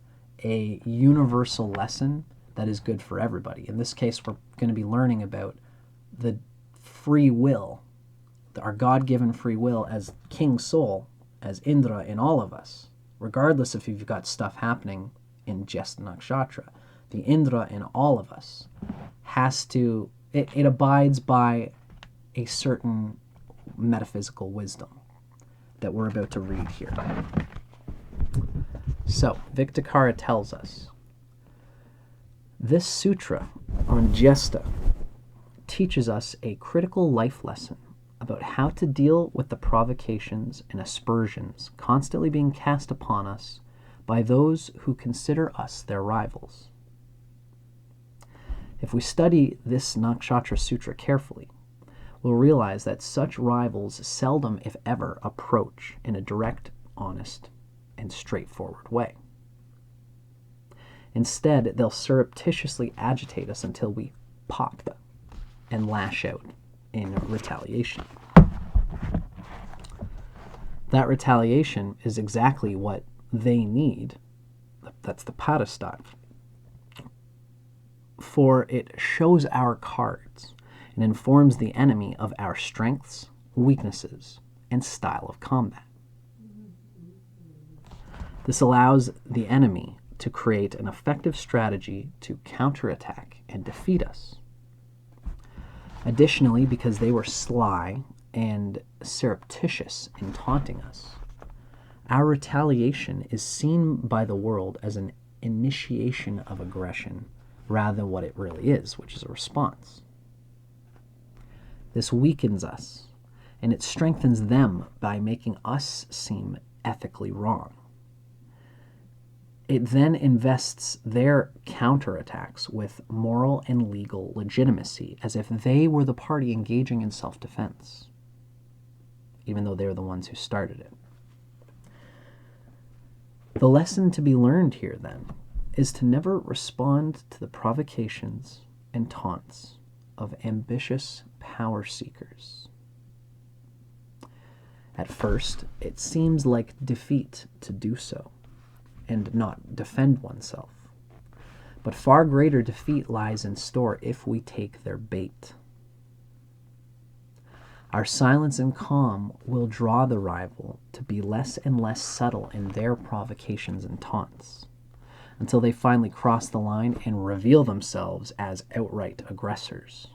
a universal lesson that is good for everybody. In this case, we're going to be learning about the free will, our God-given free will as King Soul, as Indra in all of us, regardless if you've got stuff happening in Jyestha Nakshatra. The Indra in all of us has to, it abides by a certain metaphysical wisdom that we're about to read here. So, Vic Dicara tells us This sutra on Jyestha teaches us a critical life lesson about how to deal with the provocations and aspersions constantly being cast upon us by those who consider us their rivals. If we study this Nakshatra Sutra carefully, we'll realize that such rivals seldom, if ever, approach in a direct, honest, and straightforward way. Instead, they'll surreptitiously agitate us until we pop and lash out in retaliation. That retaliation is exactly what they need. That's the padastad. For it shows our cards and informs the enemy of our strengths, weaknesses, and style of combat. This allows the enemy to create an effective strategy to counterattack and defeat us. Additionally, because they were sly and surreptitious in taunting us, our retaliation is seen by the world as an initiation of aggression rather than what it really is, which is a response. This weakens us, and it strengthens them by making us seem ethically wrong. It then invests their counterattacks with moral and legal legitimacy, as if they were the party engaging in self-defense, even though they're the ones who started it. The lesson to be learned here, then, is to never respond to the provocations and taunts of ambitious power seekers. At first, it seems like defeat to do so and not defend oneself. But far greater defeat lies in store if we take their bait. Our silence and calm will draw the rival to be less and less subtle in their provocations and taunts, until they finally cross the line and reveal themselves as outright aggressors,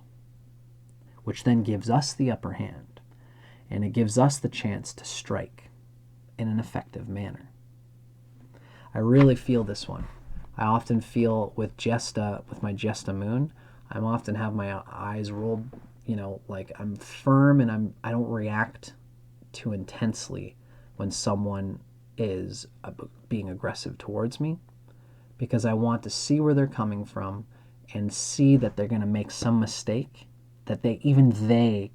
which then gives us the upper hand, and it gives us the chance to strike in an effective manner. I really feel this one. I often feel with Jyestha, with my Jyestha moon, I often have my eyes rolled, like I'm firm and I don't react too intensely when someone is being aggressive towards me, because I want to see where they're coming from and see that they're going to make some mistake that they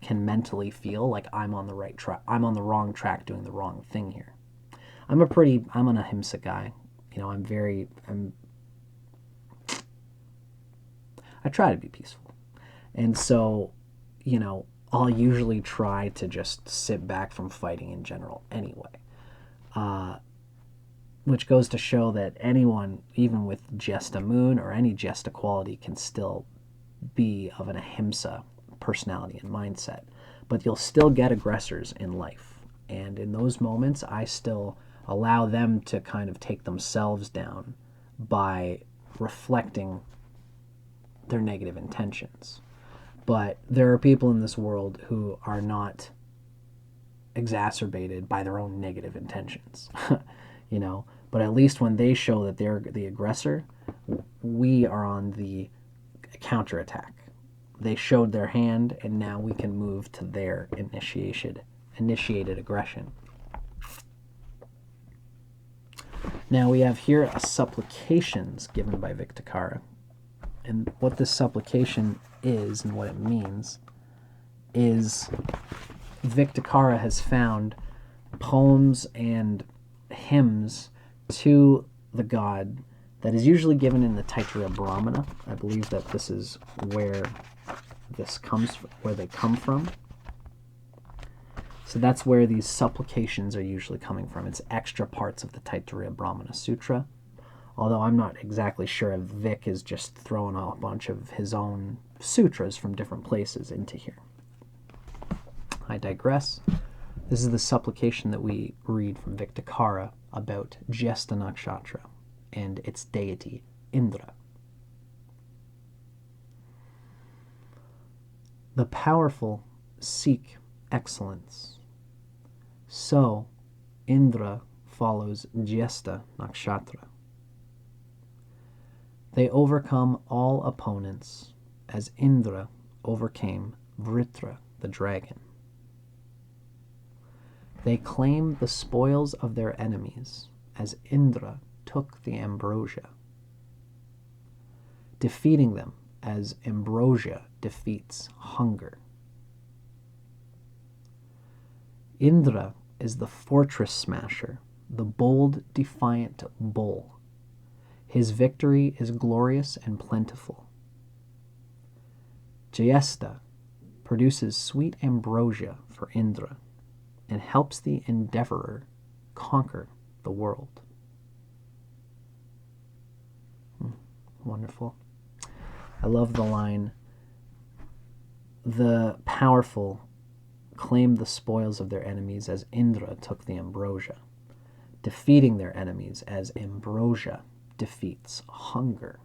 can mentally feel like I'm on the right track. I'm on the wrong track doing the wrong thing here. I'm an ahimsa guy. I try to be peaceful. And so, I'll usually try to just sit back from fighting in general anyway. Which goes to show that anyone, even with Jyestha moon or any Jyestha quality, can still be of an ahimsa personality and mindset. But you'll still get aggressors in life. And in those moments, I still allow them to kind of take themselves down by reflecting their negative intentions. But there are people in this world who are not exacerbated by their own negative intentions, But at least when they show that they're the aggressor, we are on the counterattack. They showed their hand, and now we can move to their initiated aggression. Now we have here a supplications given by Vic Dicara. And what this supplication is and what it means is Vic Dicara has found poems and hymns to the god that is usually given in the Taittiriya Brahmana. I believe that this is where they come from. So that's where these supplications are usually coming from. It's extra parts of the Taittiriya Brahmana Sutra. Although I'm not exactly sure if Vic is just throwing a bunch of his own sutras from different places into here. I digress. This is the supplication that we read from Vic Dicara about Jyestha Nakshatra and its deity, Indra. The powerful seek excellence. So, Indra follows Jyestha Nakshatra. They overcome all opponents as Indra overcame Vritra, the dragon. They claim the spoils of their enemies as Indra took the ambrosia, defeating them as ambrosia defeats hunger. Indra is the fortress smasher, the bold, defiant bull. His victory is glorious and plentiful. Jyestha produces sweet ambrosia for Indra and helps the endeavorer conquer the world. Wonderful. I love the line, the powerful claim the spoils of their enemies as Indra took the ambrosia, defeating their enemies as ambrosia defeats hunger.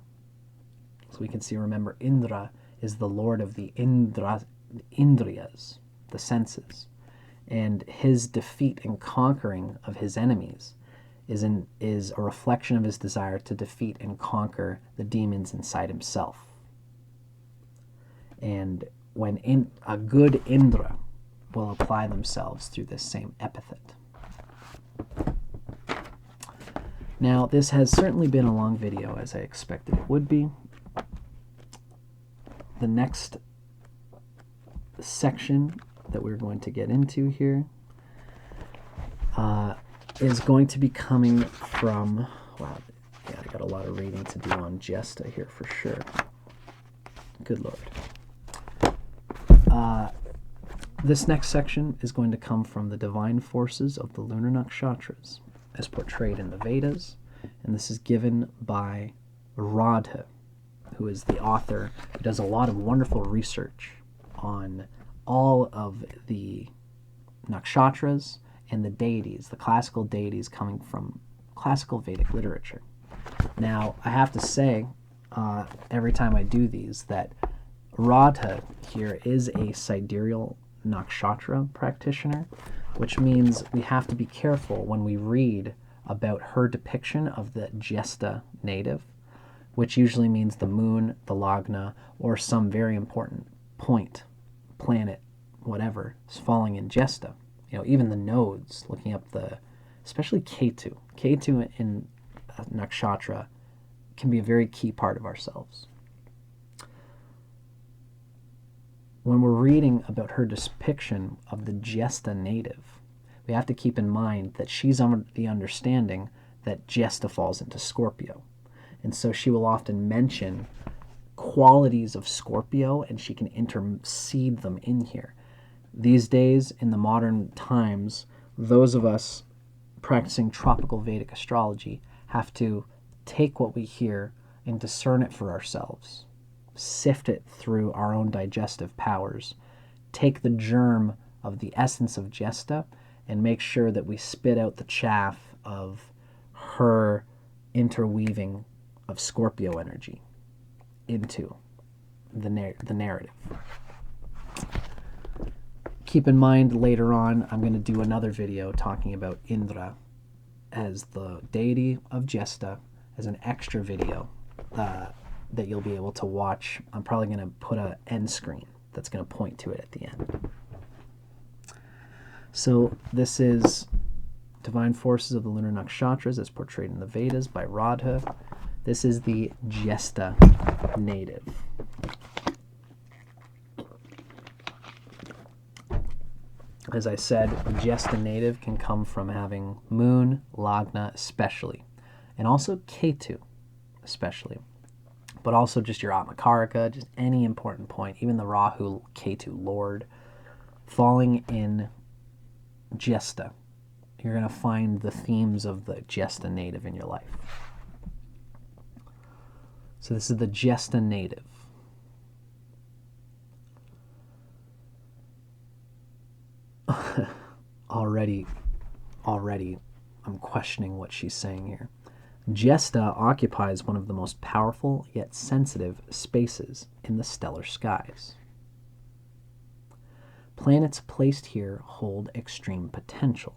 So we can see, remember, Indra is the lord of the Indriyas, the senses, and his defeat and conquering of his enemies is a reflection of his desire to defeat and conquer the demons inside himself. And when a good Indra will apply themselves through this same epithet. Now, this has certainly been a long video, as I expected it would be. The next section that we're going to get into here is going to be coming from, wow, yeah, I got a lot of reading to do on Jyestha here for sure. Good Lord. This next section is going to come from the divine forces of the Lunar Nakshatras, as portrayed in the Vedas, and this is given by Radhe, who is the author, who does a lot of wonderful research on all of the nakshatras and the deities, the classical deities coming from classical Vedic literature. Now, I have to say, every time I do these, that Radhe here is a sidereal nakshatra practitioner, which means we have to be careful when we read about her depiction of the Jyestha native, which usually means the moon, the lagna, or some very important point, planet, whatever, is falling in Jyestha. You know, even the nodes, looking up especially Ketu. Ketu in nakshatra can be a very key part of ourselves. When we're reading about her depiction of the Jyestha native, we have to keep in mind that she's under the understanding that Jyestha falls into Scorpio. And so she will often mention qualities of Scorpio, and she can intercede them in here. These days, in the modern times, those of us practicing tropical Vedic astrology have to take what we hear and discern it for ourselves, sift it through our own digestive powers, take the germ of the essence of Jyestha, and make sure that we spit out the chaff of her interweaving of Scorpio energy into the narrative. Keep in mind, later on, I'm going to do another video talking about Indra as the deity of Jyestha, as an extra video that you'll be able to watch. I'm probably going to put an end screen that's going to point to it at the end. So this is Divine Forces of the Lunar Nakshatras as portrayed in the Vedas by Radhe. This is the Jyestha native. As I said, Jyestha native can come from having moon, lagna especially, and also Ketu especially, but also just your Atmakarika, just any important point, even the Rahu, Ketu, Lord, falling in Jyestha. You're going to find the themes of the Jyestha native in your life. So this is the Jyestha native. Already, I'm questioning what she's saying here. Jyestha occupies one of the most powerful yet sensitive spaces in the stellar skies. Planets placed here hold extreme potential.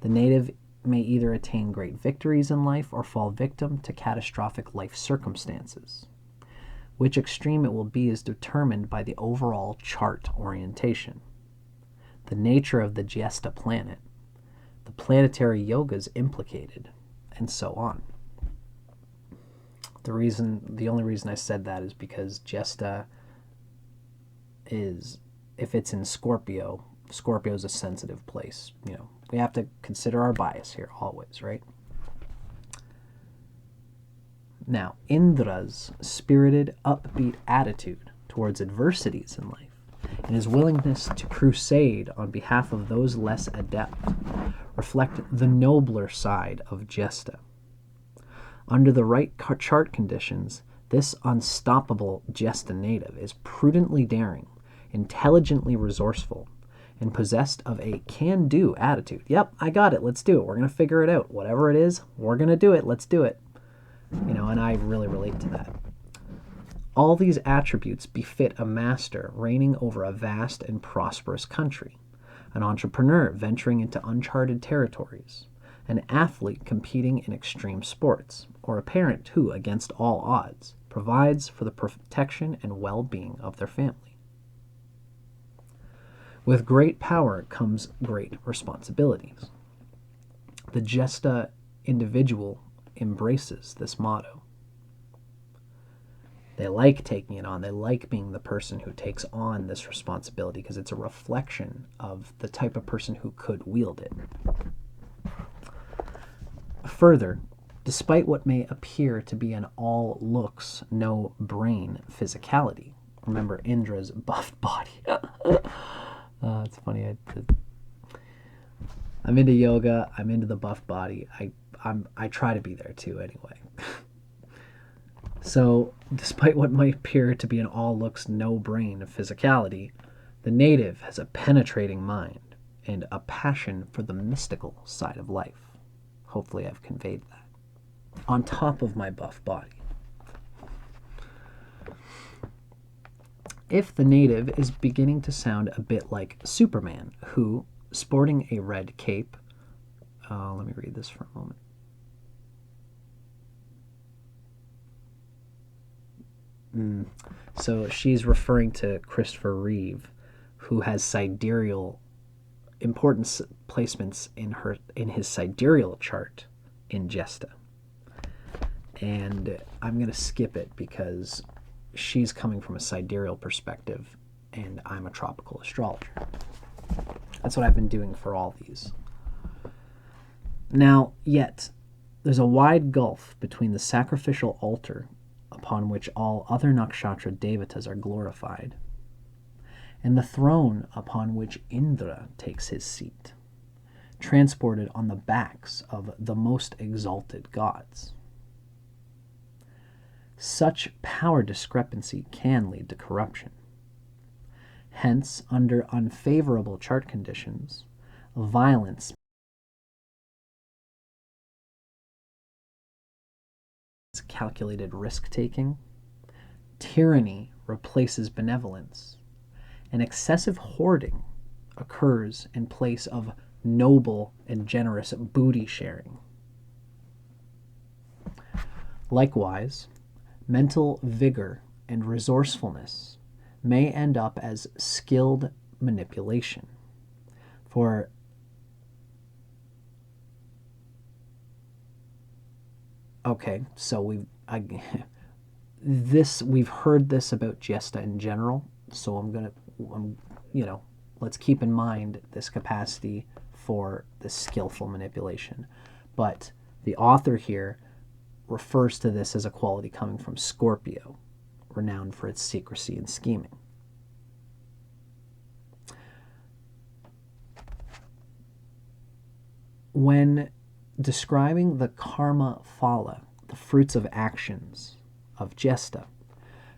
The native may either attain great victories in life or fall victim to catastrophic life circumstances. Which extreme it will be is determined by the overall chart orientation, the nature of the Jyestha planet, the planetary yogas implicated, and so on. The only reason I said that is because Jyestha is, if it's in Scorpio, Scorpio is a sensitive place. We have to consider our bias here always, right? Now, Indra's spirited, upbeat attitude towards adversities in life and his willingness to crusade on behalf of those less adept reflect the nobler side of Jyestha. Under the right chart conditions, this unstoppable Jyestha native is prudently daring, intelligently resourceful, and possessed of a can-do attitude. Yep, I got it. Let's do it. We're going to figure it out. Whatever it is, we're going to do it. Let's do it. And I really relate to that. All these attributes befit a master reigning over a vast and prosperous country, an entrepreneur venturing into uncharted territories, an athlete competing in extreme sports, or a parent who, against all odds, provides for the protection and well-being of their family. With great power comes great responsibilities. The Jyestha individual embraces this motto. They like taking it on. They like being the person who takes on this responsibility because it's a reflection of the type of person who could wield it. Further, despite what may appear to be an all looks, no brain physicality, remember Indra's buffed body. It's funny. I'm into yoga. I'm into the buff body. I try to be there too anyway. So, despite what might appear to be an all-looks, no-brain physicality, the native has a penetrating mind and a passion for the mystical side of life. Hopefully I've conveyed that. On top of my buff body. If the native is beginning to sound a bit like Superman, who, sporting a red cape, let me read this for a moment. So she's referring to Christopher Reeve, who has sidereal important placements in his sidereal chart in Jyestha. And I'm going to skip it because she's coming from a sidereal perspective and I'm a tropical astrologer. That's what I've been doing for all these. Now, yet, there's a wide gulf between the sacrificial altar upon which all other nakshatra devatas are glorified, and the throne upon which Indra takes his seat, transported on the backs of the most exalted gods. Such power discrepancy can lead to corruption. Hence, under unfavorable chart conditions, violence calculated risk-taking, tyranny replaces benevolence, and excessive hoarding occurs in place of noble and generous booty sharing. Likewise, mental vigor and resourcefulness may end up as skilled manipulation. For okay, so we've heard this about Jyestha in general, so let's keep in mind this capacity for the skillful manipulation. But the author here refers to this as a quality coming from Scorpio, renowned for its secrecy and scheming. When describing the karma phala, the fruits of actions of Jyestha,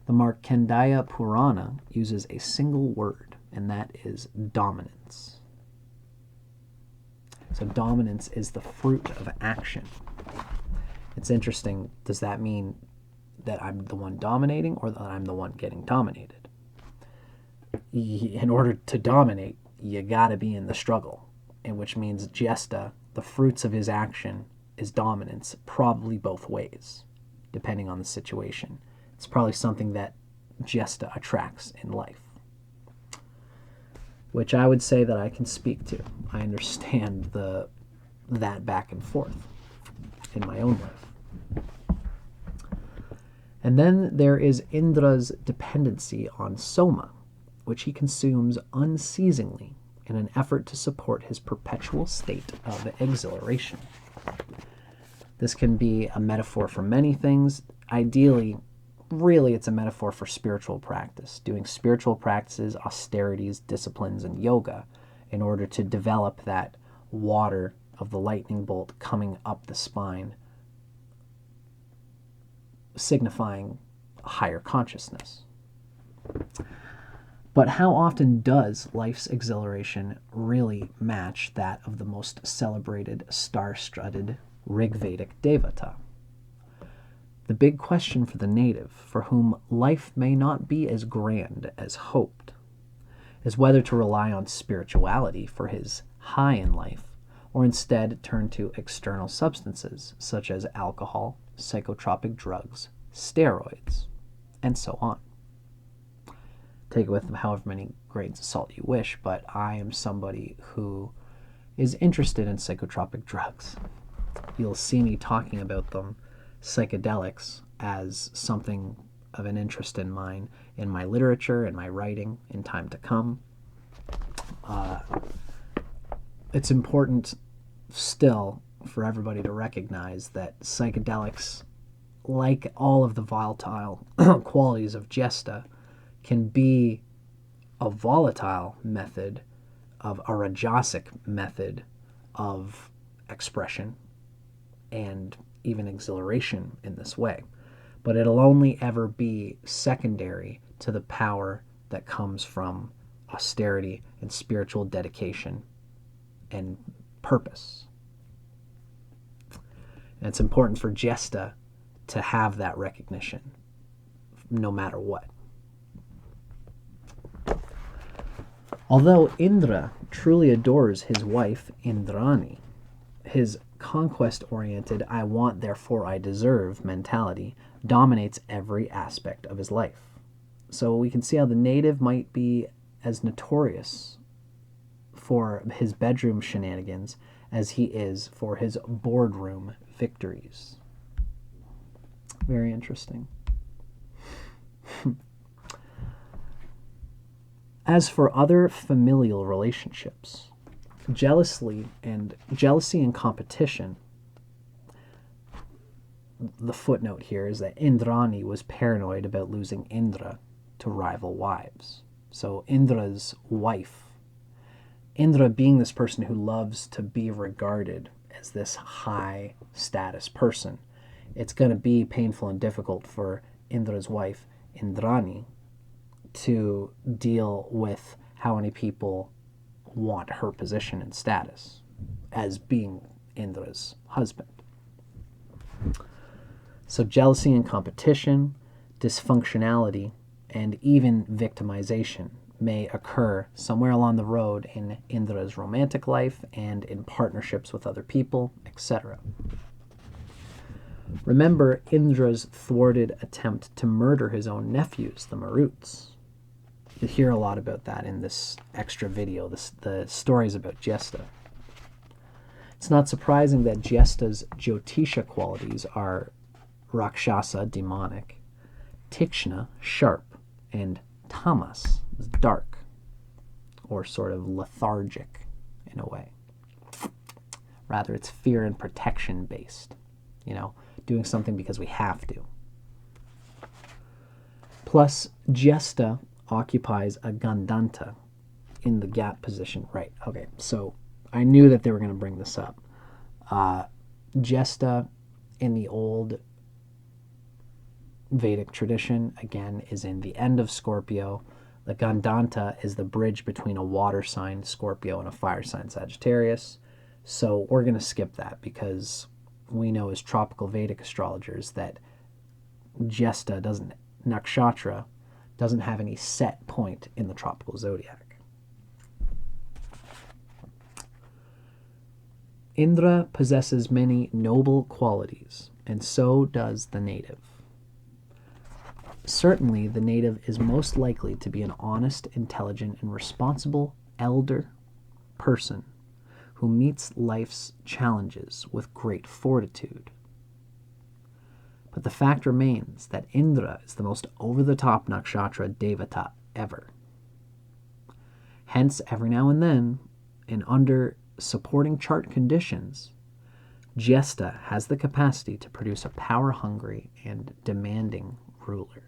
the Markandeya Purana uses a single word, and that is dominance. So dominance is the fruit of action. It's interesting, does that mean that I'm the one dominating or that I'm the one getting dominated? In order to dominate, you gotta be in the struggle, and which means Jyestha, the fruits of his action is dominance, probably both ways, depending on the situation. It's probably something that Jyestha attracts in life, which I would say that I can speak to. I understand that back and forth in my own life. And then there is Indra's dependency on Soma, which he consumes unceasingly in an effort to support his perpetual state of exhilaration. This can be a metaphor for many things. Ideally, really, it's a metaphor for spiritual practice, doing spiritual practices, austerities, disciplines, and yoga in order to develop that water of the lightning bolt coming up the spine, signifying a higher consciousness. But how often does life's exhilaration really match that of the most celebrated, star-studded Rigvedic devata? The big question for the native, for whom life may not be as grand as hoped, is whether to rely on spirituality for his high in life, or instead turn to external substances such as alcohol, psychotropic drugs, steroids, and so on. Take it with however many grains of salt you wish, but I am somebody who is interested in psychotropic drugs. You'll see me talking about them, psychedelics, as something of an interest in mine in my literature and my writing in time to come. It's important still for everybody to recognize that psychedelics, like all of the volatile qualities of Jyestha, can be a volatile method, of a rajasic method of expression and even exhilaration in this way. But it'll only ever be secondary to the power that comes from austerity and spiritual dedication and purpose. And it's important for Jyestha to have that recognition no matter what. Although Indra truly adores his wife Indrani, his conquest-oriented I want, therefore I deserve mentality dominates every aspect of his life. So we can see how the native might be as notorious for his bedroom shenanigans as he is for his boardroom victories. Very interesting. As for other familial relationships, jealousy and competition, the footnote here is that Indrani was paranoid about losing Indra to rival wives. So Indra's wife, Indra being this person who loves to be regarded as this high status person, it's going to be painful and difficult for Indra's wife, Indrani, to deal with how many people want her position and status as being Indra's husband. So jealousy and competition, dysfunctionality, and even victimization may occur somewhere along the road in Indra's romantic life and in partnerships with other people, etc. Remember Indra's thwarted attempt to murder his own nephews, the Maruts. You hear a lot about that in this extra video, the stories about Jyestha. It's not surprising that Jyestha's jyotisha qualities are rakshasa, demonic, tikshna, sharp, and tamas, dark, or sort of lethargic in a way. Rather, it's fear and protection based, doing something because we have to. Plus, Jyestha occupies a Gandanta in the gap position. Right, okay, so I knew that they were going to bring this up. Jyestha in the old Vedic tradition, again, is in the end of Scorpio. The Gandanta is the bridge between a water sign, Scorpio, and a fire sign, Sagittarius. So we're going to skip that because we know as tropical Vedic astrologers that Jyestha Nakshatra doesn't have any set point in the tropical zodiac. Indra possesses many noble qualities, and so does the native. Certainly, the native is most likely to be an honest, intelligent, and responsible elder person who meets life's challenges with great fortitude. But the fact remains that Indra is the most over-the-top nakshatra devata ever. Hence, every now and then, and under supporting chart conditions, Jyestha has the capacity to produce a power-hungry and demanding ruler.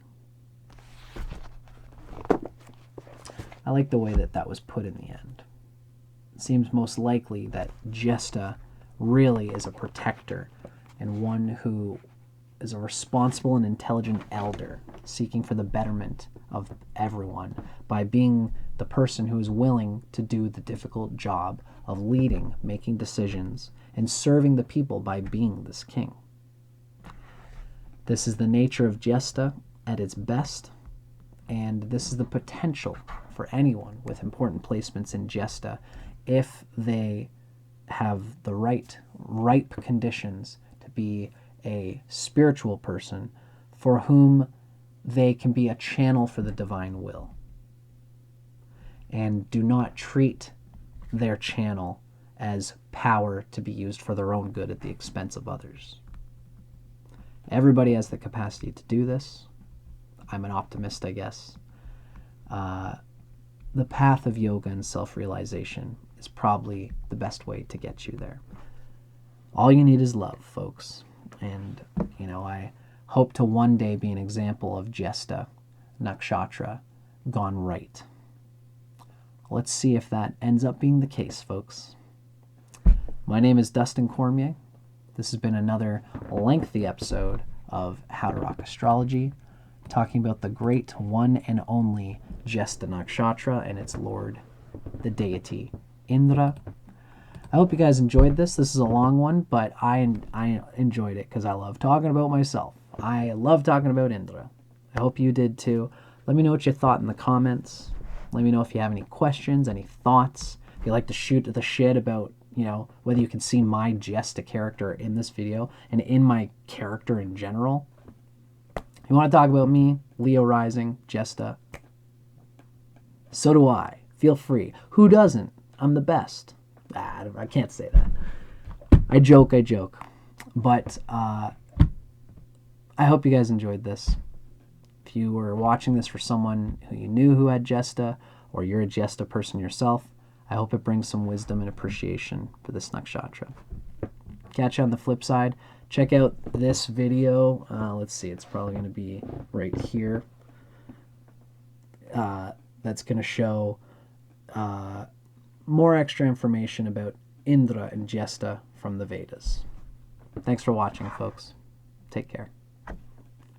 I like the way that that was put in the end. It seems most likely that Jyestha really is a protector and one who is a responsible and intelligent elder seeking for the betterment of everyone by being the person who is willing to do the difficult job of leading, making decisions, and serving the people by being this king. This is the nature of Jyestha at its best, and this is the potential for anyone with important placements in Jyestha if they have the ripe conditions to be a spiritual person for whom they can be a channel for the divine will, and do not treat their channel as power to be used for their own good at the expense of others. Everybody has the capacity to do this. I'm an optimist, I guess. The path of yoga and self-realization is probably the best way to get you there. All you need is love, folks. And, I hope to one day be an example of Jyestha Nakshatra gone right. Let's see if that ends up being the case, folks. My name is Dustin Cormier. This has been another lengthy episode of How to Rock Astrology, talking about the great one and only Jyestha Nakshatra and its lord, the deity Indra. I hope you guys enjoyed this. This is a long one, but I enjoyed it because I love talking about myself. I love talking about Indra. I hope you did too. Let me know what you thought in the comments. Let me know if you have any questions, any thoughts. If you like to shoot the shit about, whether you can see my Jyestha character in this video and in my character in general. You want to talk about me, Leo rising, Jyestha? So do I. Feel free. Who doesn't? I'm the best. I can't say that. I joke. But I hope you guys enjoyed this. If you were watching this for someone who you knew who had Jyestha, or you're a Jyestha person yourself, I hope it brings some wisdom and appreciation for this nakshatra. Catch you on the flip side. Check out this video. Let's see, it's probably going to be right here. That's going to show more extra information about Indra and Jyestha from the Vedas. Thanks for watching, folks. Take care.